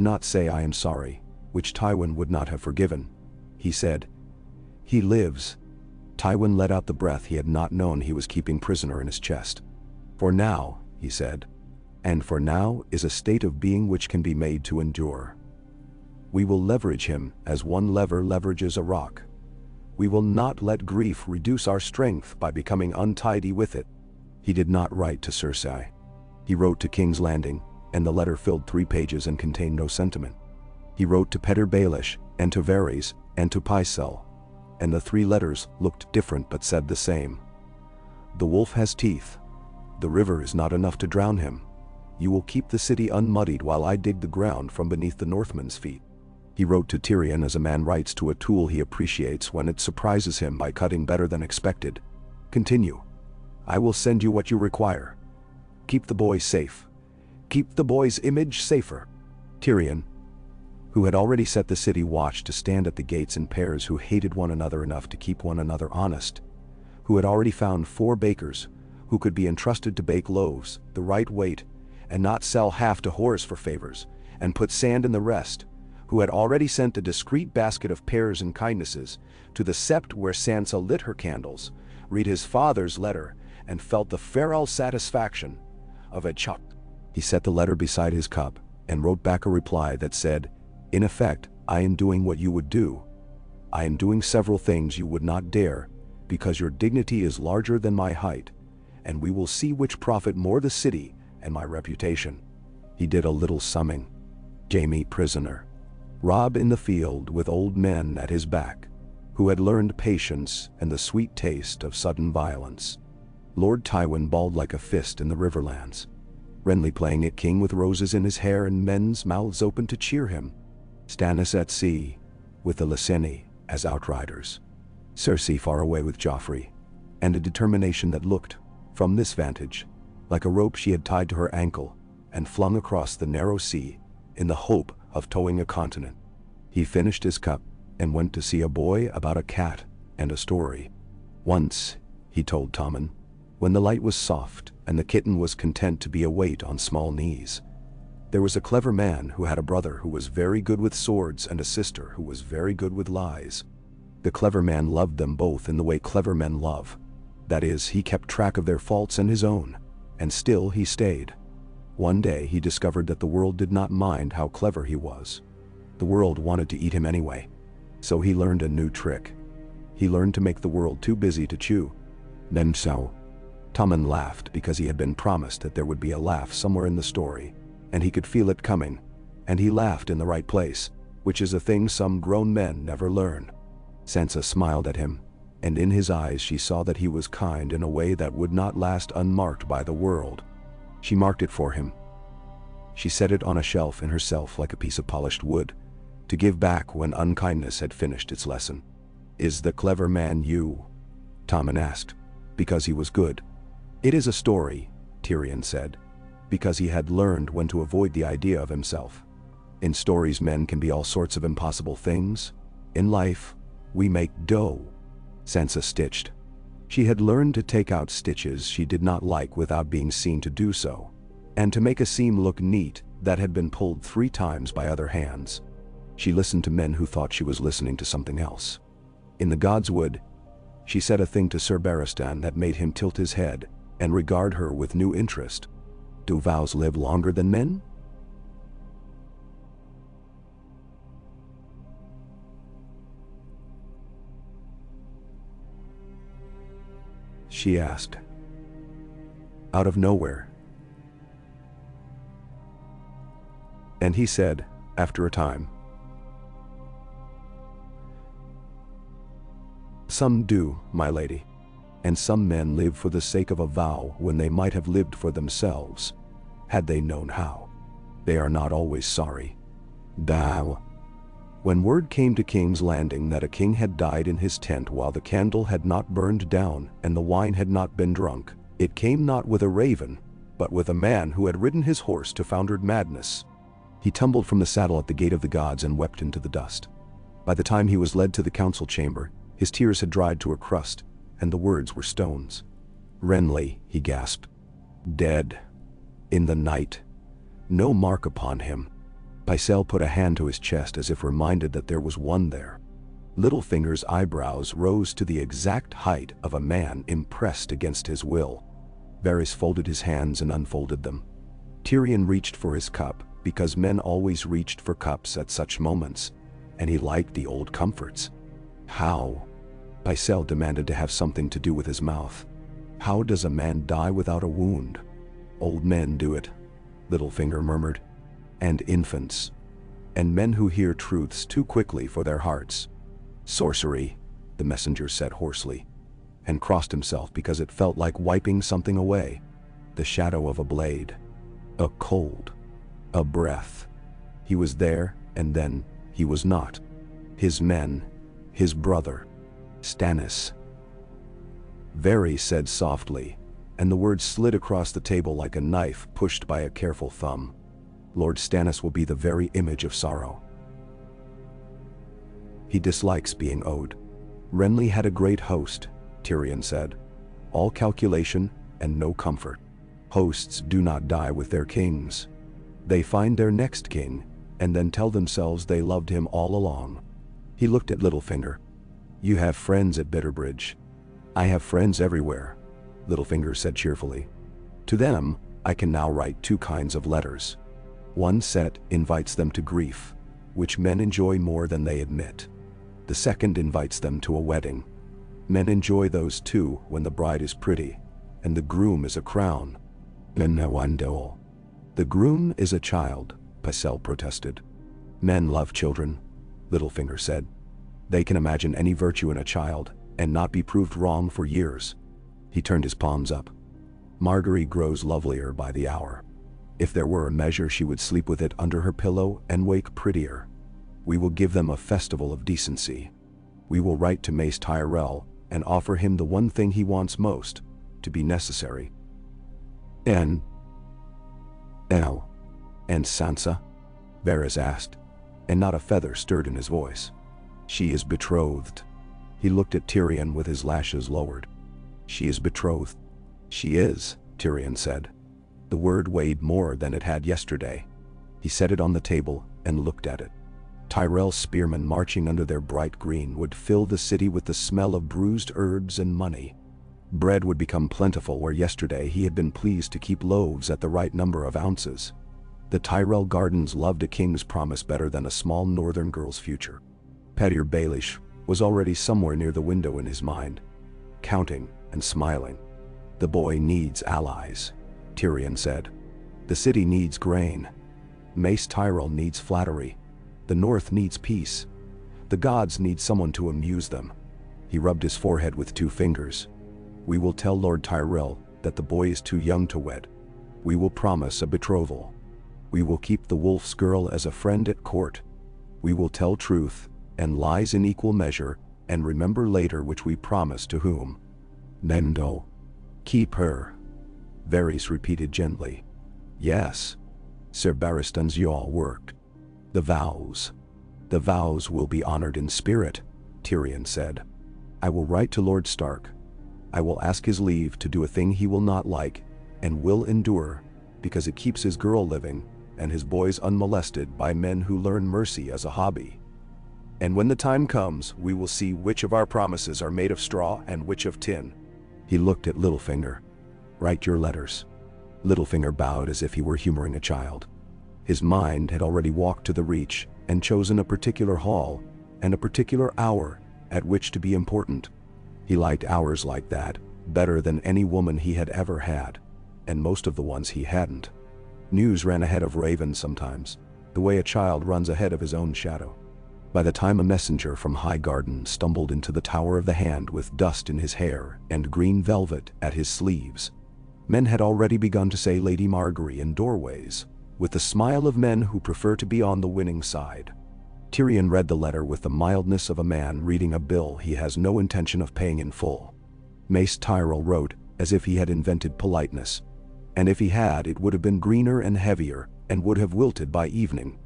not say "I am sorry," which Tywin would not have forgiven. He said, "He lives." Tywin let out the breath he had not known he was keeping prisoner in his chest. "For now," he said, "and for now is a state of being which can be made to endure. We will leverage him as one lever leverages a rock. We will not let grief reduce our strength by becoming untidy with it." He did not write to Cersei. He wrote to King's Landing, and the letter filled 3 pages and contained no sentiment. He wrote to Petyr Baelish, and to Varys, and to Pycelle, and the 3 letters looked different but said the same. "The wolf has teeth. The river is not enough to drown him. You will keep the city unmuddied while I dig the ground from beneath the Northmen's feet." He wrote to Tyrion as a man writes to a tool he appreciates when it surprises him by cutting better than expected. "Continue. I will send you what you require. Keep the boy safe. Keep the boy's image safer." Tyrion, who had already set the city watch to stand at the gates in pairs who hated one another enough to keep one another honest, who had already found 4 bakers who could be entrusted to bake loaves the right weight and not sell half to whores for favors and put sand in the rest, who had already sent a discreet basket of pears and kindnesses to the sept where Sansa lit her candles, read his father's letter and felt the feral satisfaction of a chop. He set the letter beside his cup and wrote back a reply that said, in effect, "I am doing what you would do. I am doing several things you would not dare, because your dignity is larger than my height, and we will see which profit more the city and my reputation." He did a little summing. Jaime prisoner. Robb in the field with old men at his back, who had learned patience and the sweet taste of sudden violence. Lord Tywin balled like a fist in the Riverlands. Renly playing at king with roses in his hair and men's mouths open to cheer him. Stannis at sea, with the Lyseni as outriders. Cersei far away with Joffrey, and a determination that looked, from this vantage, like a rope she had tied to her ankle and flung across the narrow sea in the hope of towing a continent. He finished his cup and went to see a boy about a cat and a story. Once, he told Tommen, when the light was soft and the kitten was content to be a weight on small knees. There was a clever man who had a brother who was very good with swords and a sister who was very good with lies. The clever man loved them both in the way clever men love. That is, he kept track of their faults and his own, and still he stayed. One day he discovered that the world did not mind how clever he was. The world wanted to eat him anyway. So he learned a new trick. He learned to make the world too busy to chew. Then so. Tommen laughed because he had been promised that there would be a laugh somewhere in the story, and he could feel it coming, and he laughed in the right place, which is a thing some grown men never learn. Sansa smiled at him, and in his eyes she saw that he was kind in a way that would not last unmarked by the world. She marked it for him. She set it on a shelf in herself like a piece of polished wood, to give back when unkindness had finished its lesson. "Is the clever man you?" Tommen asked. "Because he was good." "It is a story," Tyrion said, "because he had learned when to avoid the idea of himself. In stories men can be all sorts of impossible things. In life, we make dough." Sansa stitched. She had learned to take out stitches she did not like without being seen to do so, and to make a seam look neat that had been pulled 3 times by other hands. She listened to men who thought she was listening to something else. In the Godswood, she said a thing to Sir Barristan that made him tilt his head and regard her with new interest. "Do vows live longer than men?" she asked. Out of nowhere. And he said, after a time, "Some do, my lady, and some men live for the sake of a vow when they might have lived for themselves, had they known how. They are not always sorry." Thou. When word came to King's Landing that a king had died in his tent while the candle had not burned down and the wine had not been drunk, it came not with a raven, but with a man who had ridden his horse to foundered madness. He tumbled from the saddle at the gate of the gods and wept into the dust. By the time he was led to the council chamber, his tears had dried to a crust, and the words were stones. "Renly," he gasped. "Dead. In the night. No mark upon him." Pycelle put a hand to his chest as if reminded that there was one there. Littlefinger's eyebrows rose to the exact height of a man impressed against his will. Varys folded his hands and unfolded them. Tyrion reached for his cup, because men always reached for cups at such moments, and he liked the old comforts. "How?" Pycelle demanded to have something to do with his mouth. "How does a man die without a wound?" "Old men do it," Littlefinger murmured. "And infants. And men who hear truths too quickly for their hearts." "Sorcery," the messenger said hoarsely, and crossed himself because it felt like wiping something away. The shadow of a blade. A cold. A breath. He was there, and then he was not. His men. His brother. Stannis. Varys said softly, and the words slid across the table like a knife pushed by a careful thumb. "Lord Stannis will be the very image of sorrow. He dislikes being owed." "Renly had a great host," Tyrion said. "All calculation and no comfort. Hosts do not die with their kings. They find their next king, and then tell themselves they loved him all along." He looked at Littlefinger. "You have friends at Bitterbridge." "I have friends everywhere," Littlefinger said cheerfully. "To them, I can now write 2 kinds of letters. One set invites them to grief, which men enjoy more than they admit. The second invites them to a wedding. Men enjoy those too when the bride is pretty, and the groom is a crown." "The groom is a child," Pycelle protested. "Men love children," Littlefinger said. "They can imagine any virtue in a child, and not be proved wrong for years." He turned his palms up. "Marguerite grows lovelier by the hour. If there were a measure, she would sleep with it under her pillow and wake prettier. We will give them a festival of decency. We will write to Mace Tyrell and offer him the one thing he wants most, to be necessary." And Sansa?" Varys asked, and not a feather stirred in his voice. "She is betrothed." He looked at Tyrion with his lashes lowered. "She is betrothed. She is, Tyrion said. The word weighed more than it had yesterday. He set it on the table and looked at it. Tyrell's spearmen marching under their bright green would fill the city with the smell of bruised herbs and money. Bread would become plentiful where yesterday he had been pleased to keep loaves at the right number of ounces. The Tyrell Gardens loved a king's promise better than a small northern girl's future. Petyr Baelish was already somewhere near the window in his mind, counting and smiling. The boy needs allies, Tyrion said. The city needs grain. Mace Tyrell needs flattery. The North needs peace. The gods need someone to amuse them. He rubbed his forehead with 2 fingers. We will tell Lord Tyrell that the boy is too young to wed. We will promise a betrothal. We will keep the wolf's girl as a friend at court. We will tell truth and lies in equal measure, and remember later which we promise to whom. Nendo. Keep her. Varys repeated gently. Yes. Sir Barristan's yaw worked. The vows. The vows will be honored in spirit, Tyrion said. I will write to Lord Stark. I will ask his leave to do a thing he will not like, and will endure, because it keeps his girl living, and his boys unmolested by men who learn mercy as a hobby. And when the time comes, we will see which of our promises are made of straw and which of tin. He looked at Littlefinger. Write your letters. Littlefinger bowed as if he were humoring a child. His mind had already walked to the Reach and chosen a particular hall and a particular hour at which to be important. He liked hours like that better than any woman he had ever had, and most of the ones he hadn't. News ran ahead of ravens sometimes, the way a child runs ahead of his own shadow. By the time a messenger from Highgarden stumbled into the Tower of the Hand with dust in his hair and green velvet at his sleeves, men had already begun to say Lady Margaery in doorways, with the smile of men who prefer to be on the winning side. Tyrion read the letter with the mildness of a man reading a bill he has no intention of paying in full. Mace Tyrell wrote as if he had invented politeness, and if he had, it would have been greener and heavier and would have wilted by evening.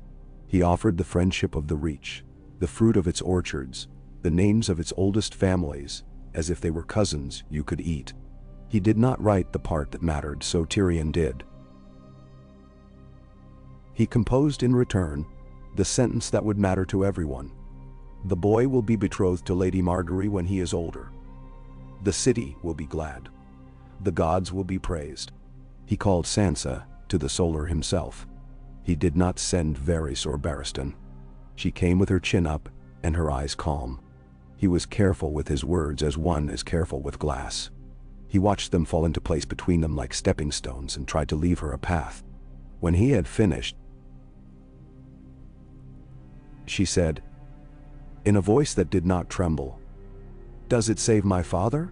He offered the friendship of the Reach, the fruit of its orchards, the names of its oldest families, as if they were cousins you could eat. He did not write the part that mattered, so Tyrion did. He composed in return the sentence that would matter to everyone. The boy will be betrothed to Lady Margaery when he is older. The city will be glad. The gods will be praised. He called Sansa to the Solar himself. He did not send Varys or Barristan. She came with her chin up and her eyes calm. He was careful with his words as one is careful with glass. He watched them fall into place between them like stepping stones and tried to leave her a path. When he had finished, she said, in a voice that did not tremble, "Does it save my father?"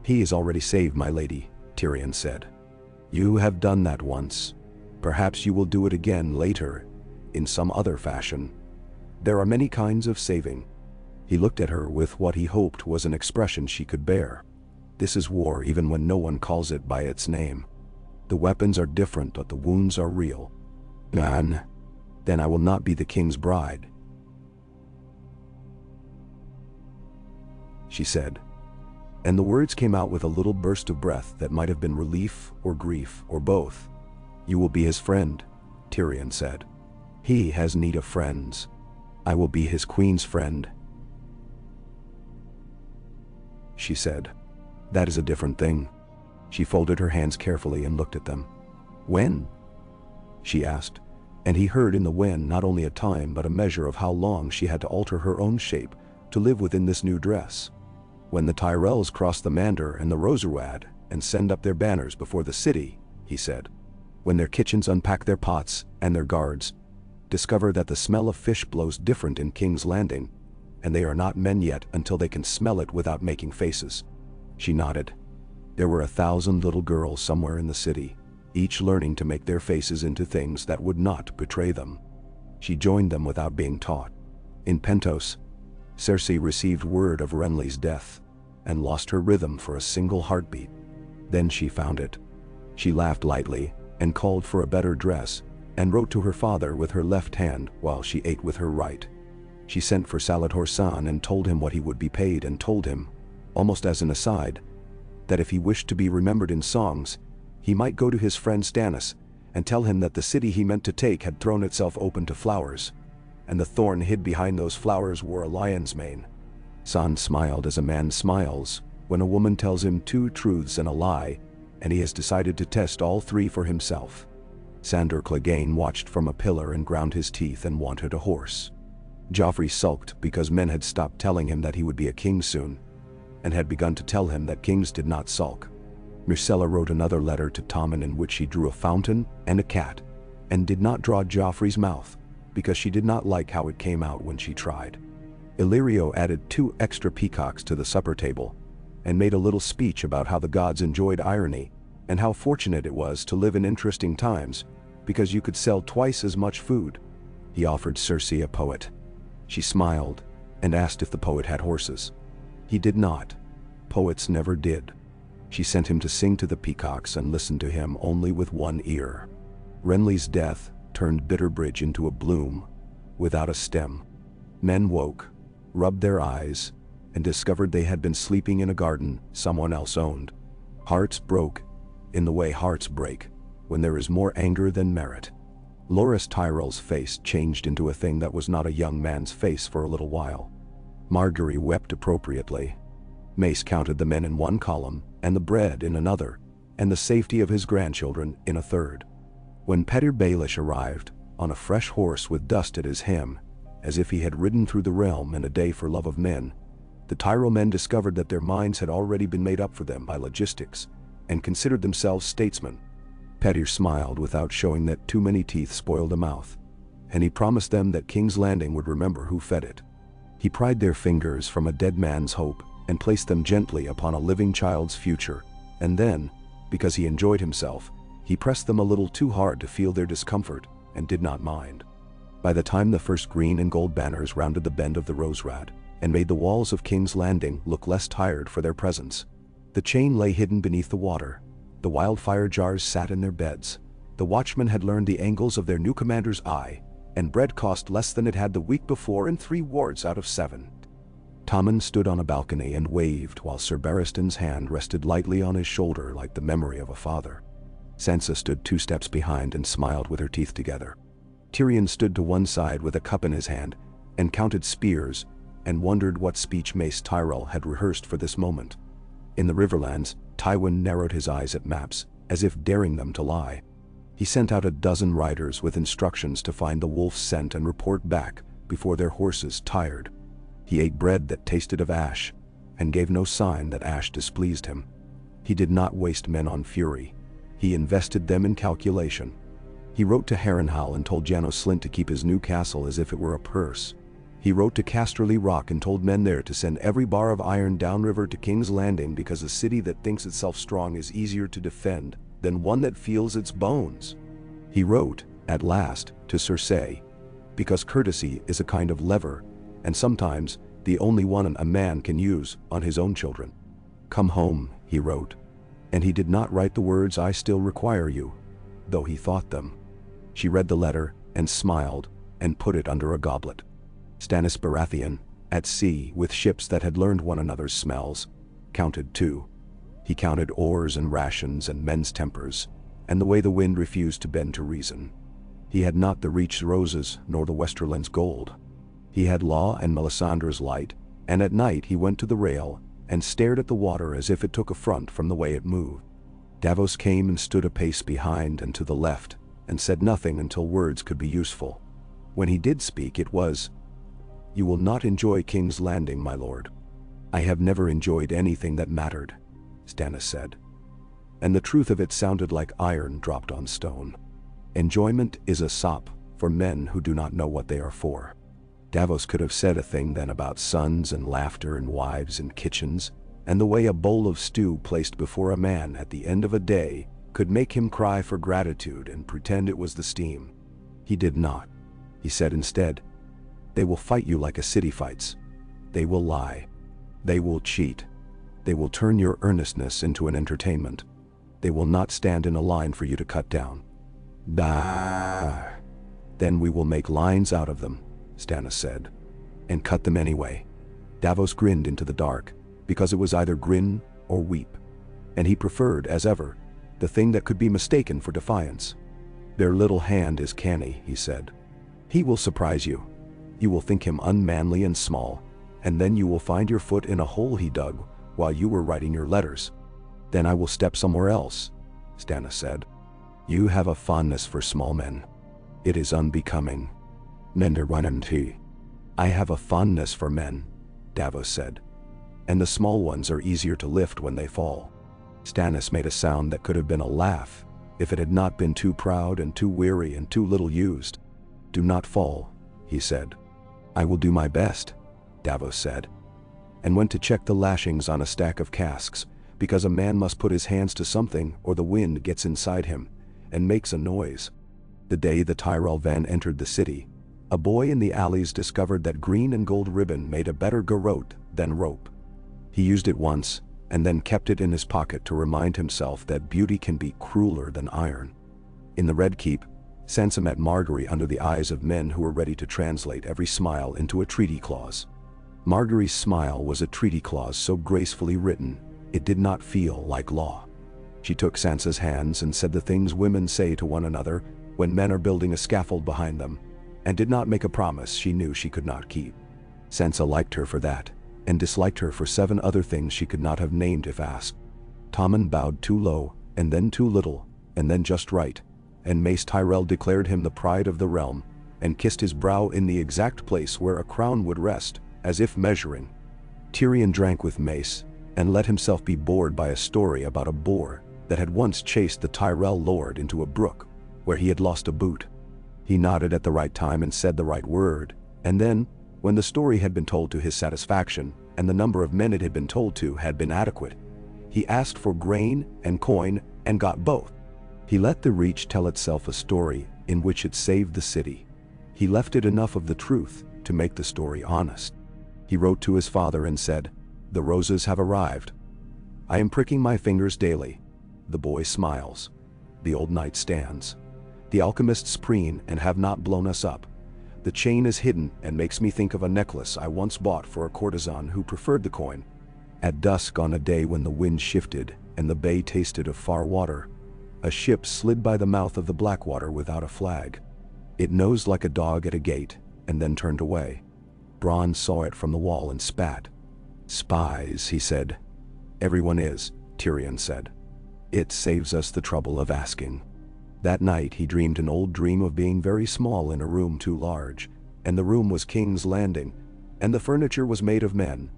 "He is already saved, my lady," Tyrion said. "You have done that once. Perhaps you will do it again later, in some other fashion. There are many kinds of saving." He looked at her with what he hoped was an expression she could bear. This is war even when no one calls it by its name. The weapons are different, but the wounds are real. Then I will not be the king's bride," she said. And the words came out with a little burst of breath that might have been relief or grief or both. "You will be his friend," Tyrion said. "He has need of friends. I will be his queen's friend," she said. "That is a different thing." She folded her hands carefully and looked at them. "When?" she asked, and he heard in the when not only a time but a measure of how long she had to alter her own shape to live within this new dress. "When the Tyrells cross the Mander and the Roserwad and send up their banners before the city," he said. "When their kitchens unpack their pots and their guards discover that the smell of fish blows different in King's Landing, and they are not men yet until they can smell it without making faces." She nodded. There were 1,000 little girls somewhere in the city, each learning to make their faces into things that would not betray them. She joined them without being taught. In Pentos, Cersei received word of Renly's death and lost her rhythm for a single heartbeat. Then she found it. She laughed lightly and called for a better dress and wrote to her father with her left hand while she ate with her right. She sent for Salad Horsan and told him what he would be paid and told him, almost as an aside, that if he wished to be remembered in songs, he might go to his friend Stannis and tell him that the city he meant to take had thrown itself open to flowers, and the thorn hid behind those flowers wore a lion's mane. San smiled as a man smiles when a woman tells him 2 truths and a lie, and he has decided to test all 3 for himself. Sandor Clegane watched from a pillar and ground his teeth and wanted a horse. Joffrey sulked because men had stopped telling him that he would be a king soon, and had begun to tell him that kings did not sulk. Myrcella wrote another letter to Tommen in which she drew a fountain and a cat, and did not draw Joffrey's mouth, because she did not like how it came out when she tried. Illyrio added 2 extra peacocks to the supper table, and made a little speech about how the gods enjoyed irony, and how fortunate it was to live in interesting times, because you could sell twice as much food. He offered Cersei a poet. She smiled, and asked if the poet had horses. He did not. Poets never did. She sent him to sing to the peacocks and listen to him only with one ear. Renly's death turned Bitterbridge into a bloom, without a stem. Men woke, rubbed their eyes, and discovered they had been sleeping in a garden someone else owned. Hearts broke, in the way hearts break, when there is more anger than merit. Loras Tyrell's face changed into a thing that was not a young man's face for a little while. Margaery wept appropriately. Mace counted the men in one column, and the bread in another, and the safety of his grandchildren in a third. When Petyr Baelish arrived, on a fresh horse with dust at his hem, as if he had ridden through the realm in a day for love of men, the Tyrell men discovered that their minds had already been made up for them by logistics, and considered themselves statesmen. Petyr smiled without showing that too many teeth spoiled a mouth, and he promised them that King's Landing would remember who fed it. He pried their fingers from a dead man's hope, and placed them gently upon a living child's future, and then, because he enjoyed himself, he pressed them a little too hard to feel their discomfort, and did not mind. By the time the first green and gold banners rounded the bend of the Roserad, and made the walls of King's Landing look less tired for their presence, the chain lay hidden beneath the water, the wildfire jars sat in their beds, the watchmen had learned the angles of their new commander's eye, and bread cost less than it had the week before in 3 wards out of 7. Tommen stood on a balcony and waved while Sir Barristan's hand rested lightly on his shoulder like the memory of a father. Sansa stood 2 steps behind and smiled with her teeth together. Tyrion stood to one side with a cup in his hand, and counted spears, and wondered what speech Mace Tyrell had rehearsed for this moment. In the Riverlands, Tywin narrowed his eyes at maps, as if daring them to lie. He sent out a dozen riders with instructions to find the wolf's scent and report back before their horses tired. He ate bread that tasted of ash, and gave no sign that ash displeased him. He did not waste men on fury. He invested them in calculation. He wrote to Harrenhal and told Janos Slynt to keep his new castle as if it were a purse. He wrote to Casterly Rock and told men there to send every bar of iron downriver to King's Landing, because a city that thinks itself strong is easier to defend than one that feels its bones. He wrote, at last, to Cersei, because courtesy is a kind of lever, and sometimes the only one a man can use on his own children. "Come home," he wrote. And he did not write the words, "I still require you," though he thought them. She read the letter, and smiled, and put it under a goblet. Stannis Baratheon, at sea with ships that had learned one another's smells, counted too. He counted oars and rations and men's tempers, and the way the wind refused to bend to reason. He had not the Reach's roses nor the Westerland's gold. He had Law and Melisandre's light, and at night he went to the rail and stared at the water as if it took affront from the way it moved. Davos came and stood a pace behind and to the left, and said nothing until words could be useful. When he did speak, it was, "You will not enjoy King's Landing, my lord." "I have never enjoyed anything that mattered," Stannis said. And the truth of it sounded like iron dropped on stone. Enjoyment is a sop for men who do not know what they are for. Davos could have said a thing then about sons and laughter and wives and kitchens, and the way a bowl of stew placed before a man at the end of a day could make him cry for gratitude and pretend it was the steam. He did not. He said instead, "They will fight you like a city fights. They will lie. They will cheat. They will turn your earnestness into an entertainment. They will not stand in a line for you to cut down. Bah. Then we will make lines out of them," Stannis said, "and cut them anyway." Davos grinned into the dark, because it was either grin or weep. and he preferred, as ever, the thing that could be mistaken for defiance. "Their little hand is canny," he said. "He will surprise you. You will think him unmanly and small, and then you will find your foot in a hole he dug while you were writing your letters." "Then I will step somewhere else," Stannis said. "You have a fondness for small men. It is unbecoming." "Nenderwananti." "I have a fondness for men," Davos said. "And the small ones are easier to lift when they fall." Stannis made a sound that could have been a laugh if it had not been too proud and too weary and too little used. "Do not fall," he said. "I will do my best," Davos said, and went to check the lashings on a stack of casks, because a man must put his hands to something or the wind gets inside him and makes a noise. The day the Tyrell van entered the city, a boy in the alleys discovered that green and gold ribbon made a better garrote than rope. He used it once, and then kept it in his pocket to remind himself that beauty can be crueler than iron. In the Red Keep, Sansa met Margaery under the eyes of men who were ready to translate every smile into a treaty clause. Margaery's smile was a treaty clause so gracefully written, it did not feel like law. She took Sansa's hands and said the things women say to one another when men are building a scaffold behind them, and did not make a promise she knew she could not keep. Sansa liked her for that, and disliked her for 7 other things she could not have named if asked. Tommen bowed too low, and then too little, and then just right, and Mace Tyrell declared him the pride of the realm, and kissed his brow in the exact place where a crown would rest, as if measuring. Tyrion drank with Mace, and let himself be bored by a story about a boar that had once chased the Tyrell lord into a brook, where he had lost a boot. He nodded at the right time and said the right word, and then, when the story had been told to his satisfaction, and the number of men it had been told to had been adequate, he asked for grain and coin and got both. He let the Reach tell itself a story in which it saved the city. He left it enough of the truth to make the story honest. He wrote to his father and said, "The roses have arrived. I am pricking my fingers daily." The boy smiles. The old knight stands. The alchemists preen and have not blown us up. The chain is hidden and makes me think of a necklace I once bought for a courtesan who preferred the coin. At dusk on a day when the wind shifted and the bay tasted of far water, a ship slid by the mouth of the Blackwater without a flag. It nosed like a dog at a gate and then turned away. Bronn saw it from the wall and spat. "Spies," he said. "Everyone is," Tyrion said. "It saves us the trouble of asking." That night he dreamed an old dream of being very small in a room too large, and the room was King's Landing, and the furniture was made of men,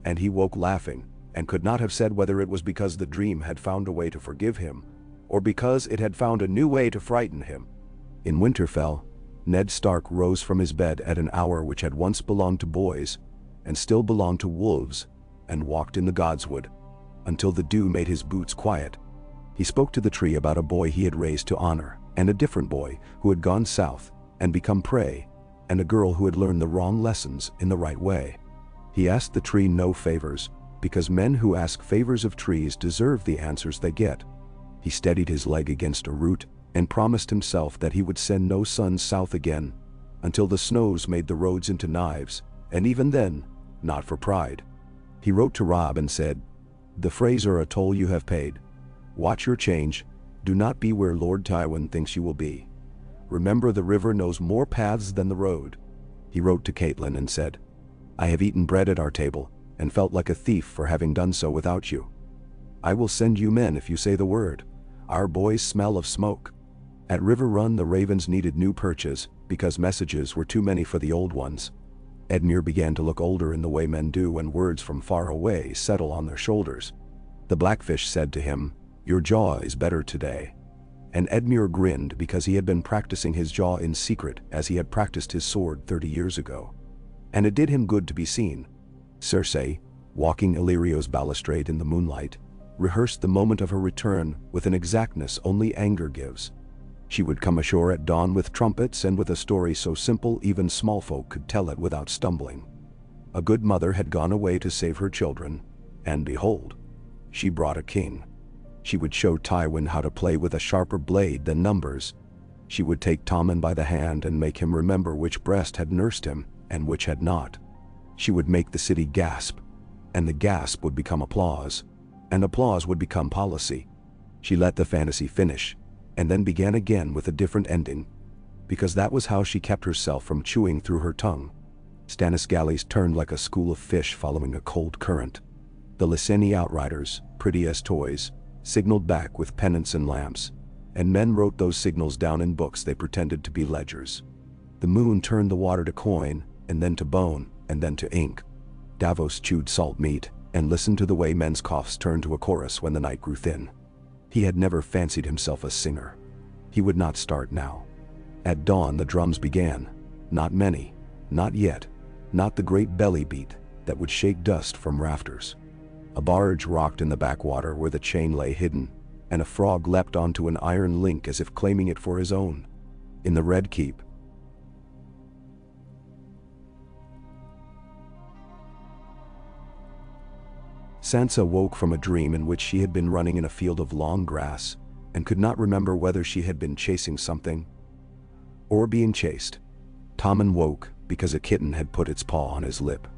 and he woke laughing, and could not have said whether it was because the dream had found a way to forgive him, or because it had found a new way to frighten him. In Winterfell, Ned Stark rose from his bed at an hour which had once belonged to boys, and still belonged to wolves, and walked in the Godswood, until the dew made his boots quiet. He spoke to the tree about a boy he had raised to honor, and a different boy who had gone south and become prey, and a girl who had learned the wrong lessons in the right way. He asked the tree no favors, because men who ask favors of trees deserve the answers they get. He steadied his leg against a root and promised himself that he would send no sons south again, until the snows made the roads into knives, and even then, not for pride. He wrote to Robb and said, "The Freys are a toll you have paid. Watch your change. Do not be where Lord Tywin thinks you will be. Remember the river knows more paths than the road." He wrote to Catelyn and said, "I have eaten bread at our table, and felt like a thief for having done so without you. I will send you men if you say the word. Our boys smell of smoke." At River Run the ravens needed new perches, because messages were too many for the old ones. Edmure began to look older in the way men do when words from far away settle on their shoulders. The Blackfish said to him, "Your jaw is better today." And Edmure grinned because he had been practicing his jaw in secret as he had practiced his sword 30 years ago. And it did him good to be seen. Cersei, walking Illyrio's balustrade in the moonlight, rehearsed the moment of her return with an exactness only anger gives. She would come ashore at dawn with trumpets and with a story so simple even small folk could tell it without stumbling. A good mother had gone away to save her children, and behold, she brought a king. She would show Tywin how to play with a sharper blade than numbers. She would take Tommen by the hand and make him remember which breast had nursed him and which had not. She would make the city gasp, and the gasp would become applause, and applause would become policy. She let the fantasy finish, and then began again with a different ending, because that was how she kept herself from chewing through her tongue. Stannis' galleys turned like a school of fish following a cold current. The Lyseni outriders, pretty as toys, signaled back with pennants and lamps, and men wrote those signals down in books they pretended to be ledgers. The moon turned the water to coin, and then to bone, and then to ink. Davos chewed salt meat, and listened to the way men's coughs turned to a chorus when the night grew thin. He had never fancied himself a singer. He would not start now. At dawn the drums began. Not many, not yet, not the great belly beat that would shake dust from rafters. A barge rocked in the backwater where the chain lay hidden, and a frog leapt onto an iron link as if claiming it for his own. In the Red Keep, Sansa woke from a dream in which she had been running in a field of long grass, and could not remember whether she had been chasing something or being chased. Tommen woke because a kitten had put its paw on his lip.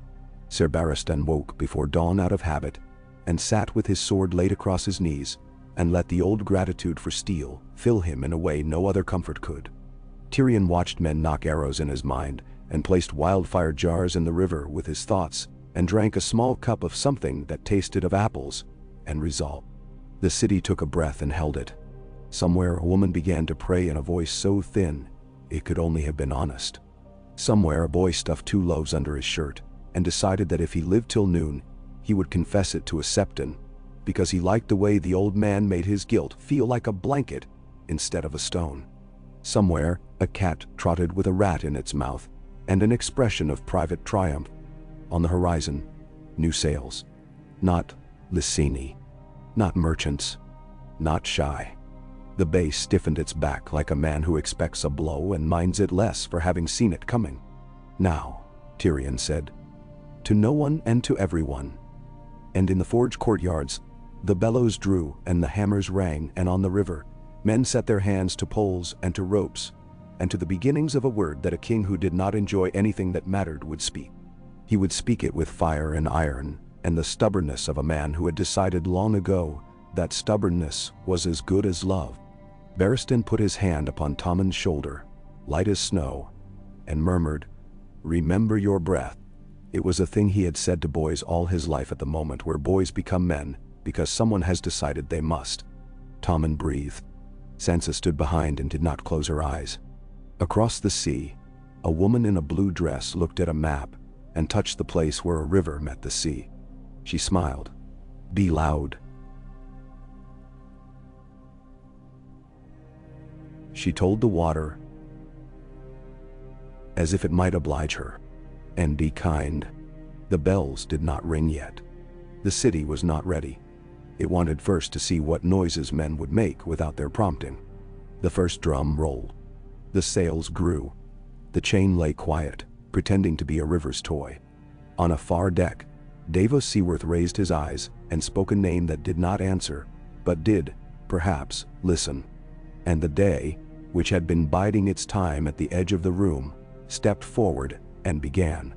Ser Barristan woke before dawn out of habit, and sat with his sword laid across his knees, and let the old gratitude for steel fill him in a way no other comfort could. Tyrion watched men knock arrows in his mind, and placed wildfire jars in the river with his thoughts, and drank a small cup of something that tasted of apples, and resolve. The city took a breath and held it. Somewhere a woman began to pray in a voice so thin it could only have been honest. Somewhere a boy stuffed 2 loaves under his shirt, and decided that if he lived till noon, he would confess it to a septon, because he liked the way the old man made his guilt feel like a blanket instead of a stone. Somewhere a cat trotted with a rat in its mouth, and an expression of private triumph. On the horizon, new sails. Not Lyseni, not merchants, not shy. The bay stiffened its back like a man who expects a blow and minds it less for having seen it coming. Now, Tyrion said, to no one and to everyone. And in the forge courtyards, the bellows drew and the hammers rang, and on the river, men set their hands to poles and to ropes, and to the beginnings of a word that a king who did not enjoy anything that mattered would speak. He would speak it with fire and iron, and the stubbornness of a man who had decided long ago that stubbornness was as good as love. Barristan put his hand upon Tommen's shoulder, light as snow, and murmured, "Remember your breath." It was a thing he had said to boys all his life at the moment where boys become men because someone has decided they must. Tommen breathed. Sansa stood behind and did not close her eyes. Across the sea, a woman in a blue dress looked at a map and touched the place where a river met the sea. She smiled. "Be loud," she told the water, as if it might oblige her. "And be kind." The bells did not ring yet. The city was not ready. It wanted first to see what noises men would make without their prompting. The first drum rolled. The sails grew. The chain lay quiet, pretending to be a river's toy. On a far deck, Davos Seaworth raised his eyes and spoke a name that did not answer, but did, perhaps, listen. And the day, which had been biding its time at the edge of the room, stepped forward and began.